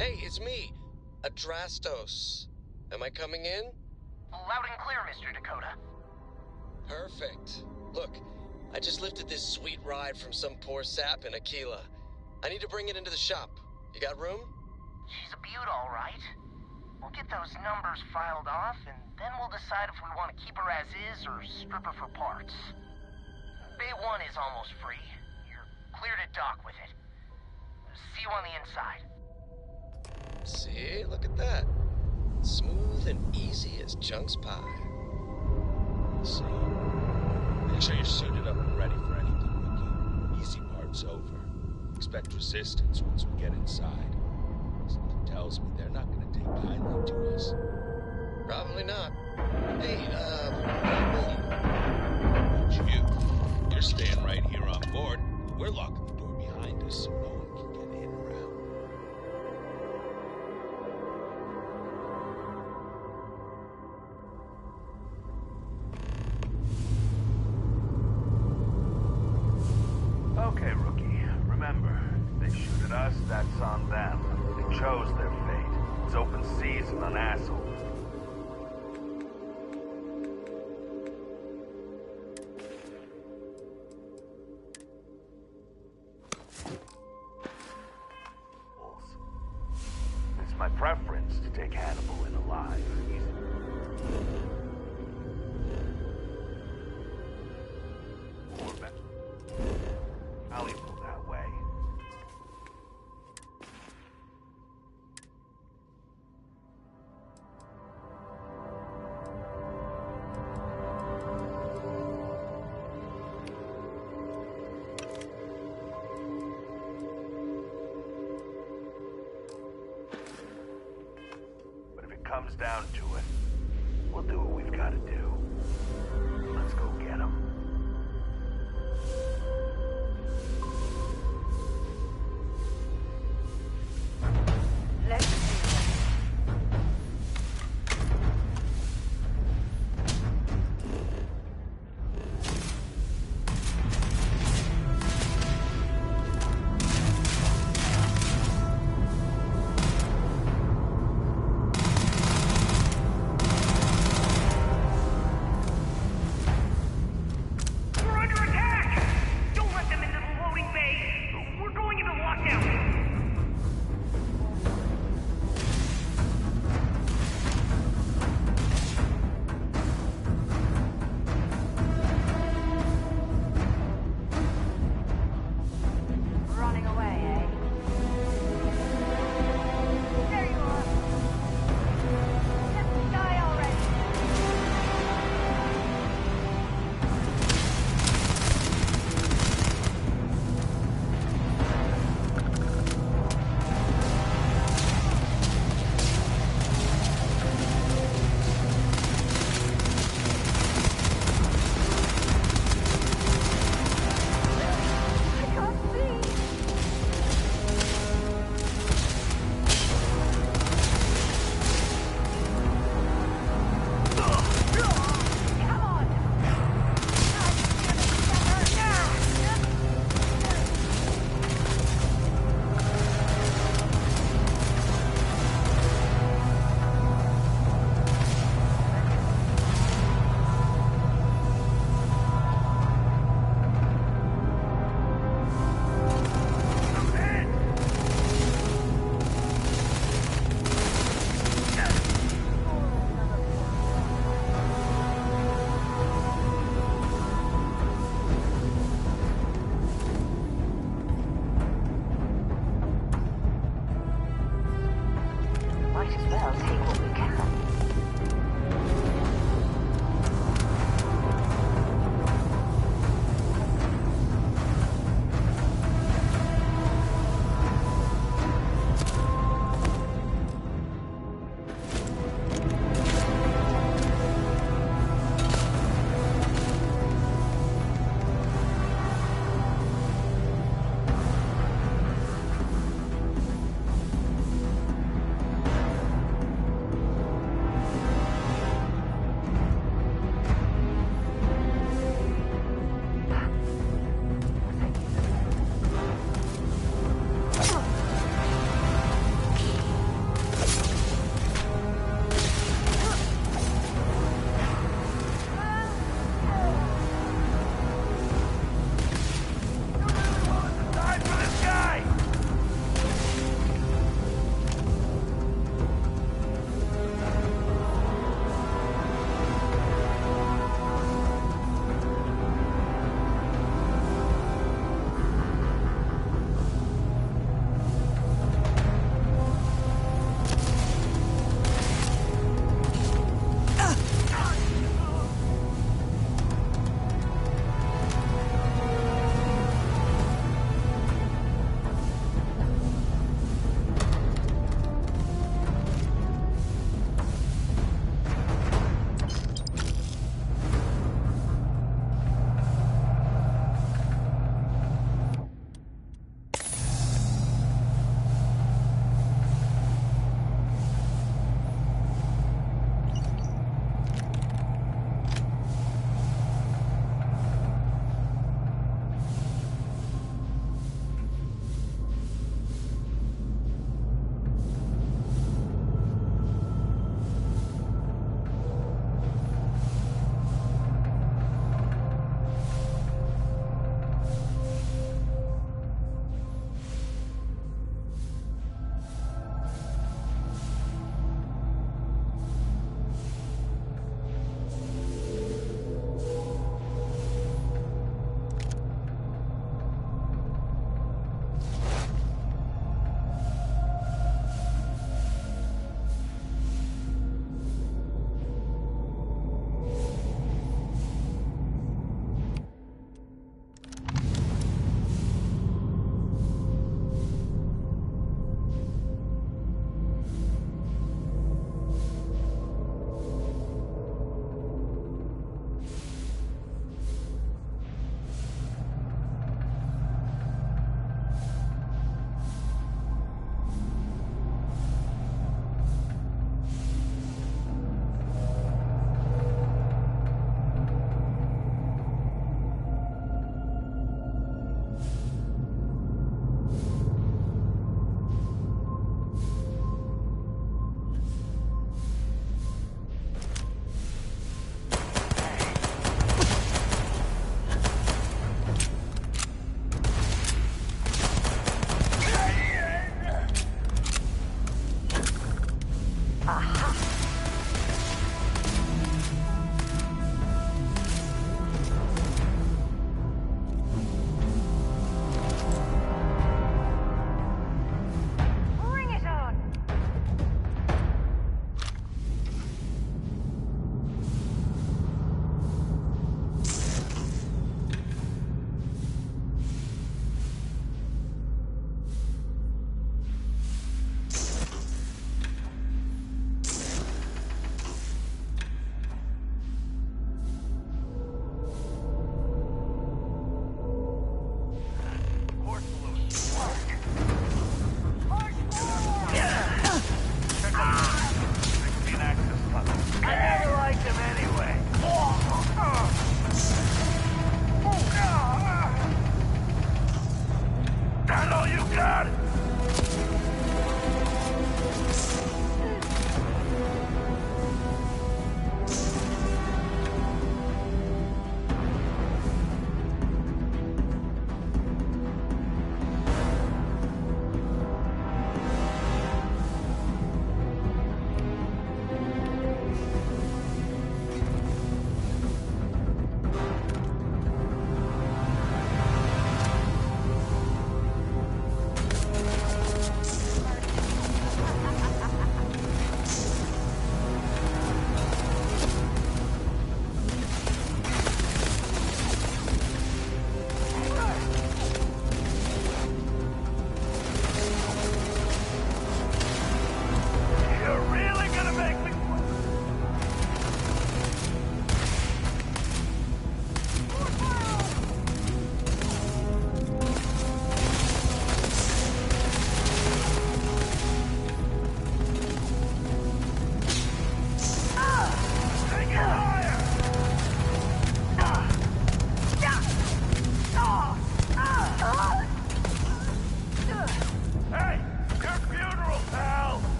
Hey, it's me, Adrastos. Am I coming in? Loud and clear, Mr. Dakota. Perfect. Look, I just lifted this sweet ride from some poor sap in Aquila. I need to bring it into the shop. You got room? She's a beaut, all right. We'll get those numbers filed off, and then we'll decide if we want to keep her as is or strip her for parts. Bay 1 is almost free. You're clear to dock with it. See you on the inside. See, look at that. Smooth and easy as Chunk's pie. See? Make sure you're suited up and ready for anything, Wiki. Easy part's over. Expect resistance once we get inside. Something tells me they're not gonna take kindly to us. Probably not. Hey, okay, rookie. Remember, they shoot at us, that's on them. They chose their fate. It's open season on assholes. It's my preference to take Hannibal in alive. I'll leave it that way. But if it comes down to it, we'll do what we've got to do. Let's go get him.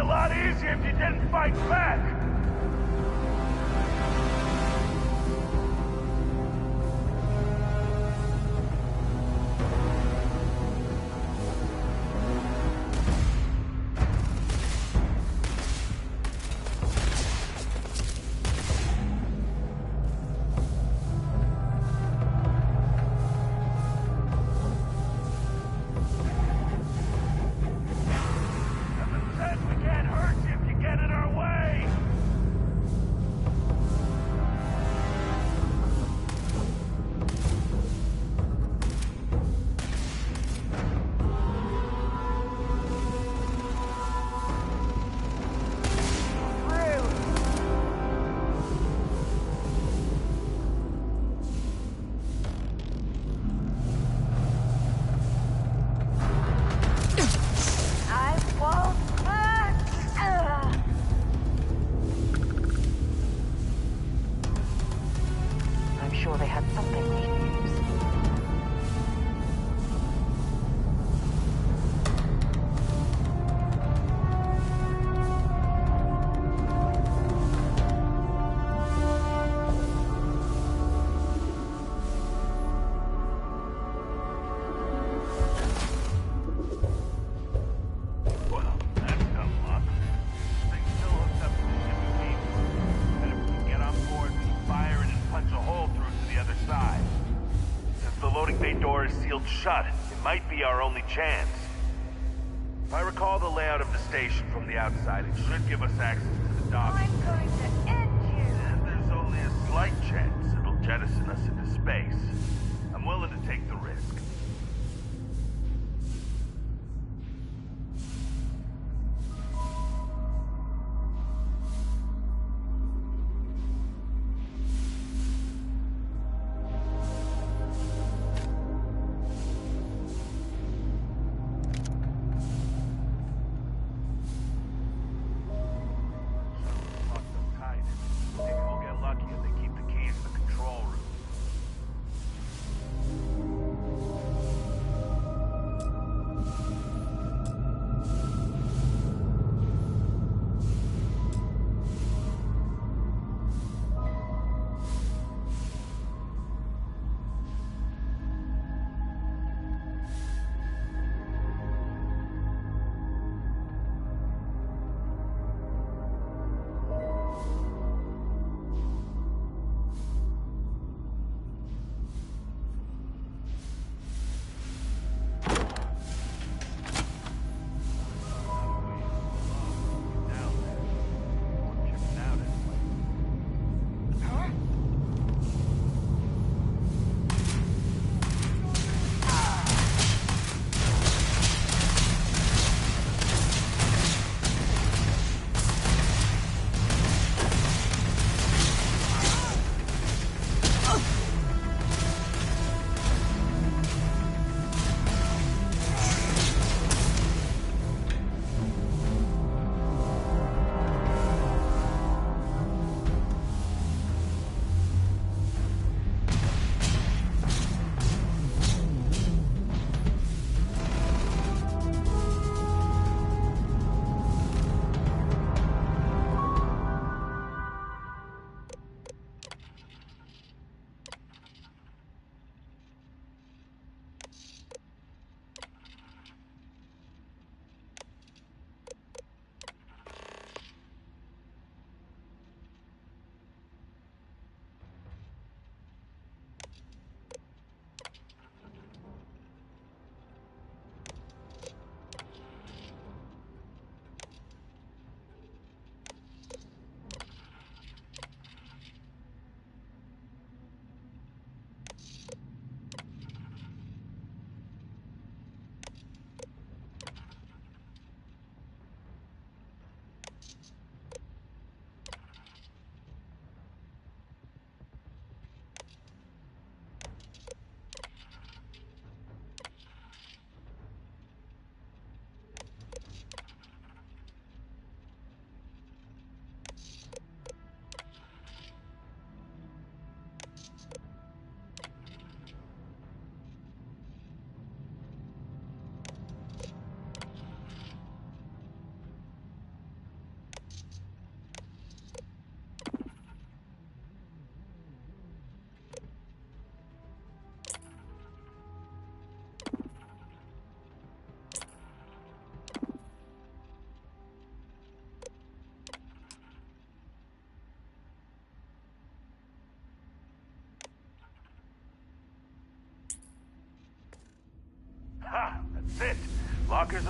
lot easier if you didn't fight back. Shut. It might be our only chance. If I recall the layout of the station from the outside, it should give us access to the dock. I'm going to end you! And there's only a slight chance it'll jettison us into space. I'm willing to take the risk.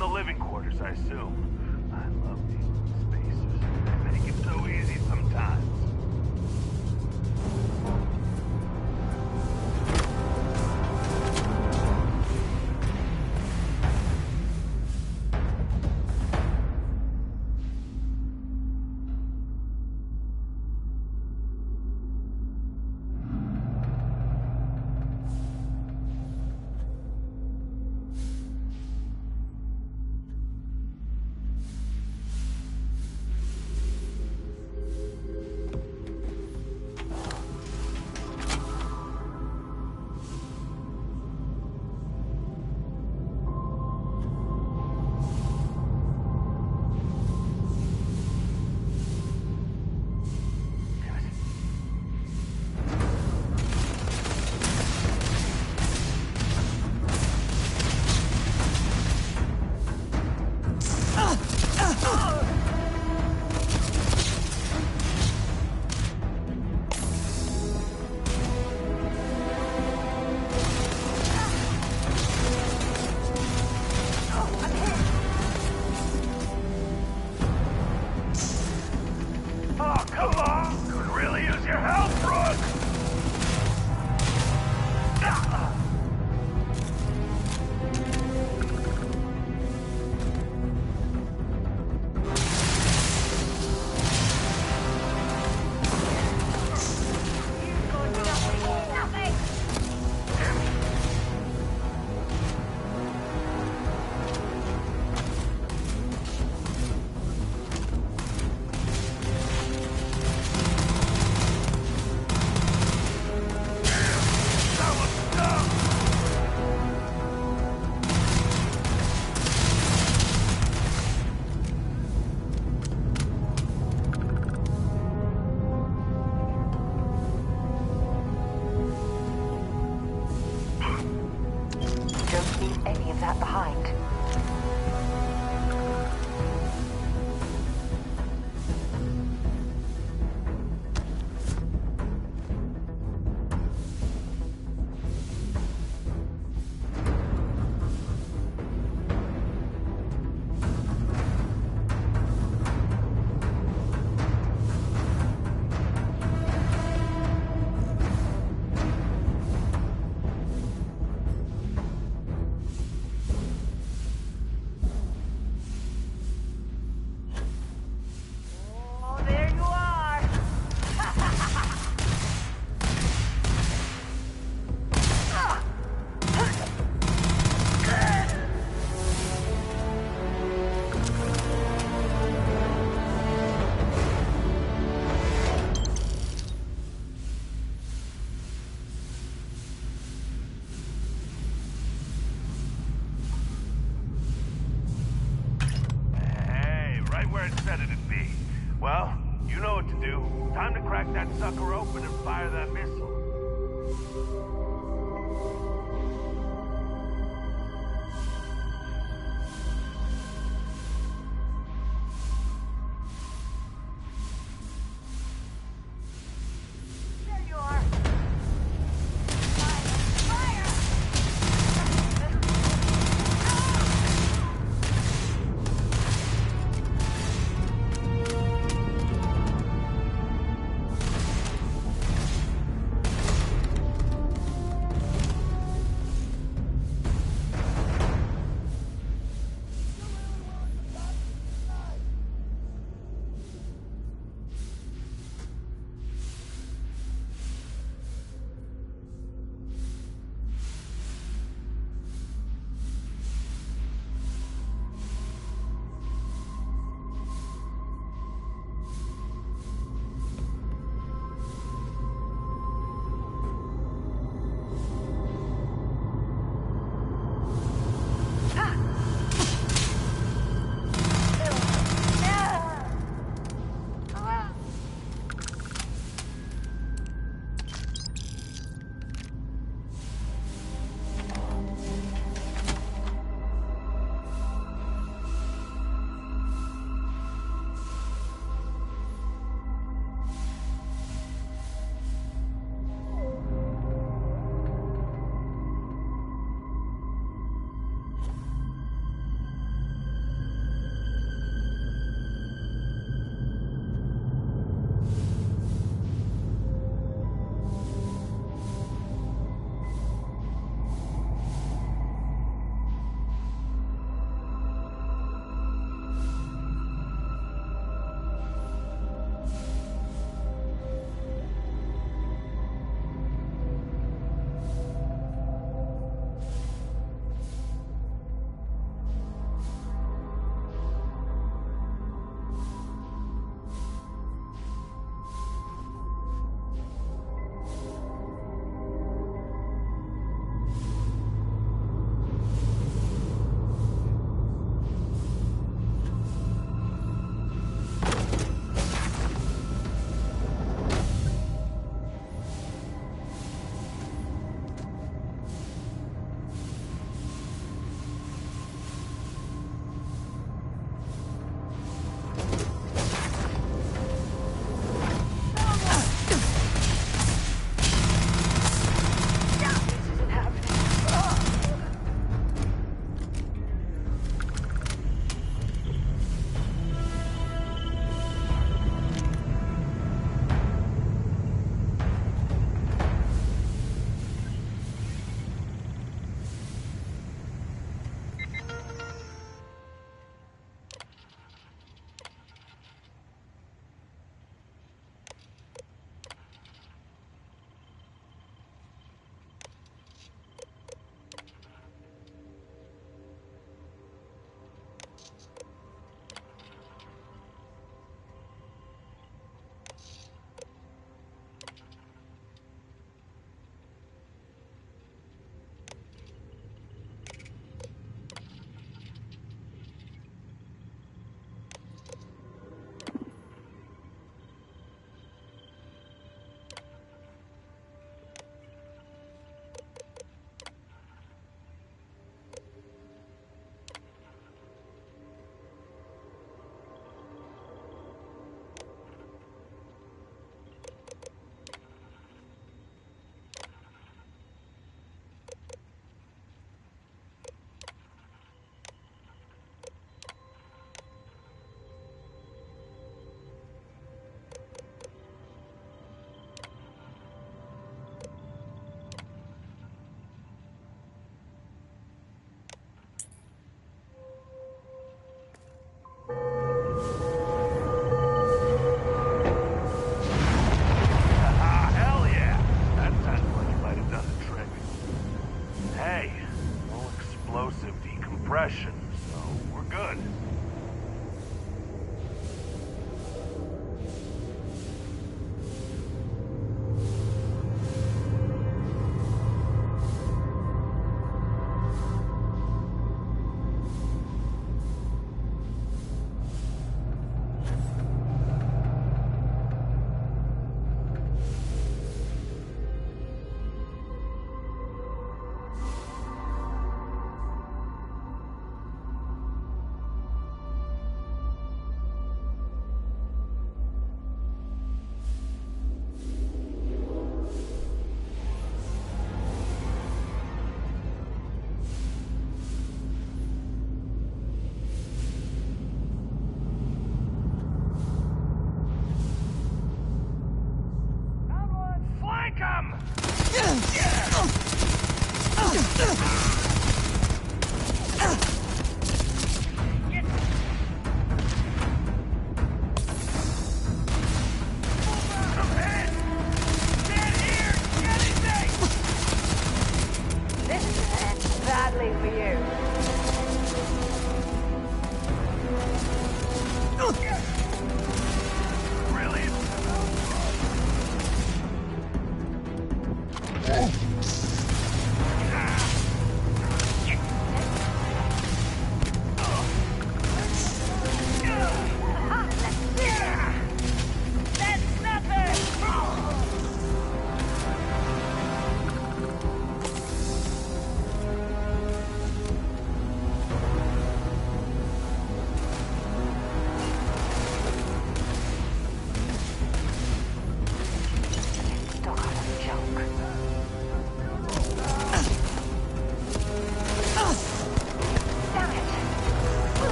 the living quarters, I assume. I love these little spacers. They make it so easy sometimes. Well, you know what to do. Time to crack that sucker open and fire that missile.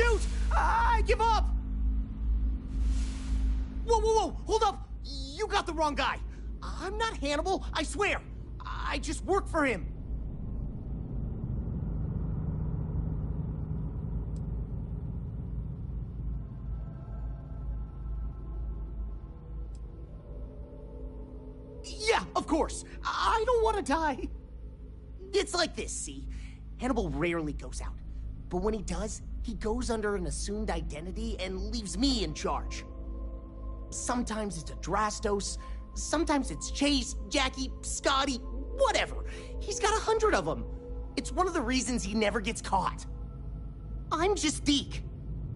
shoot! I give up! Whoa, hold up! You got the wrong guy. I'm not Hannibal, I swear. I just work for him. Yeah, of course. I don't want to die. It's like this, see? Hannibal rarely goes out. But when he does, he goes under an assumed identity and leaves me in charge. Sometimes it's Adrastos, sometimes it's Chase, Jackie, Scotty, whatever. He's got 100 of them. It's one of the reasons he never gets caught. I'm just Deke.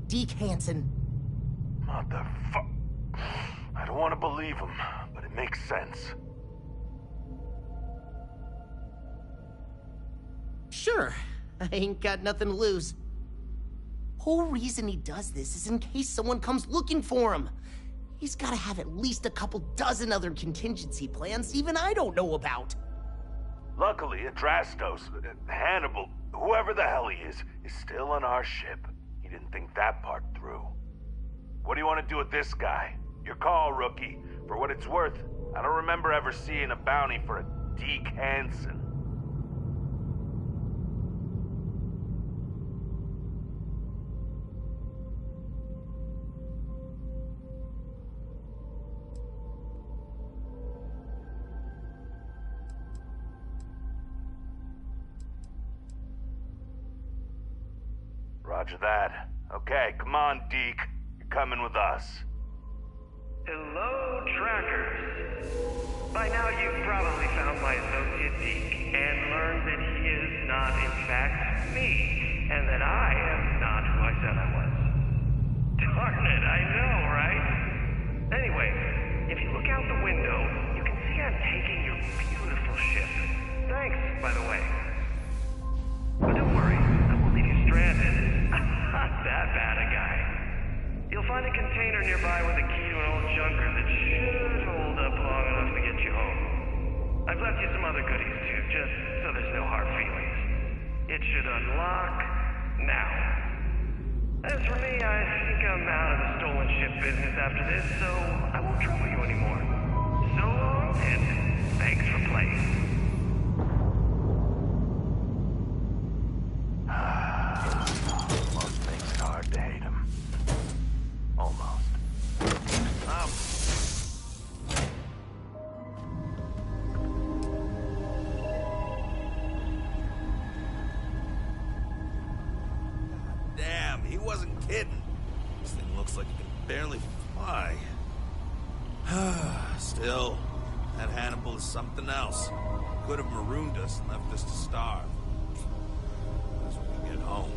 Deke Hansen. Motherfuck. I don't want to believe him, but it makes sense. Sure, I ain't got nothing to lose. Whole reason he does this is in case someone comes looking for him. He's gotta have at least a couple dozen other contingency plans even I don't know about. Luckily, Adrastos, Hannibal, whoever the hell he is still on our ship. He didn't think that part through. What do you want to do with this guy? Your call, rookie. For what it's worth, I don't remember ever seeing a bounty for a Deke Hansen. Roger that. Okay, come on, Deke. You're coming with us. Hello, trackers. By now you've probably found my associate Deke and learned that he is not in fact me, and that I am not who I said I was. Darn it, I know, right? Anyway, if you look out the window, you can see I'm taking your beautiful ship. Thanks, by the way. But don't worry, I won't leave you stranded. I'm not that bad a guy. You'll find a container nearby with a key to an old junker that should hold up long enough to get you home. I've left you some other goodies too, just so there's no hard feelings. It should unlock now. As for me, I think I'm out of the stolen ship business after this, so I won't trouble you anymore. So long, and thanks for playing. Most things are hard to hate him. Almost. Damn, he wasn't kidding. This thing looks like it can barely fly. Still, that Hannibal is something else. Could have marooned us and left us to starve. As we get home.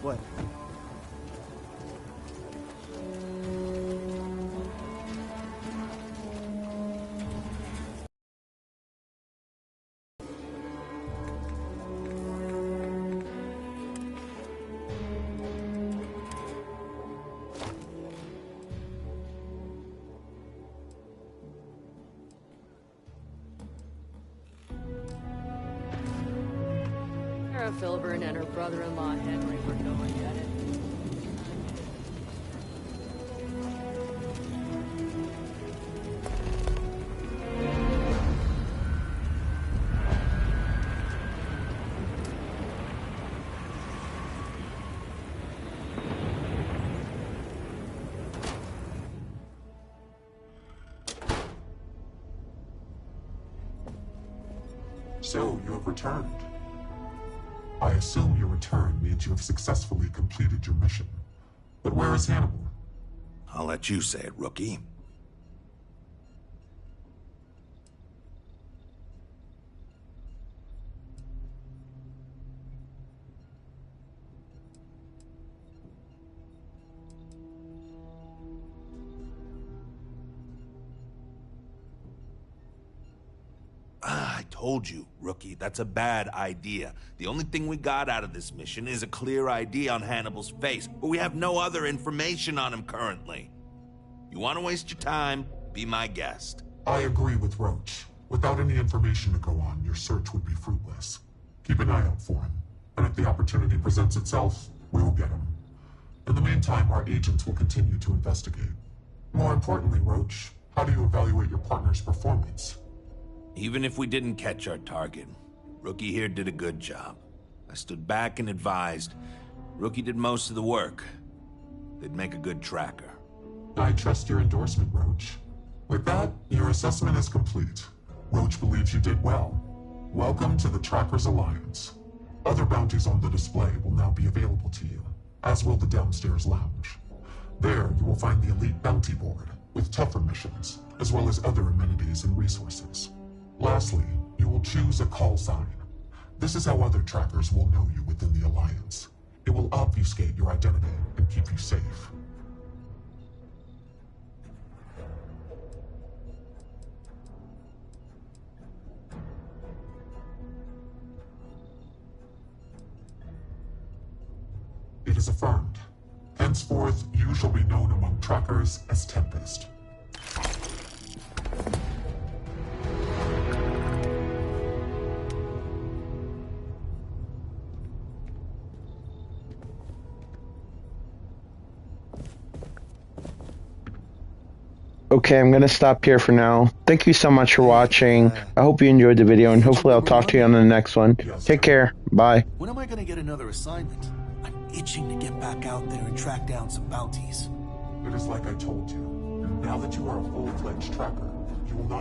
What? Sarah Filburn and her brother-in-law Henry were going at it. So, you have returned. I assume your return means you have successfully completed your mission. But where is Hannibal? I'll let you say it, rookie. I told you, rookie, that's a bad idea. The only thing we got out of this mission is a clear ID on Hannibal's face, but we have no other information on him currently. You want to waste your time? Be my guest. I agree with Roach. Without any information to go on, your search would be fruitless. Keep an eye out for him, and if the opportunity presents itself, we will get him. In the meantime, our agents will continue to investigate. More importantly, Roach, how do you evaluate your partner's performance? Even if we didn't catch our target, Rookie here did a good job. I stood back and advised. Rookie did most of the work. They'd make a good tracker. I trust your endorsement, Roach. With that, your assessment is complete. Roach believes you did well. Welcome to the Trackers Alliance. Other bounties on the display will now be available to you, as will the downstairs lounge. There, you will find the Elite Bounty Board, with tougher missions, as well as other amenities and resources. Lastly, you will choose a call sign. This is how other trackers will know you within the Alliance. It will obfuscate your identity and keep you safe. It is affirmed. Henceforth, you shall be known among trackers as Tempest. Okay, I'm going to stop here for now. Thank you so much for watching. I hope you enjoyed the video, and hopefully I'll talk to you on the next one. Take care. Bye. When am I going to get another assignment? I'm itching to get back out there and track down some bounties. It is like I told you. Now that you are a full-fledged tracker, you will not